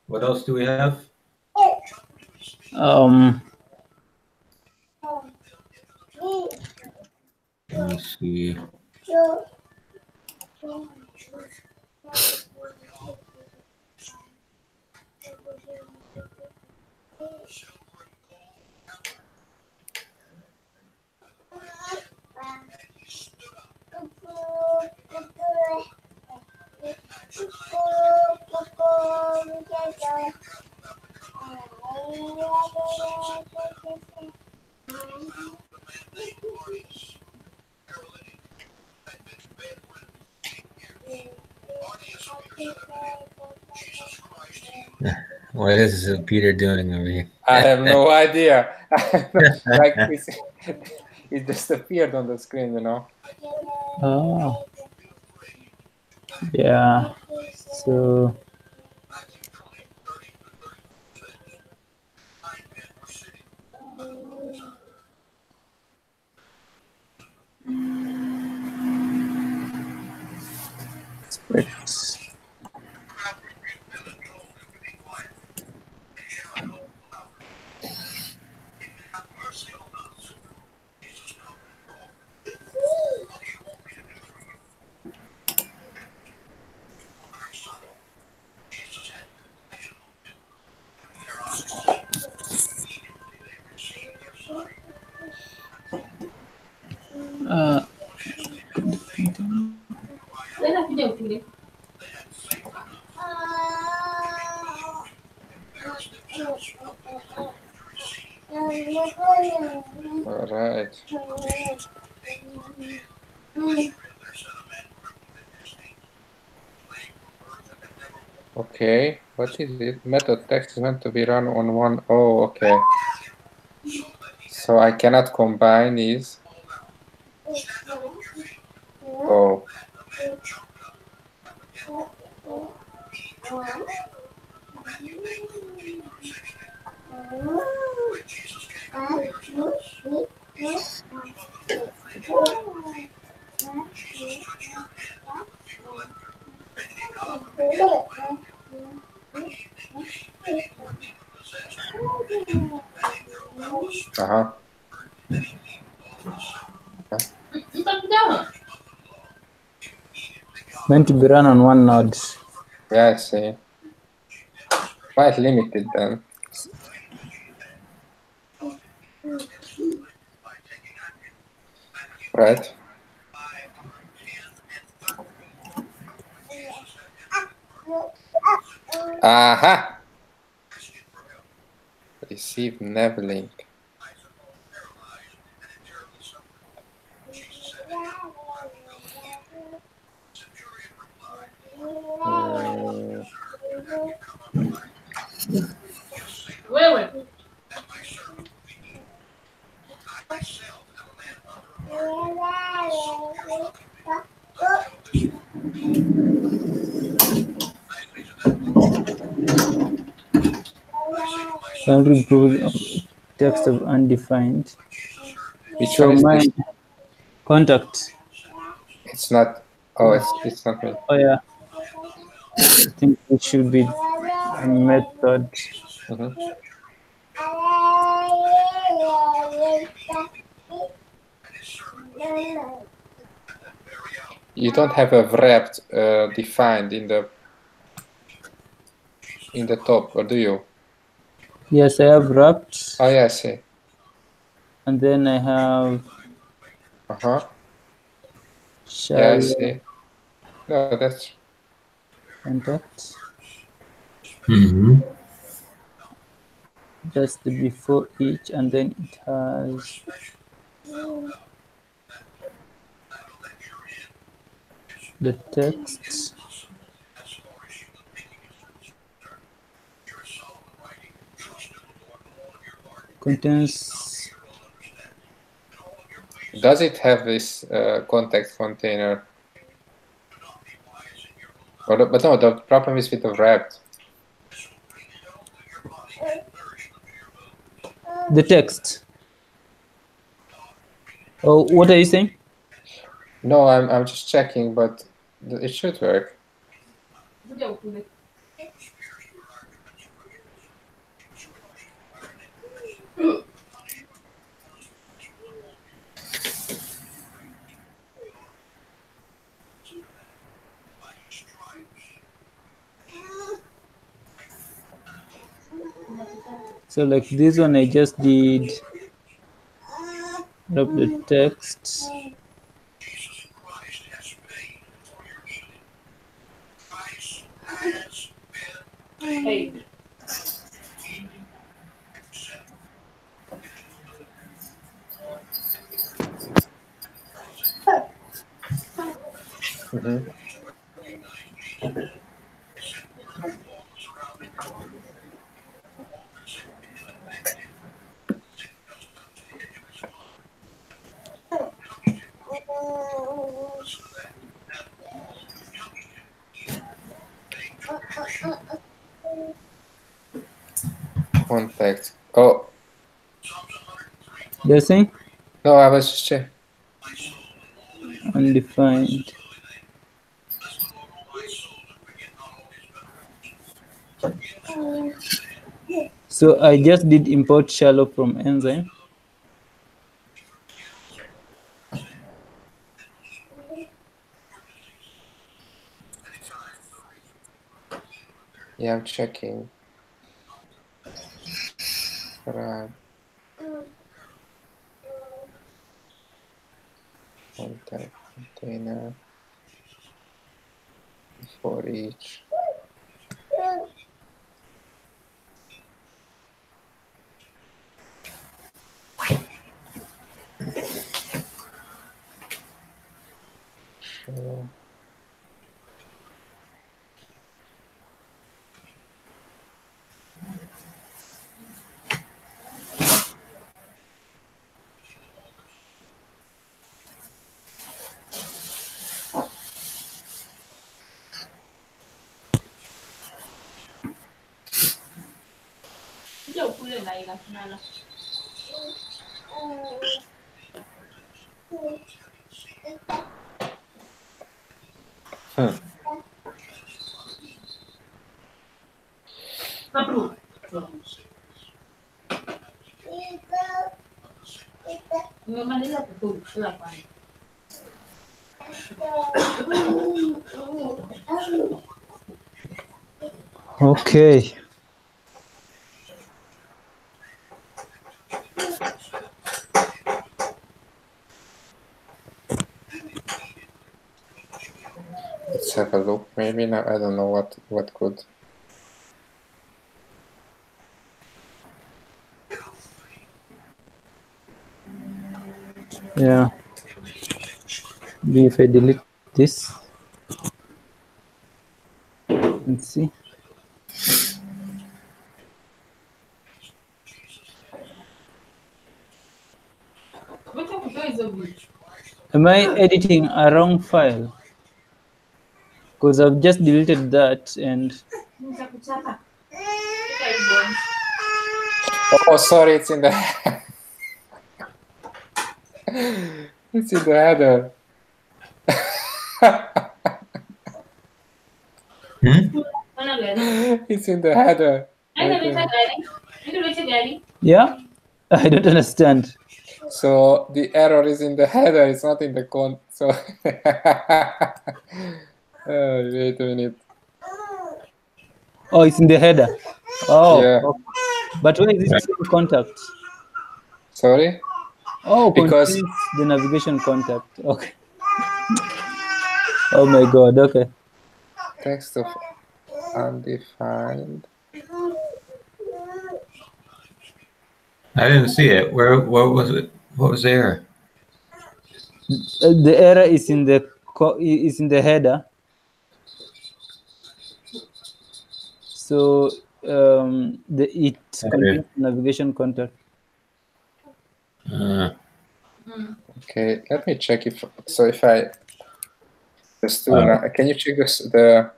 What else do we have? Let me see. What is Peter doing over here? I have no idea. Like it just appeared on the screen, you know. Oh. Yeah. So expect uh, All right. Okay, what is it? Method text is meant to be run on one. Oh, okay. So I cannot combine these. Oh. Uh-huh. meant to be run on one node. Yeah, I see. Quite limited then. Right. Aha! Receive nav link. Boundary group text of undefined. Which So one is my this? contact. It's not. Oh, it's not me. Oh yeah. I think it should be a method. Mhm. You don't have a wrapped defined in the top, or do you? Yes, I have wrapped, Oh yeah, I see. and then I have Uh-huh. Yeah, I shallow see. No, that's contact. Mm-hmm. Just before each, and then it has the text. Contains. Does it have this context container? Or but no, the problem is with the wrapped. The text. Oh, what are you saying? No, I'm just checking, but it should work. So like this one, I just did wrap the text. Mhm. contact. Oh, They're saying no, I was just checking. undefined. So I just did import shallow from enzyme. Yeah, I'm checking. Right. Contact container for each. Sure. Okay. Let's have a look. Maybe now I don't know what could. Yeah. If I delete this, let's see. Am I editing a wrong file? Because I've just deleted that and Oh, sorry, it's in the it's in the header. It's in the header. yeah, I don't understand. So the error is in the header. It's not in the con. So wait a minute. Oh, it's in the header. Oh, Yeah. okay. But where is it showing contact? Sorry. Oh, Because contains the navigation contact. Okay. Oh my God. Okay. text of undefined. I didn't see it. Where? What was it? What was there? The error is in the header. So it contains navigation contact. Okay, let me check if I just do now. Can you check the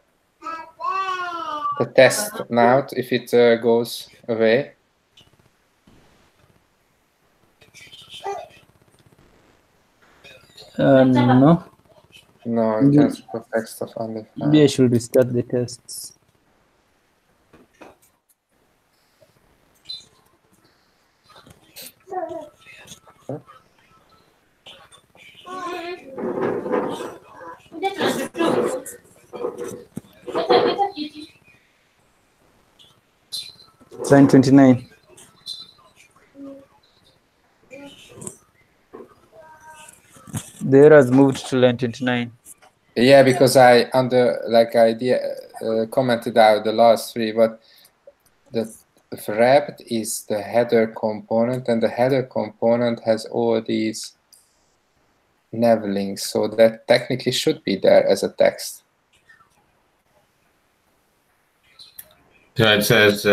test now if it goes away? No. No, it can't put text of undefined. Maybe I should restart the tests. Line 29. The error has moved to line 29. Yeah, because I commented out the last three, but the wrapped is the header component, and the header component has all these nav links, so that technically should be there as a text. So it says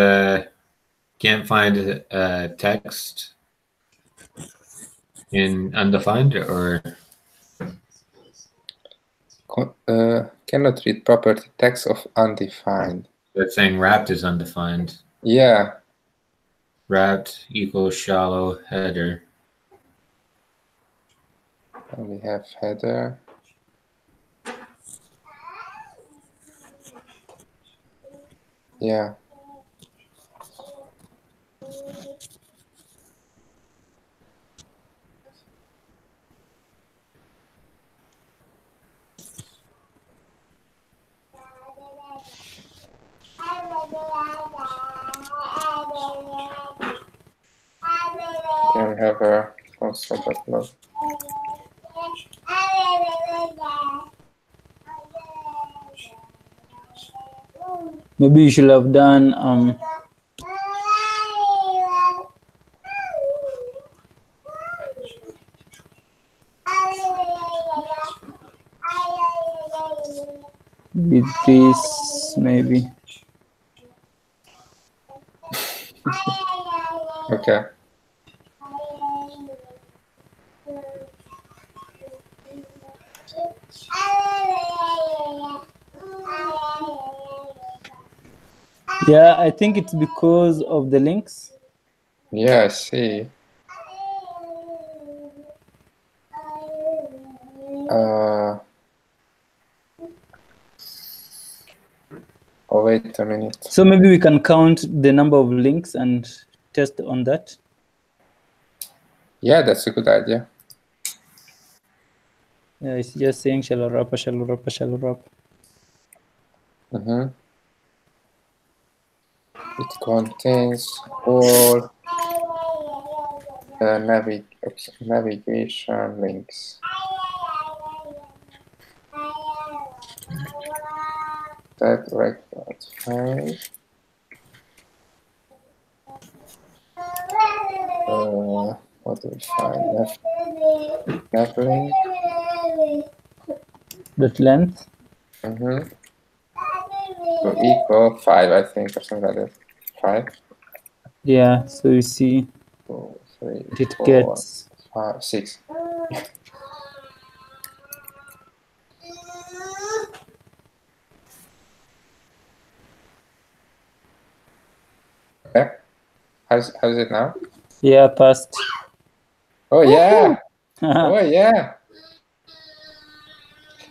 can't find text in undefined, or cannot read property text of undefined. it's saying wrapped is undefined. Yeah. wrapped equals shallow header. And we have header. Yeah. Then we have a console.log. Maybe you should have done with this maybe. Okay. Yeah, I think it's because of the links. Yeah, I see. Oh, wait a minute. So maybe we can count the number of links and test on that. Yeah, that's a good idea. Yeah, it's just saying shallow wrap, shallow wrap, shallow wrap. Mm-hmm. It contains all the navigation links. That record file. What do we find? Nav link. That length. Mm-hmm. So equal 5, I think, or something like that. 5. Yeah, so you see 4, 3, it 4, gets 5, 6. Okay. How's it now? yeah past. Oh yeah. Oh yeah.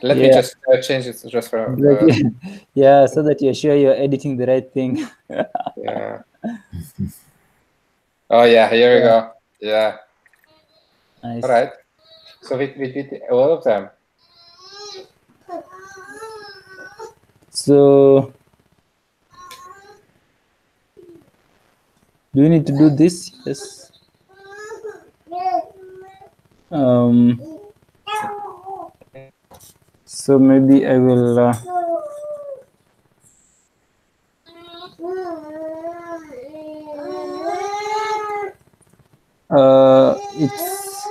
Let me just change it just for. Yeah, so that you're sure you're editing the right thing. Yeah. Oh yeah, here we go. Yeah. Nice. All right. So we did all of them. So do we need to do this? Yes. So maybe I will it's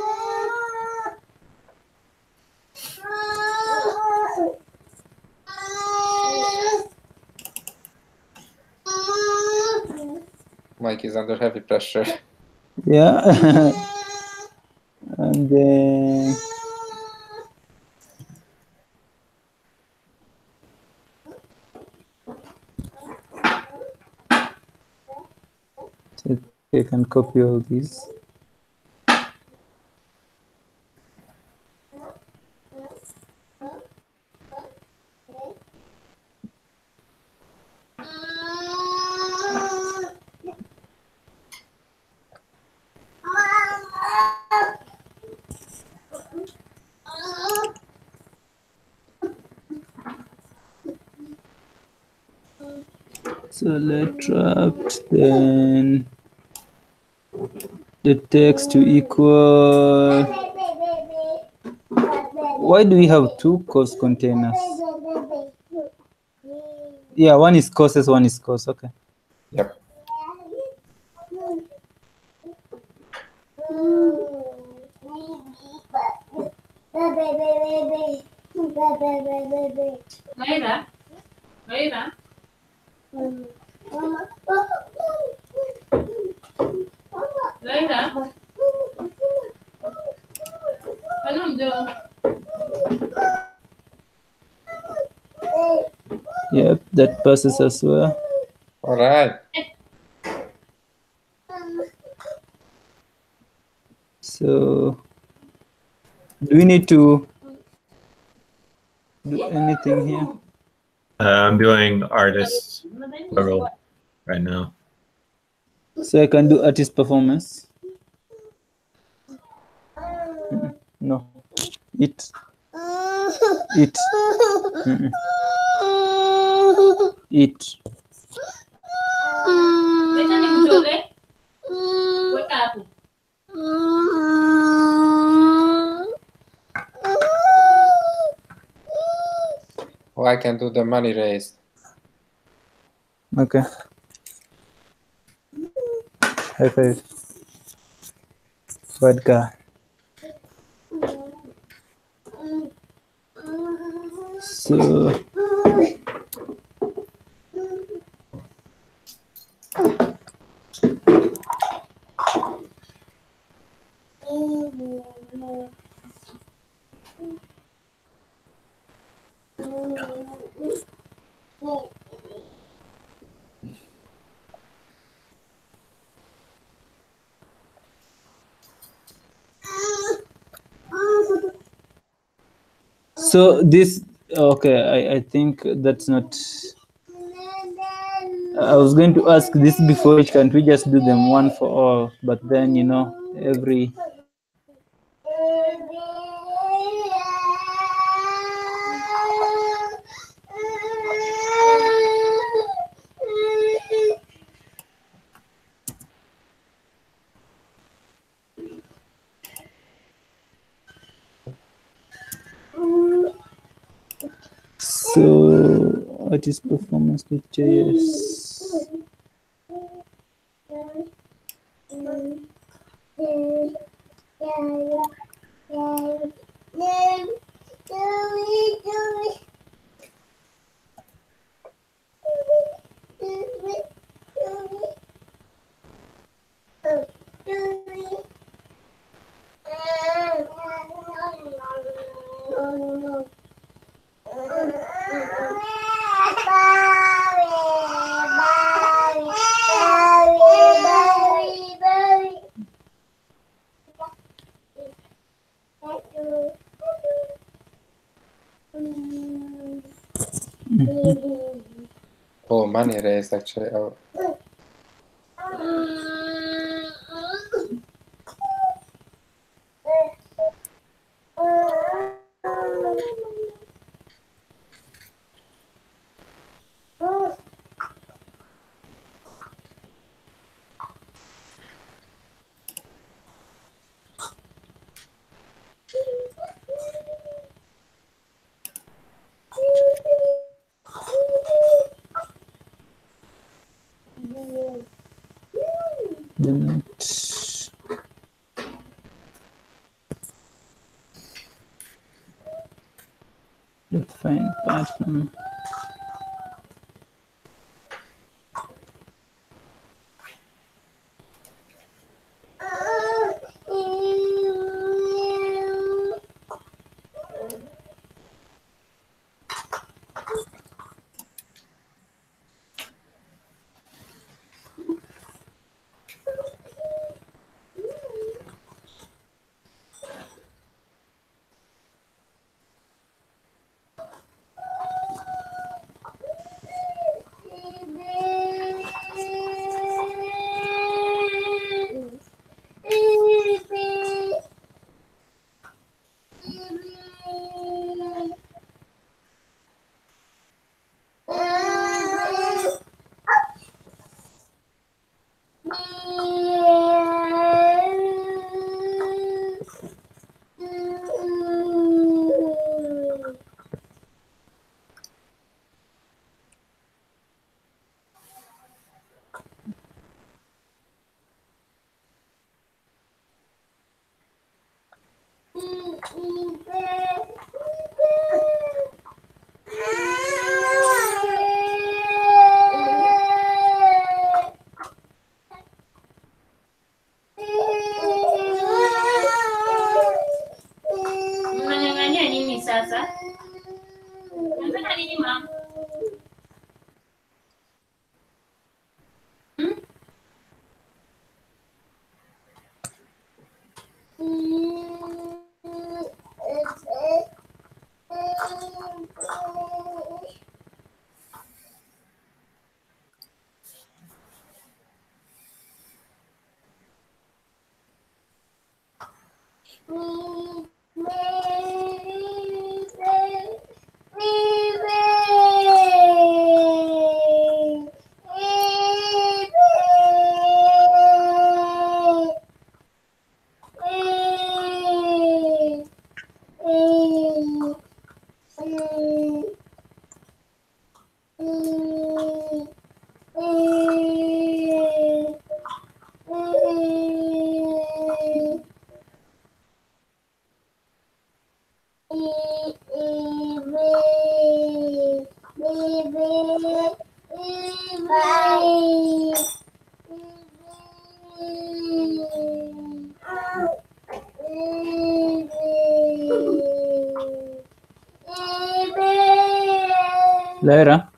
Mike is under heavy pressure. yeah. And then I can copy all these. So let's wrapped, then the text to equal. Why do we have two course containers? Yeah, one is courses, one is course. Okay. Yep. Later. Later. Later. Yep, that passes as well. All right. So do we need to do anything here? I'm doing artist plural right now. So I can do artist performance. No. It. It. Mm-mm. It. Beta ni mjole. Weka hapo. Oh, I can do the money raised. Okay. High five. Bad guy. So so this okay, I think that's not I was going to ask this before, can't we just do them one for all? But then every so artist performance picture, yes. Oh, money raised actually. Oh. Then let's find pattern. Mnanyang'ania nini sasa? Unataka nini mama? Lyra.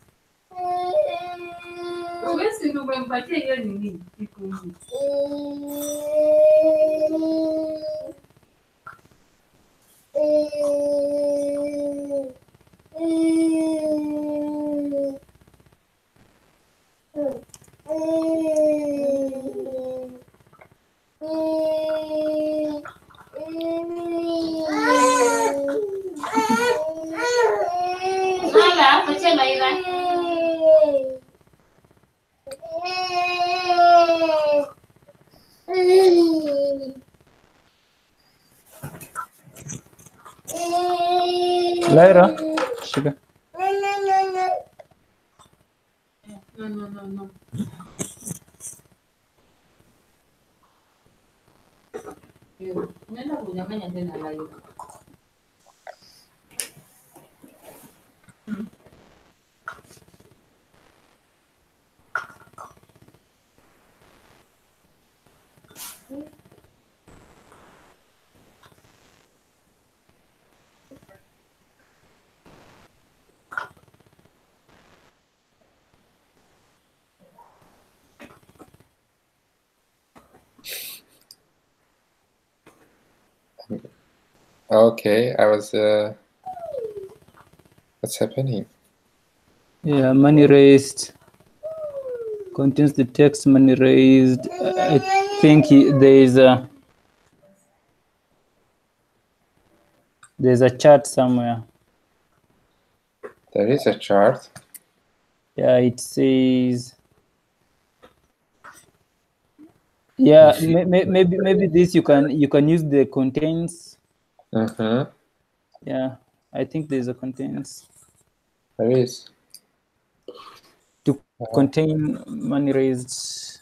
Mala, macam Lyra. Lyra. Sugar. No. Nenda kunyang'anya tena Lyra. Okay, I was. What's happening? Yeah, money raised. Contains the text money raised. I think there's a chart somewhere. There is a chart. Yeah, it says. Yeah, maybe this you can use the contains. Mm-hmm. Yeah, I think there's a contains There is. to contain money raised.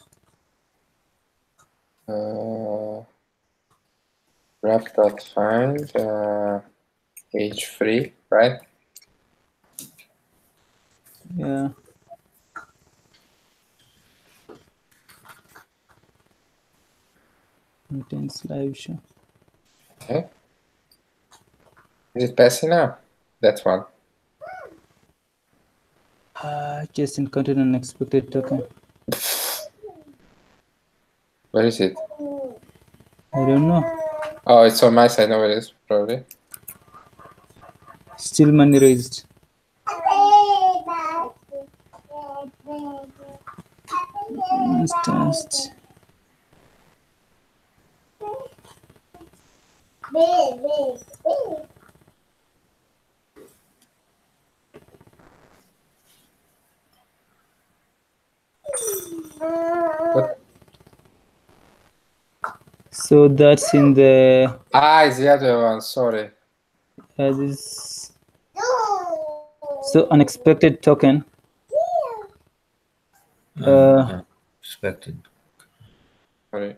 Graph.find h3, right? Yeah. Contains live show. Okay. Is it passing now? That one. Just encountered an unexpected token. Where is it? I don't know. Oh, it's on my side. No, it is probably. Still money raised. Instanced. What? So that's in the It's the other one. Sorry. this. So unexpected token. Expected. Sorry.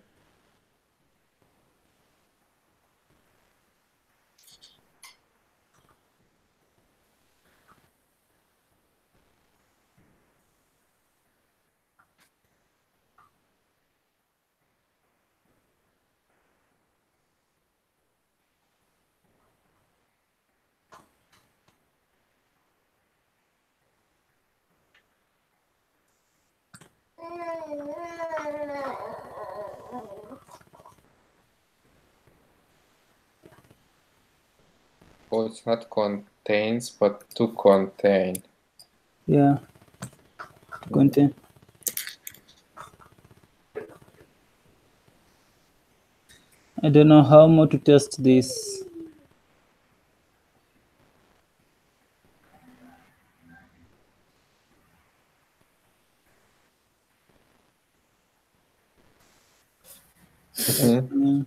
Oh, it's not contains, but to contain. Yeah. Contain. I don't know how more to test this. Mm-hmm.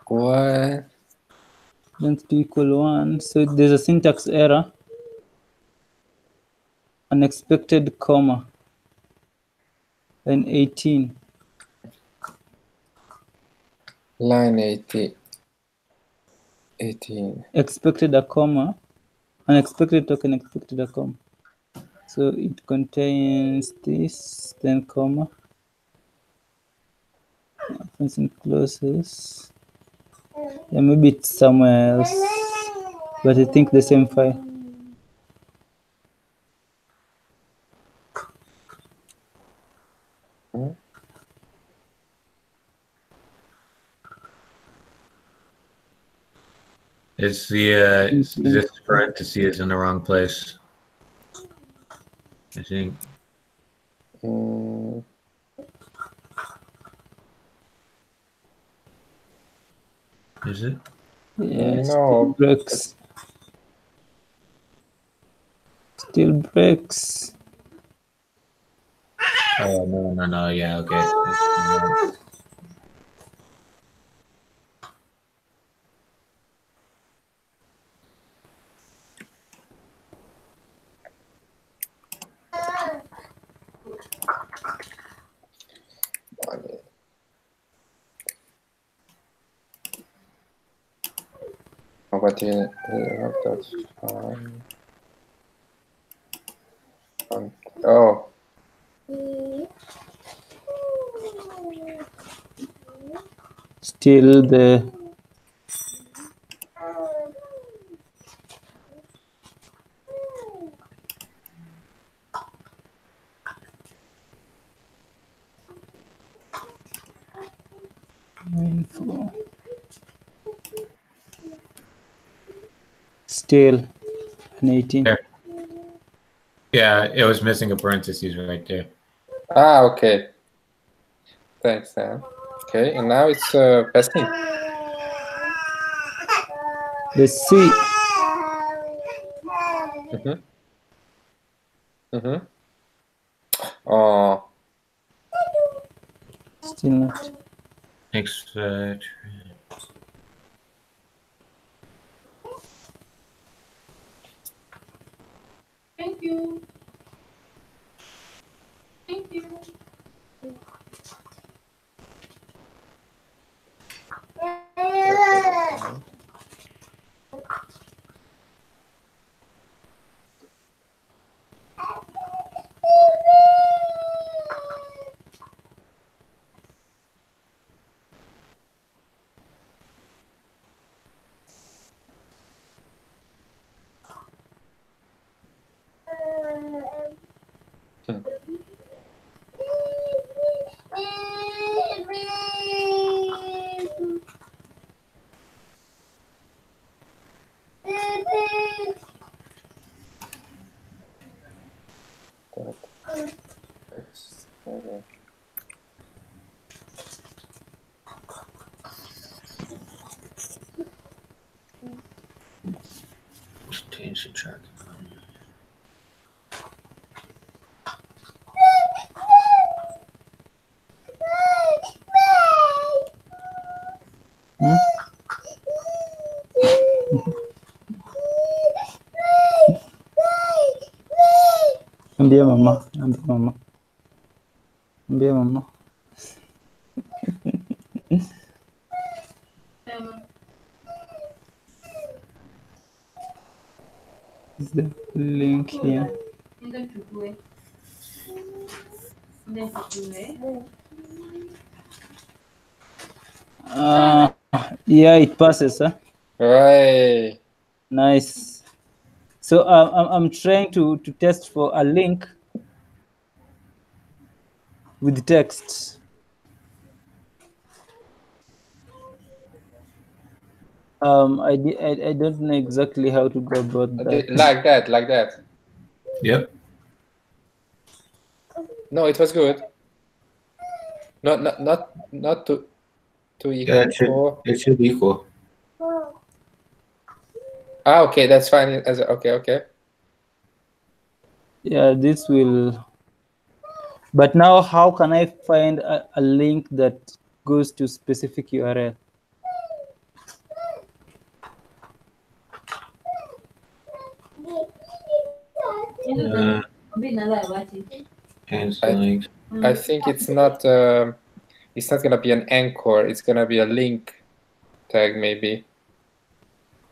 What? Length to equal 1. So there's a syntax error. Unexpected comma. And 18. Line 18. Expected a comma. Unexpected token expected a comma. So it contains this, then comma. Opens and closes. Yeah, maybe it's somewhere else, but I think the same file. It's the this parenthesis in the wrong place. I think. Is it? Yeah, No. still breaks. Still breaks. Oh no. Yeah, okay. Oh, but that's fine. Oh. Still the info. Still an 18. There. Yeah, it was missing a parentheses right there. Ah, okay. Thanks, Sam. Okay, and now it's passing. The C. Oh. Still not. Thanks. Thank you. Thank you. Change the track. Ambia mama. Ambia mama. Ambia mama. Is the link here? Yeah, it passes, huh? Right. Nice. So I'm trying to test for a link with text. I don't know exactly how to go about that. Like that. Yep. No, it was good. Not to equal. Yeah, it should be equal. Ah, okay, that's fine. Okay. Yeah, this will. But now, how can I find a link that goes to specific URL? I think it's not gonna be an anchor. It's gonna be a link tag, maybe.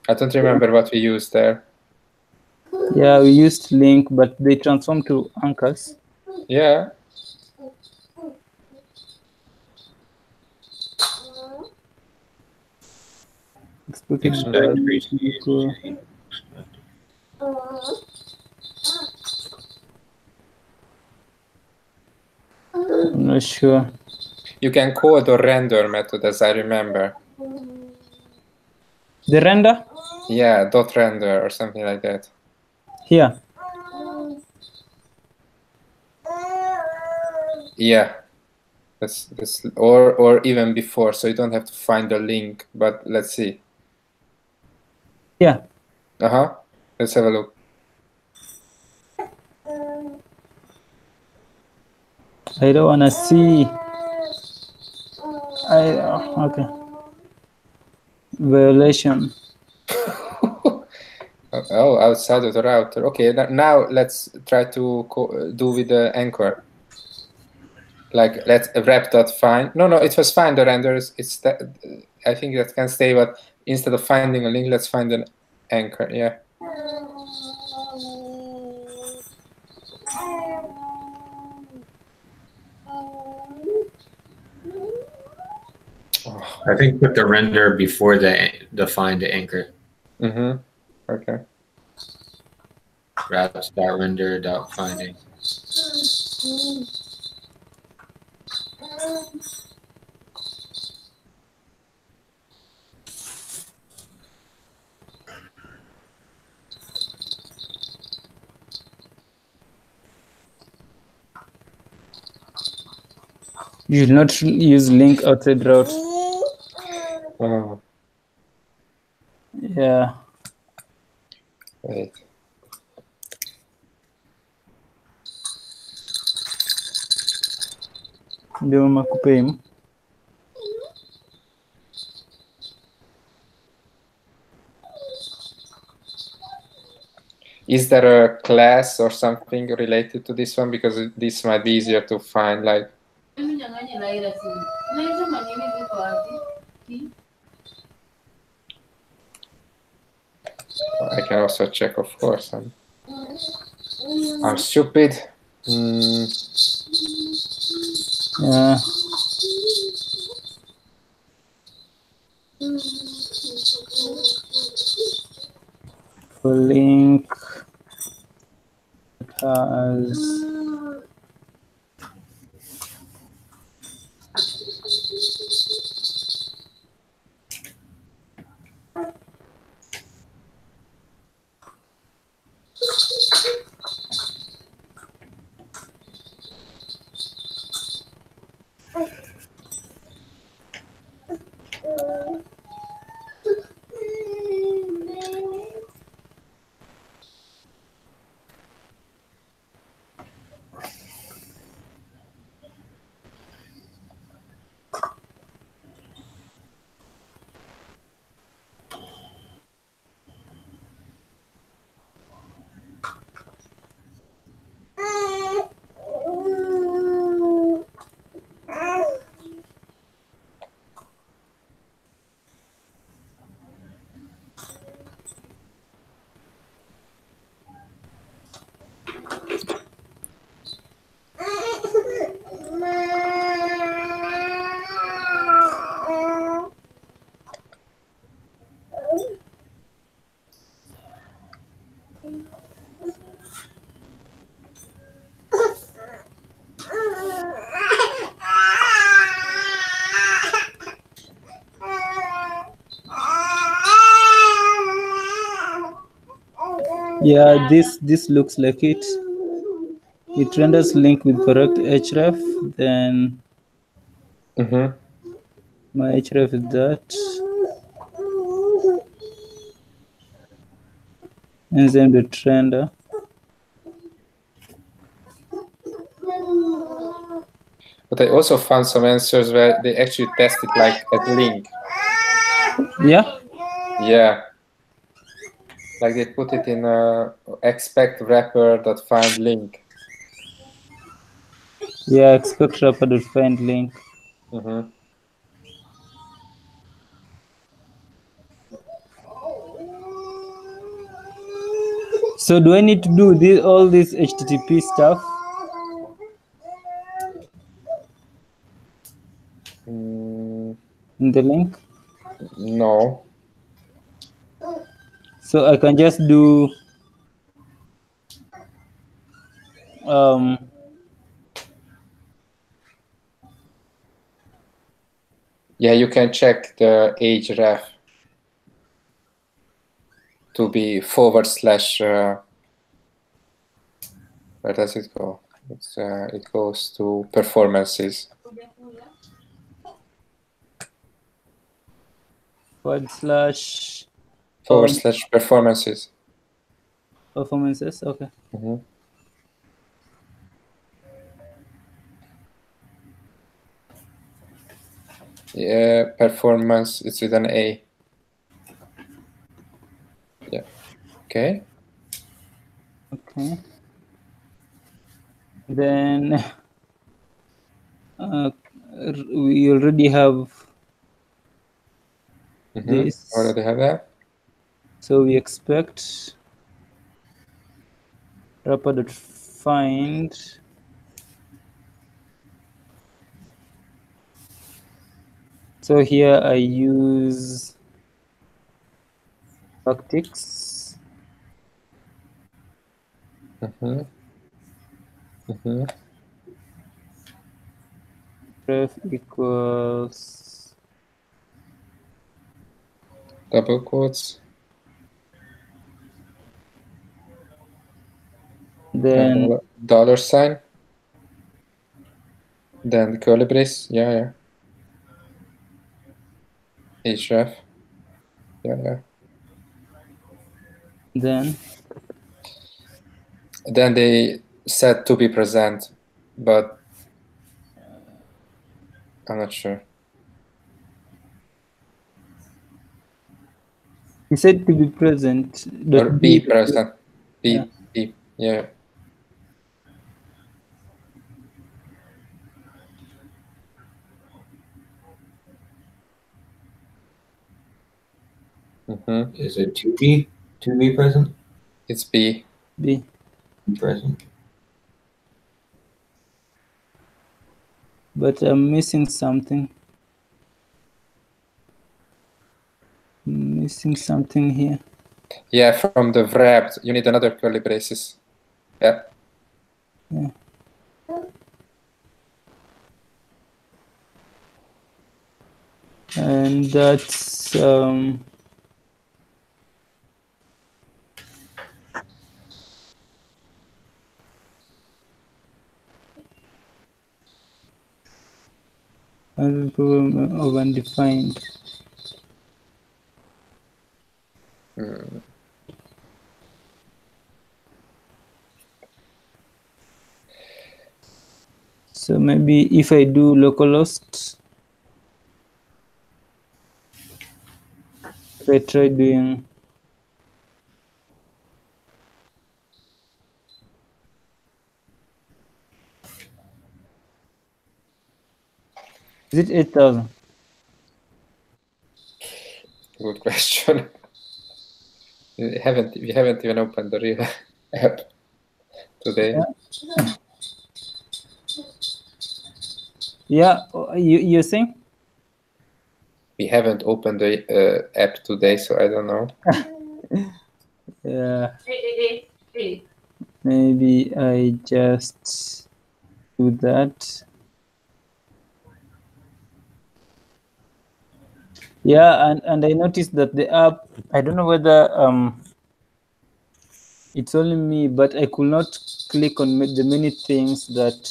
I don't remember what we used there. Yeah, we used link, but they transform to anchors. Yeah. Expected Expect value reach equal. I'm not sure. You can call the render method, as I remember. The render? Yeah, dot render or something like that. Here. Yeah, that's or even before, so you don't have to find the link. But let's see. Yeah. Let's have a look. I don't wanna see. Okay. Violation. Oh, outside of the router. Okay, now let's try to do with the anchor. Like let's wrap.find. No, it was fine. The renders. It's that. I think that can stay. But instead of finding a link, let's find an anchor. Yeah. I think put the render before the find anchor. Okay. Wraps.render.finding. You should not use link outside route. Oh, Yeah. wait. Ndio makupe. Is there a class or something related to this one? Because this might be easier to find. Like. I can also check, of course. I'm stupid. Yeah. For link has yeah, this looks like it. It renders link with correct href, then my href is that. And then the render. But I also found some answers where they actually test it like at link. Yeah? Yeah. Like they put it in expect wrapper.find link. Yeah, expect wrapper.find link. So do I need to do all this HTTP stuff? In the link? No. So I can just do Yeah, you can check the href to be / where does it go? It goes to performances. / performances. Performances, okay. Yeah, performance, it's with an A. Yeah, okay. Okay. Then we already have this. Already have that. So we expect wrapper.find so here I use backticks. Ref equals double quotes. Then $, then curly brace. Yeah. href. Yeah. Then they said to be present, but I'm not sure. he said to be present. Or be present. Be. Yeah. Is it to be present? It's be. Be present. But I'm missing something. Here. Yeah, from the wrapped, you need another curly braces. Yeah. And that's problem of undefined. So maybe if I do localhost, if I try doing is it 8,000? Good question. We haven't even opened the real app today. Yeah, you're saying? We haven't opened the app today, so I don't know. Yeah. Maybe I just do that. Yeah, and I noticed that the app, I don't know whether it's only me, but I could not click on the many things that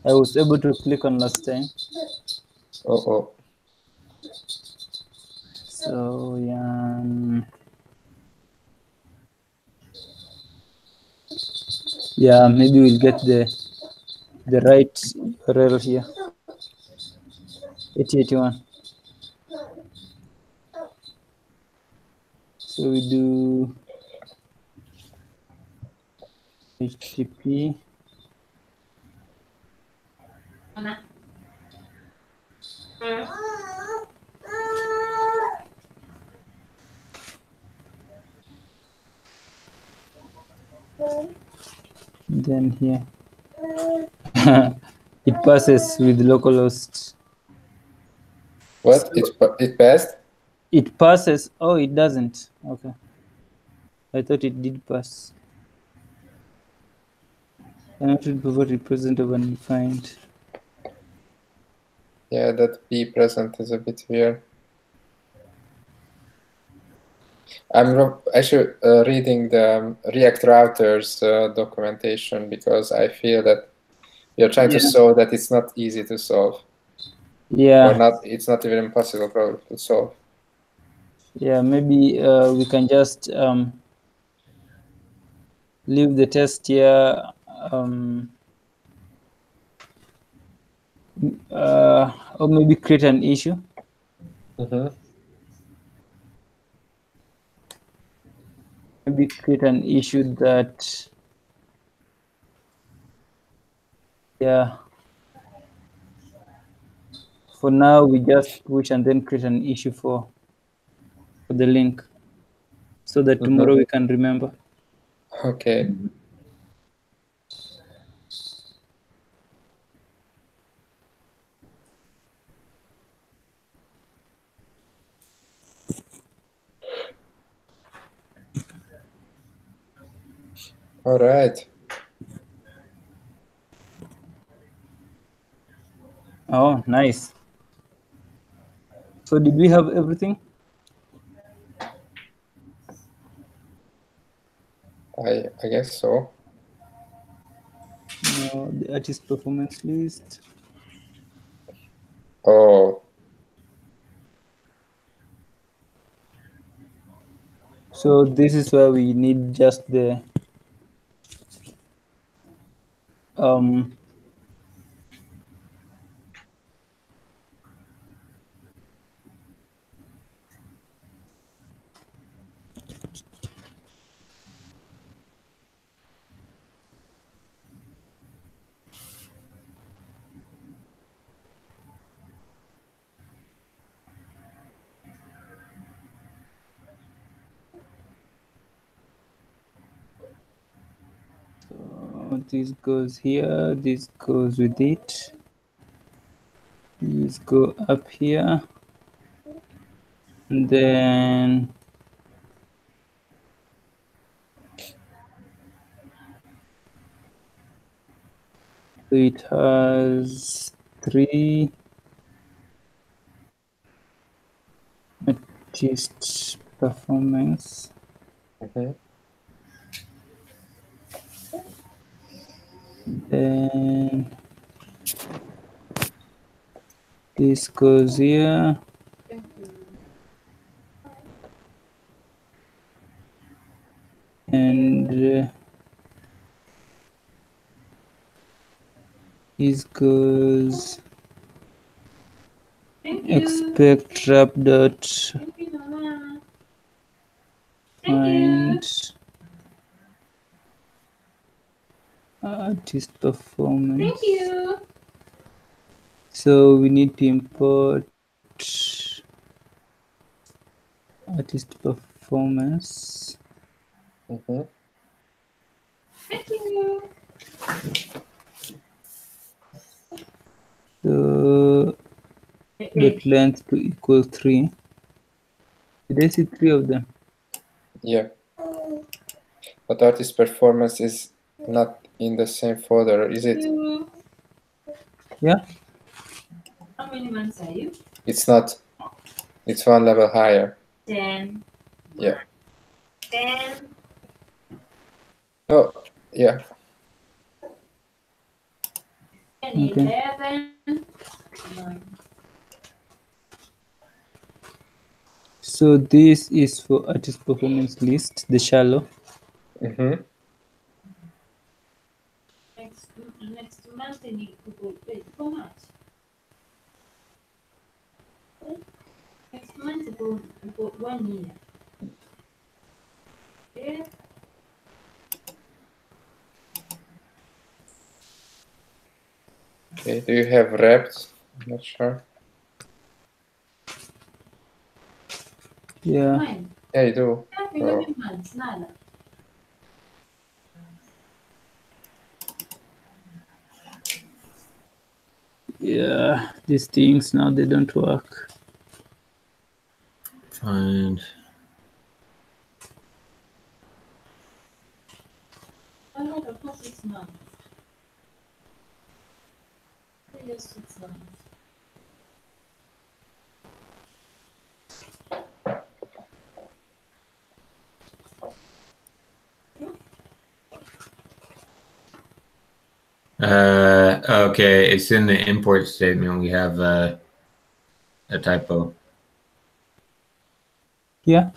I was able to click on last time. Oh. So yeah, maybe we'll get the right URL here. 8081. So we do HTTP. Then here it passes with localhost. What? It passed? It passes. Oh, it doesn't. Okay. I thought it did pass. Connected buffer represent of undefined. Yeah, that be present is a bit weird. I'm actually reading the React routers documentation because I feel that you're trying to solve that it's not easy to solve. Yeah. Or not, it's not even impossible probably to solve. Yeah, maybe we can just leave the test here. Or maybe create an issue. Maybe create an issue that, yeah. For now, we just push and then create an issue for the link, so that tomorrow we can remember. Okay. All right. Oh, nice. So did we have everything? I guess so. No, the artist performance list. Oh. So this is where we need just the this goes here, this goes with it. These go up here, and then it has 3 artist performance. Then this goes here. And this goes expect wrap dot find artist performance. Thank you. So we need to import artist performance. Thank you. So dot length to equal 3. Did I see 3 of them? Yeah. But artist performance is not in the same folder, is it? Yeah. How many months are you? It's not. It's one level higher. 10. Yeah. 10. Oh, yeah. And Okay. 11. So this is for artist performance list, the shallow. Next month, they need to go. Wait, how much? Next month, go 1 year. Yeah. Okay. Do you have reps? I'm not sure. Yeah. Fine. Yeah, you do. Happy 11 months, nada. Yeah, these things now they don't work. find. I had a for 6 months. 3 years, 6 months. Okay, it's in the import statement. We have a typo. Yeah.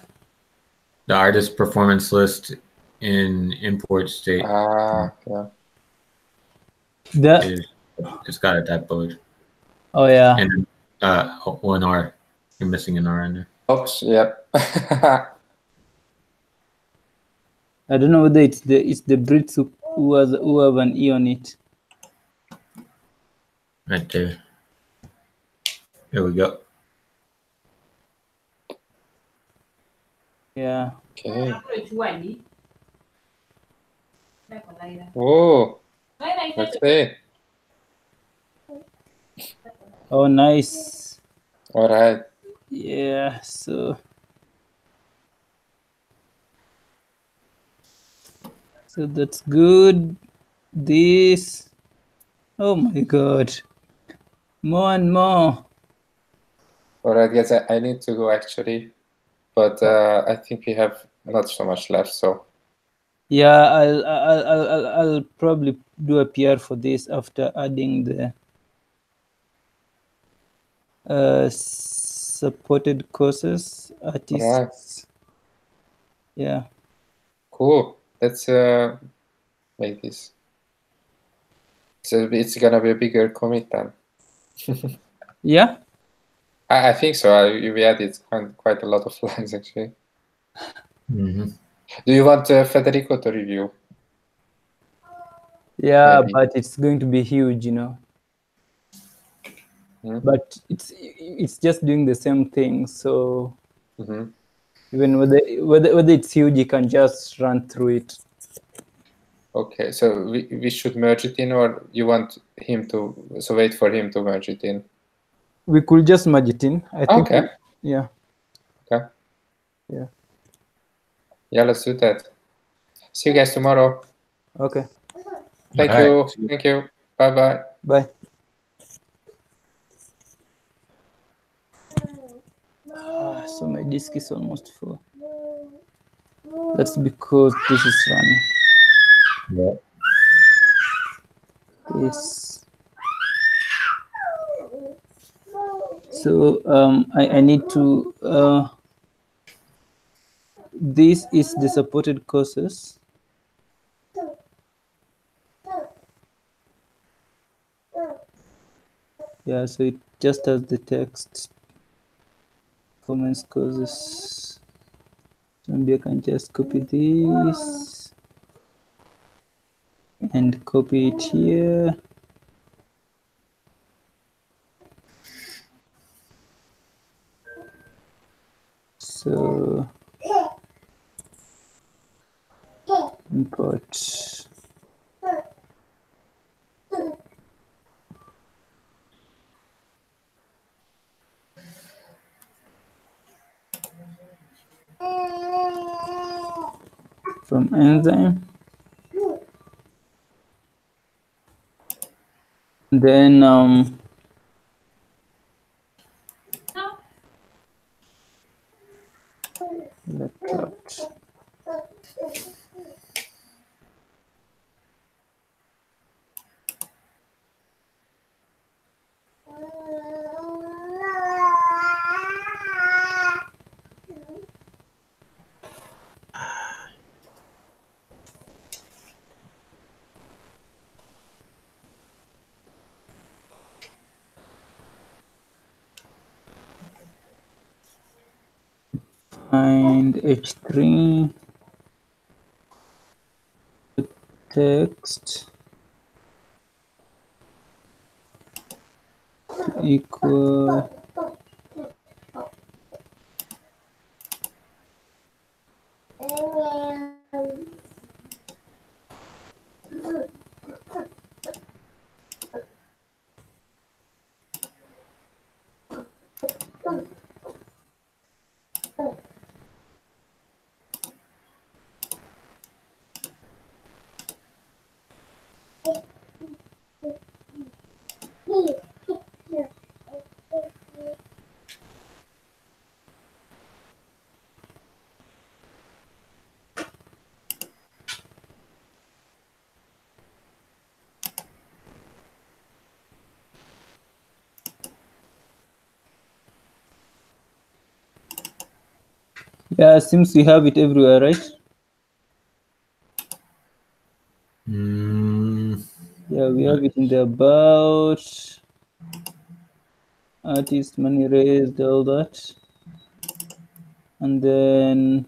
The artist performance list in import state Yeah. it's got a typo. Oh yeah. And one R. You're missing an R in there. Oops. Yep. I don't know whether it's the Brits who have an E on it. Right there. There we go. Yeah. Okay. Chocolate white. Whoa. Let's see. Oh, nice. All right. Yeah. So that's good. This. Oh my God. More and more. All right, guys. I need to go actually, but I think we have not so much left. So Yeah, I'll probably do a PR for this after adding the supported courses artists. Right. Yeah. Cool. Let's make this. So it's gonna be a bigger commit then. Yeah. I think so. We added quite a lot of lines actually. Mm-hmm. Do you want Federico to review? Yeah, Maybe. but it's going to be huge, you know. But it's just doing the same thing. So even whether it's huge, you can just run through it. Okay, so we should merge it in, or you want him to wait for him to merge it in? We could just merge it in. I think. Okay. Yeah. Okay. Yeah. Yeah, let's do that. See you guys tomorrow. Okay. Thank you. Thank you. Bye-bye. Bye. So my disk is almost full. That's because this is running. Yeah. This. So I need to. This is the supported courses. Yeah, so it just has the text. Performance courses. So maybe I can just copy this and copy it here. So import. From enzyme. Then laptop. Find H3 text equal Yeah, seems we have it everywhere, right? Yeah, we have it in the about, artist, money raised, all that. And then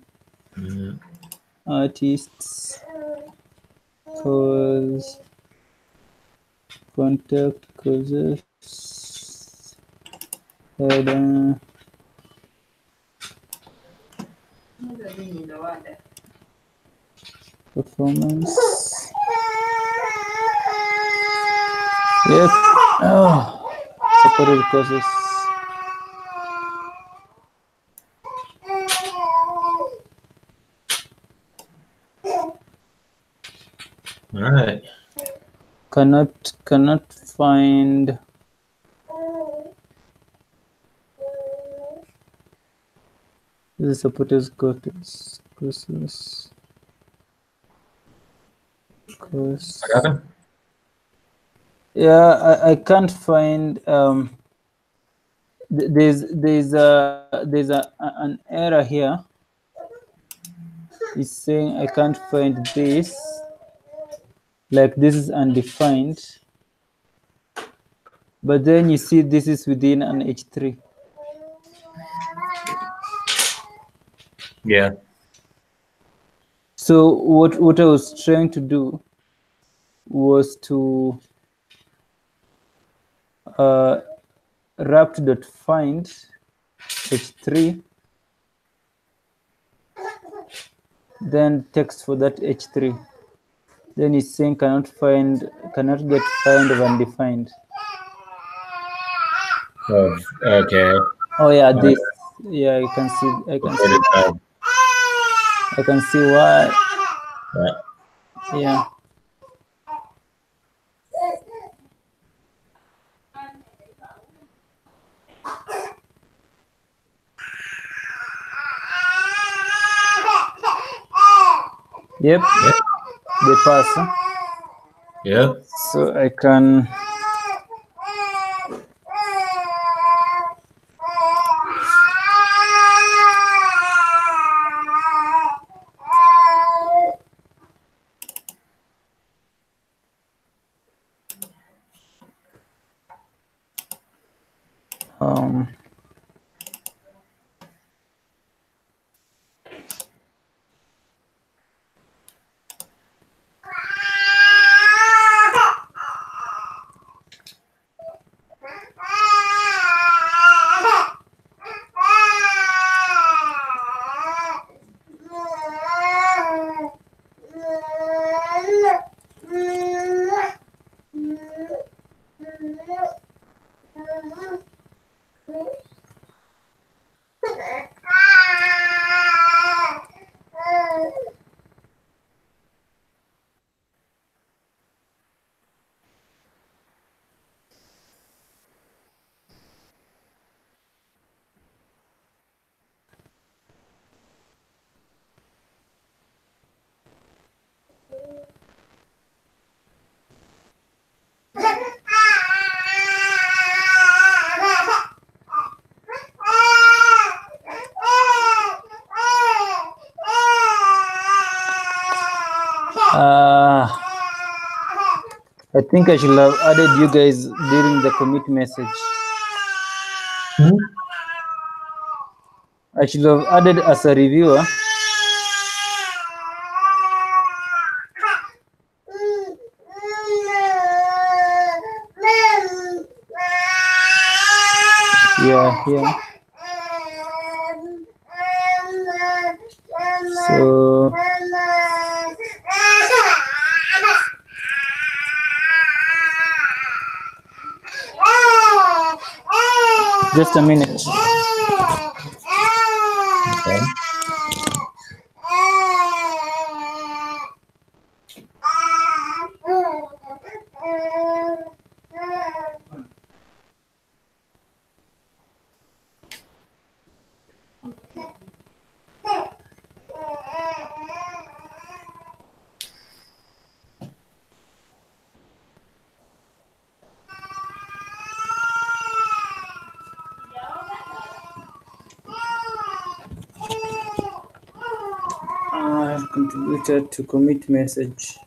artists, cause, contact, causes, header, performance. Yep. Oh, supported causes. All right. Cannot find. This is supporters causes. Causes. Cause. What happened? Yeah, I can't find. There's an error here. It's saying I can't find this. Like this is undefined. But then you see this is within an H3. Yeah. So what I was trying to do was to wrapped.find H3, then text for that H3. Then it's saying cannot get find of undefined. Oh, okay. Oh yeah, this. Yeah, I can see. I can see why. Yeah. Yep. They pass. Huh? Yep. So I can. I think I should have added you guys during the commit message. I should have added as a reviewer. Yeah, yeah. So just a minute. Okay. contributor to commit message.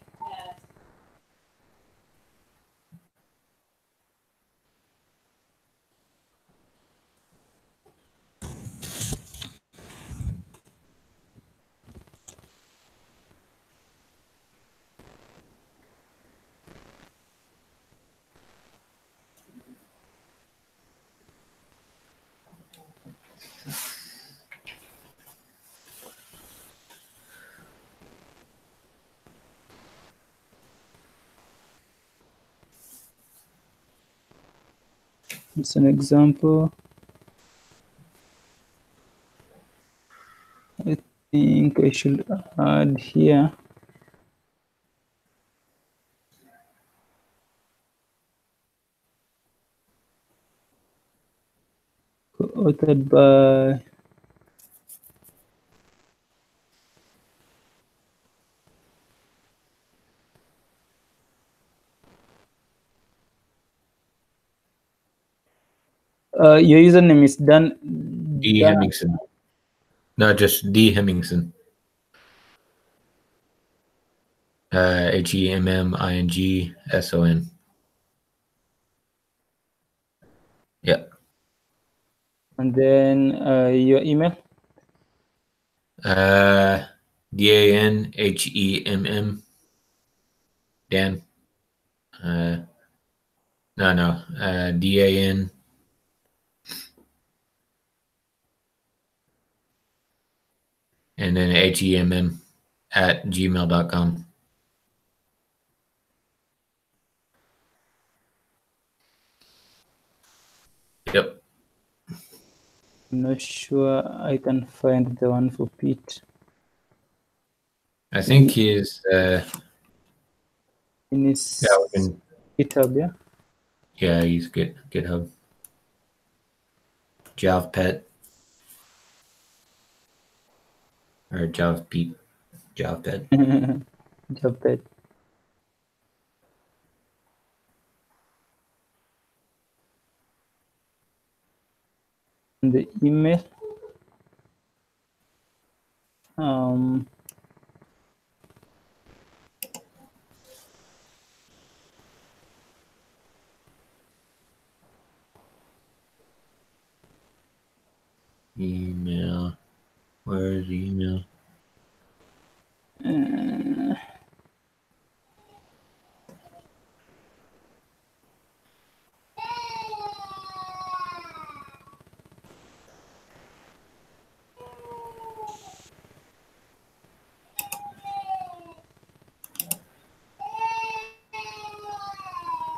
It's an example. I think I should add here. Authored by your username is Dan D. Hemmingson. No, just D. Hemmingson. HEMMINGSON. Yeah. and then your email. DANHEMM. Dan. DAN. And then HEMM at gmail.com. Yep. I'm not sure I can find the one for Pete. I think he's In his GitHub, yeah? Yeah, he's GitHub. JavaPet. Or JavaPete. JavaPet. JavaPet. The email. Email. Where's the email?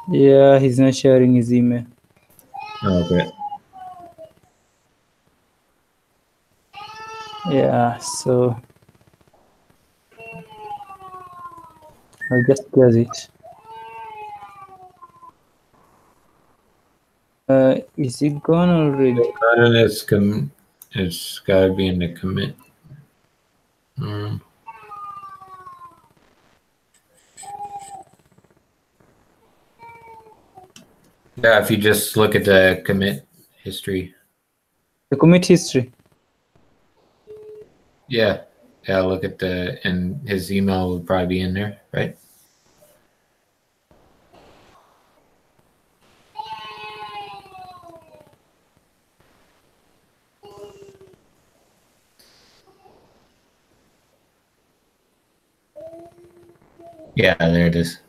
Yeah, he's not sharing his email. Okay. Yeah, so I'll just guess it. Is it gone already? It's gotta be in the commit. Yeah, if you just look at the commit history. The commit history. Yeah. Yeah, look at and his email will probably be in there, right? Yeah, there it is.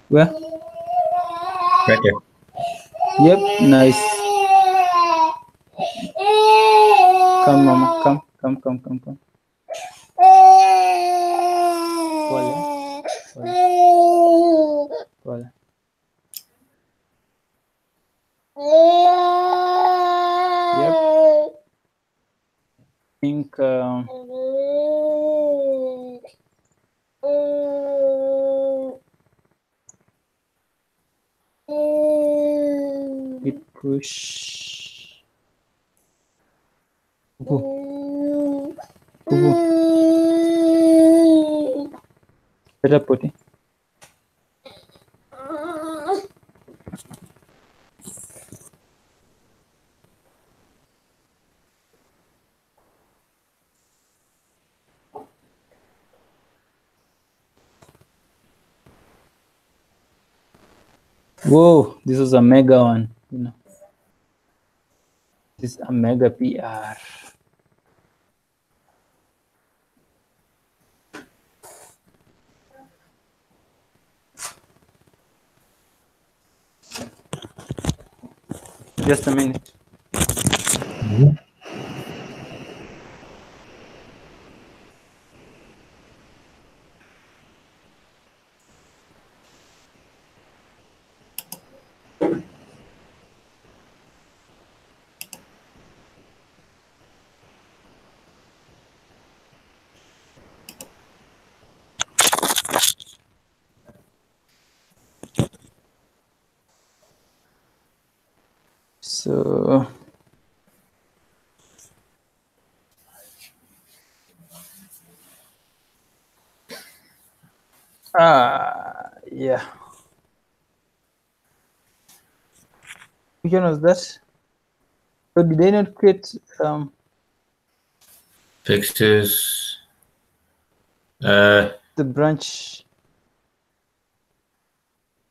Where? Right there. Yep, nice. Come, Mama. Come. Pole. Yep. I think it push. Better put it. Whoa, this was a mega one. You know, this is a mega PR. Just a minute. So yeah. Which one was that? So did they not create Fixes. the branch?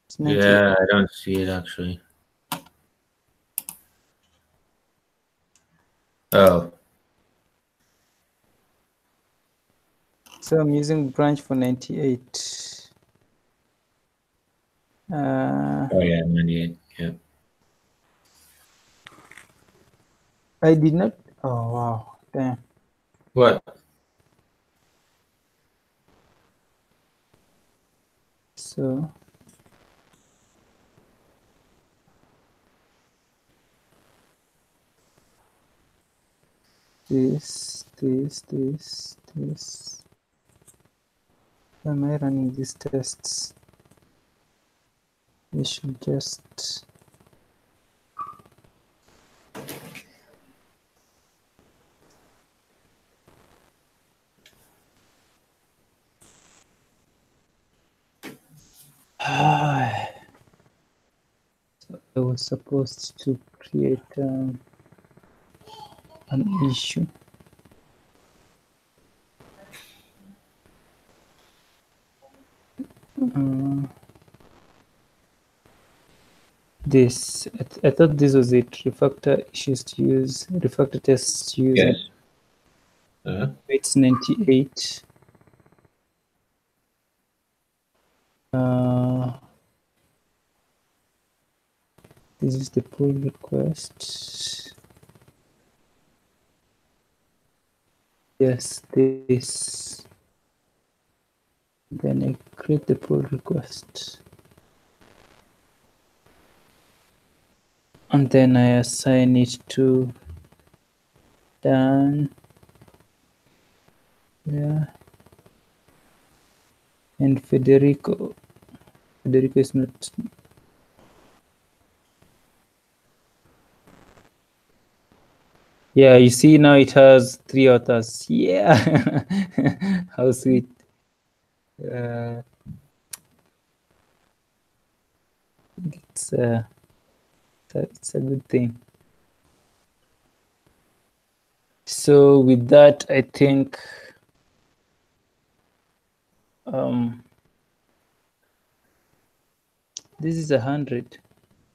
It's 98. Yeah, I don't see it actually. Oh, So I'm using branch for 98. oh yeah, 98. Yeah. I did not. Oh wow, damn. What? So this. Why am I running these tests? We should just so I was supposed to create an issue. This I thought this was it. Refactor issues to use, refactor tests to use. Yes. It's 98. This is the pull request. Yes, this. Then I create the pull request. And then I assign it to Dan. Yeah. And Federico. Federico is not. Yeah, you see now it has 3 authors. Yeah. How sweet. It's a good thing. So with that, I think this is 100,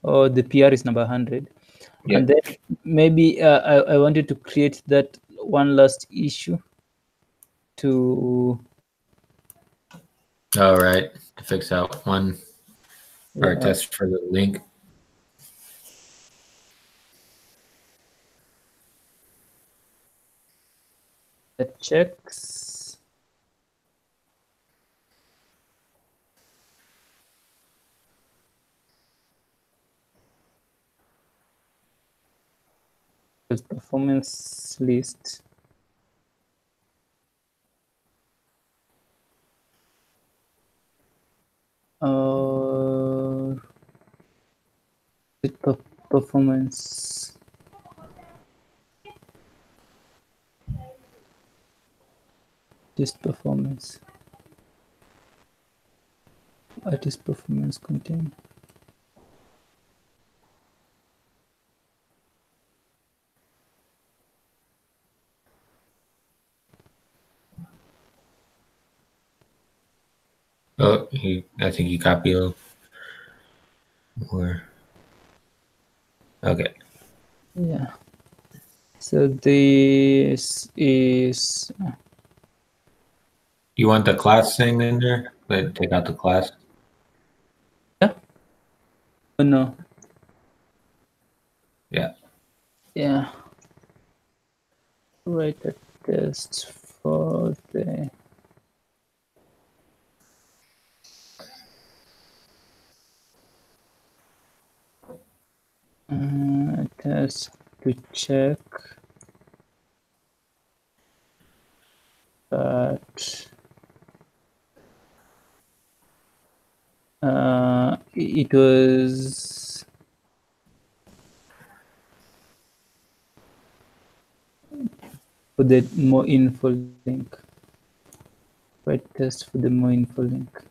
or the PR is number 100. Yeah. And then maybe I wanted to create that one last issue to. All right, to fix out one part test for the link. That checks. Performance list. Performance. Just performance. Artist performance contain. Oh, I think you copied. Or okay. Yeah. So this is You want the class thing in there? But take out the class. oh no. Yeah. Yeah. Write a test for the test to check that it was for the more info link. Write test for the more info link.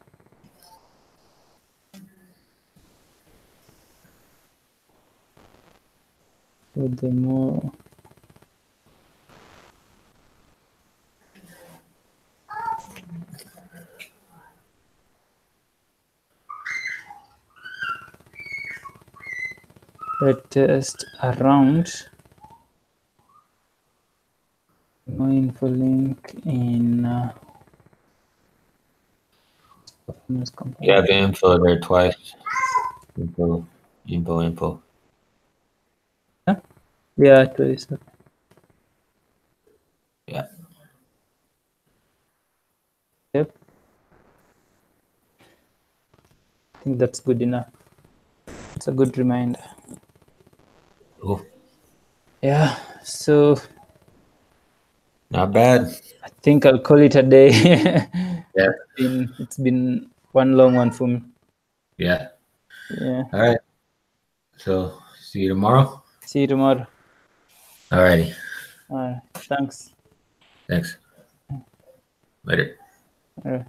For the more test around more info link in performance component. You have info there twice. Info. Yeah, twice. Yeah. Yep. I think that's good enough. It's a good reminder. Cool. Yeah. So Not bad. I think I'll call it a day. Yeah. It's been one long one for me. Yeah. Yeah. All right. So see you tomorrow. See you tomorrow. All righty. All right. Thanks. Thanks. Later. All right.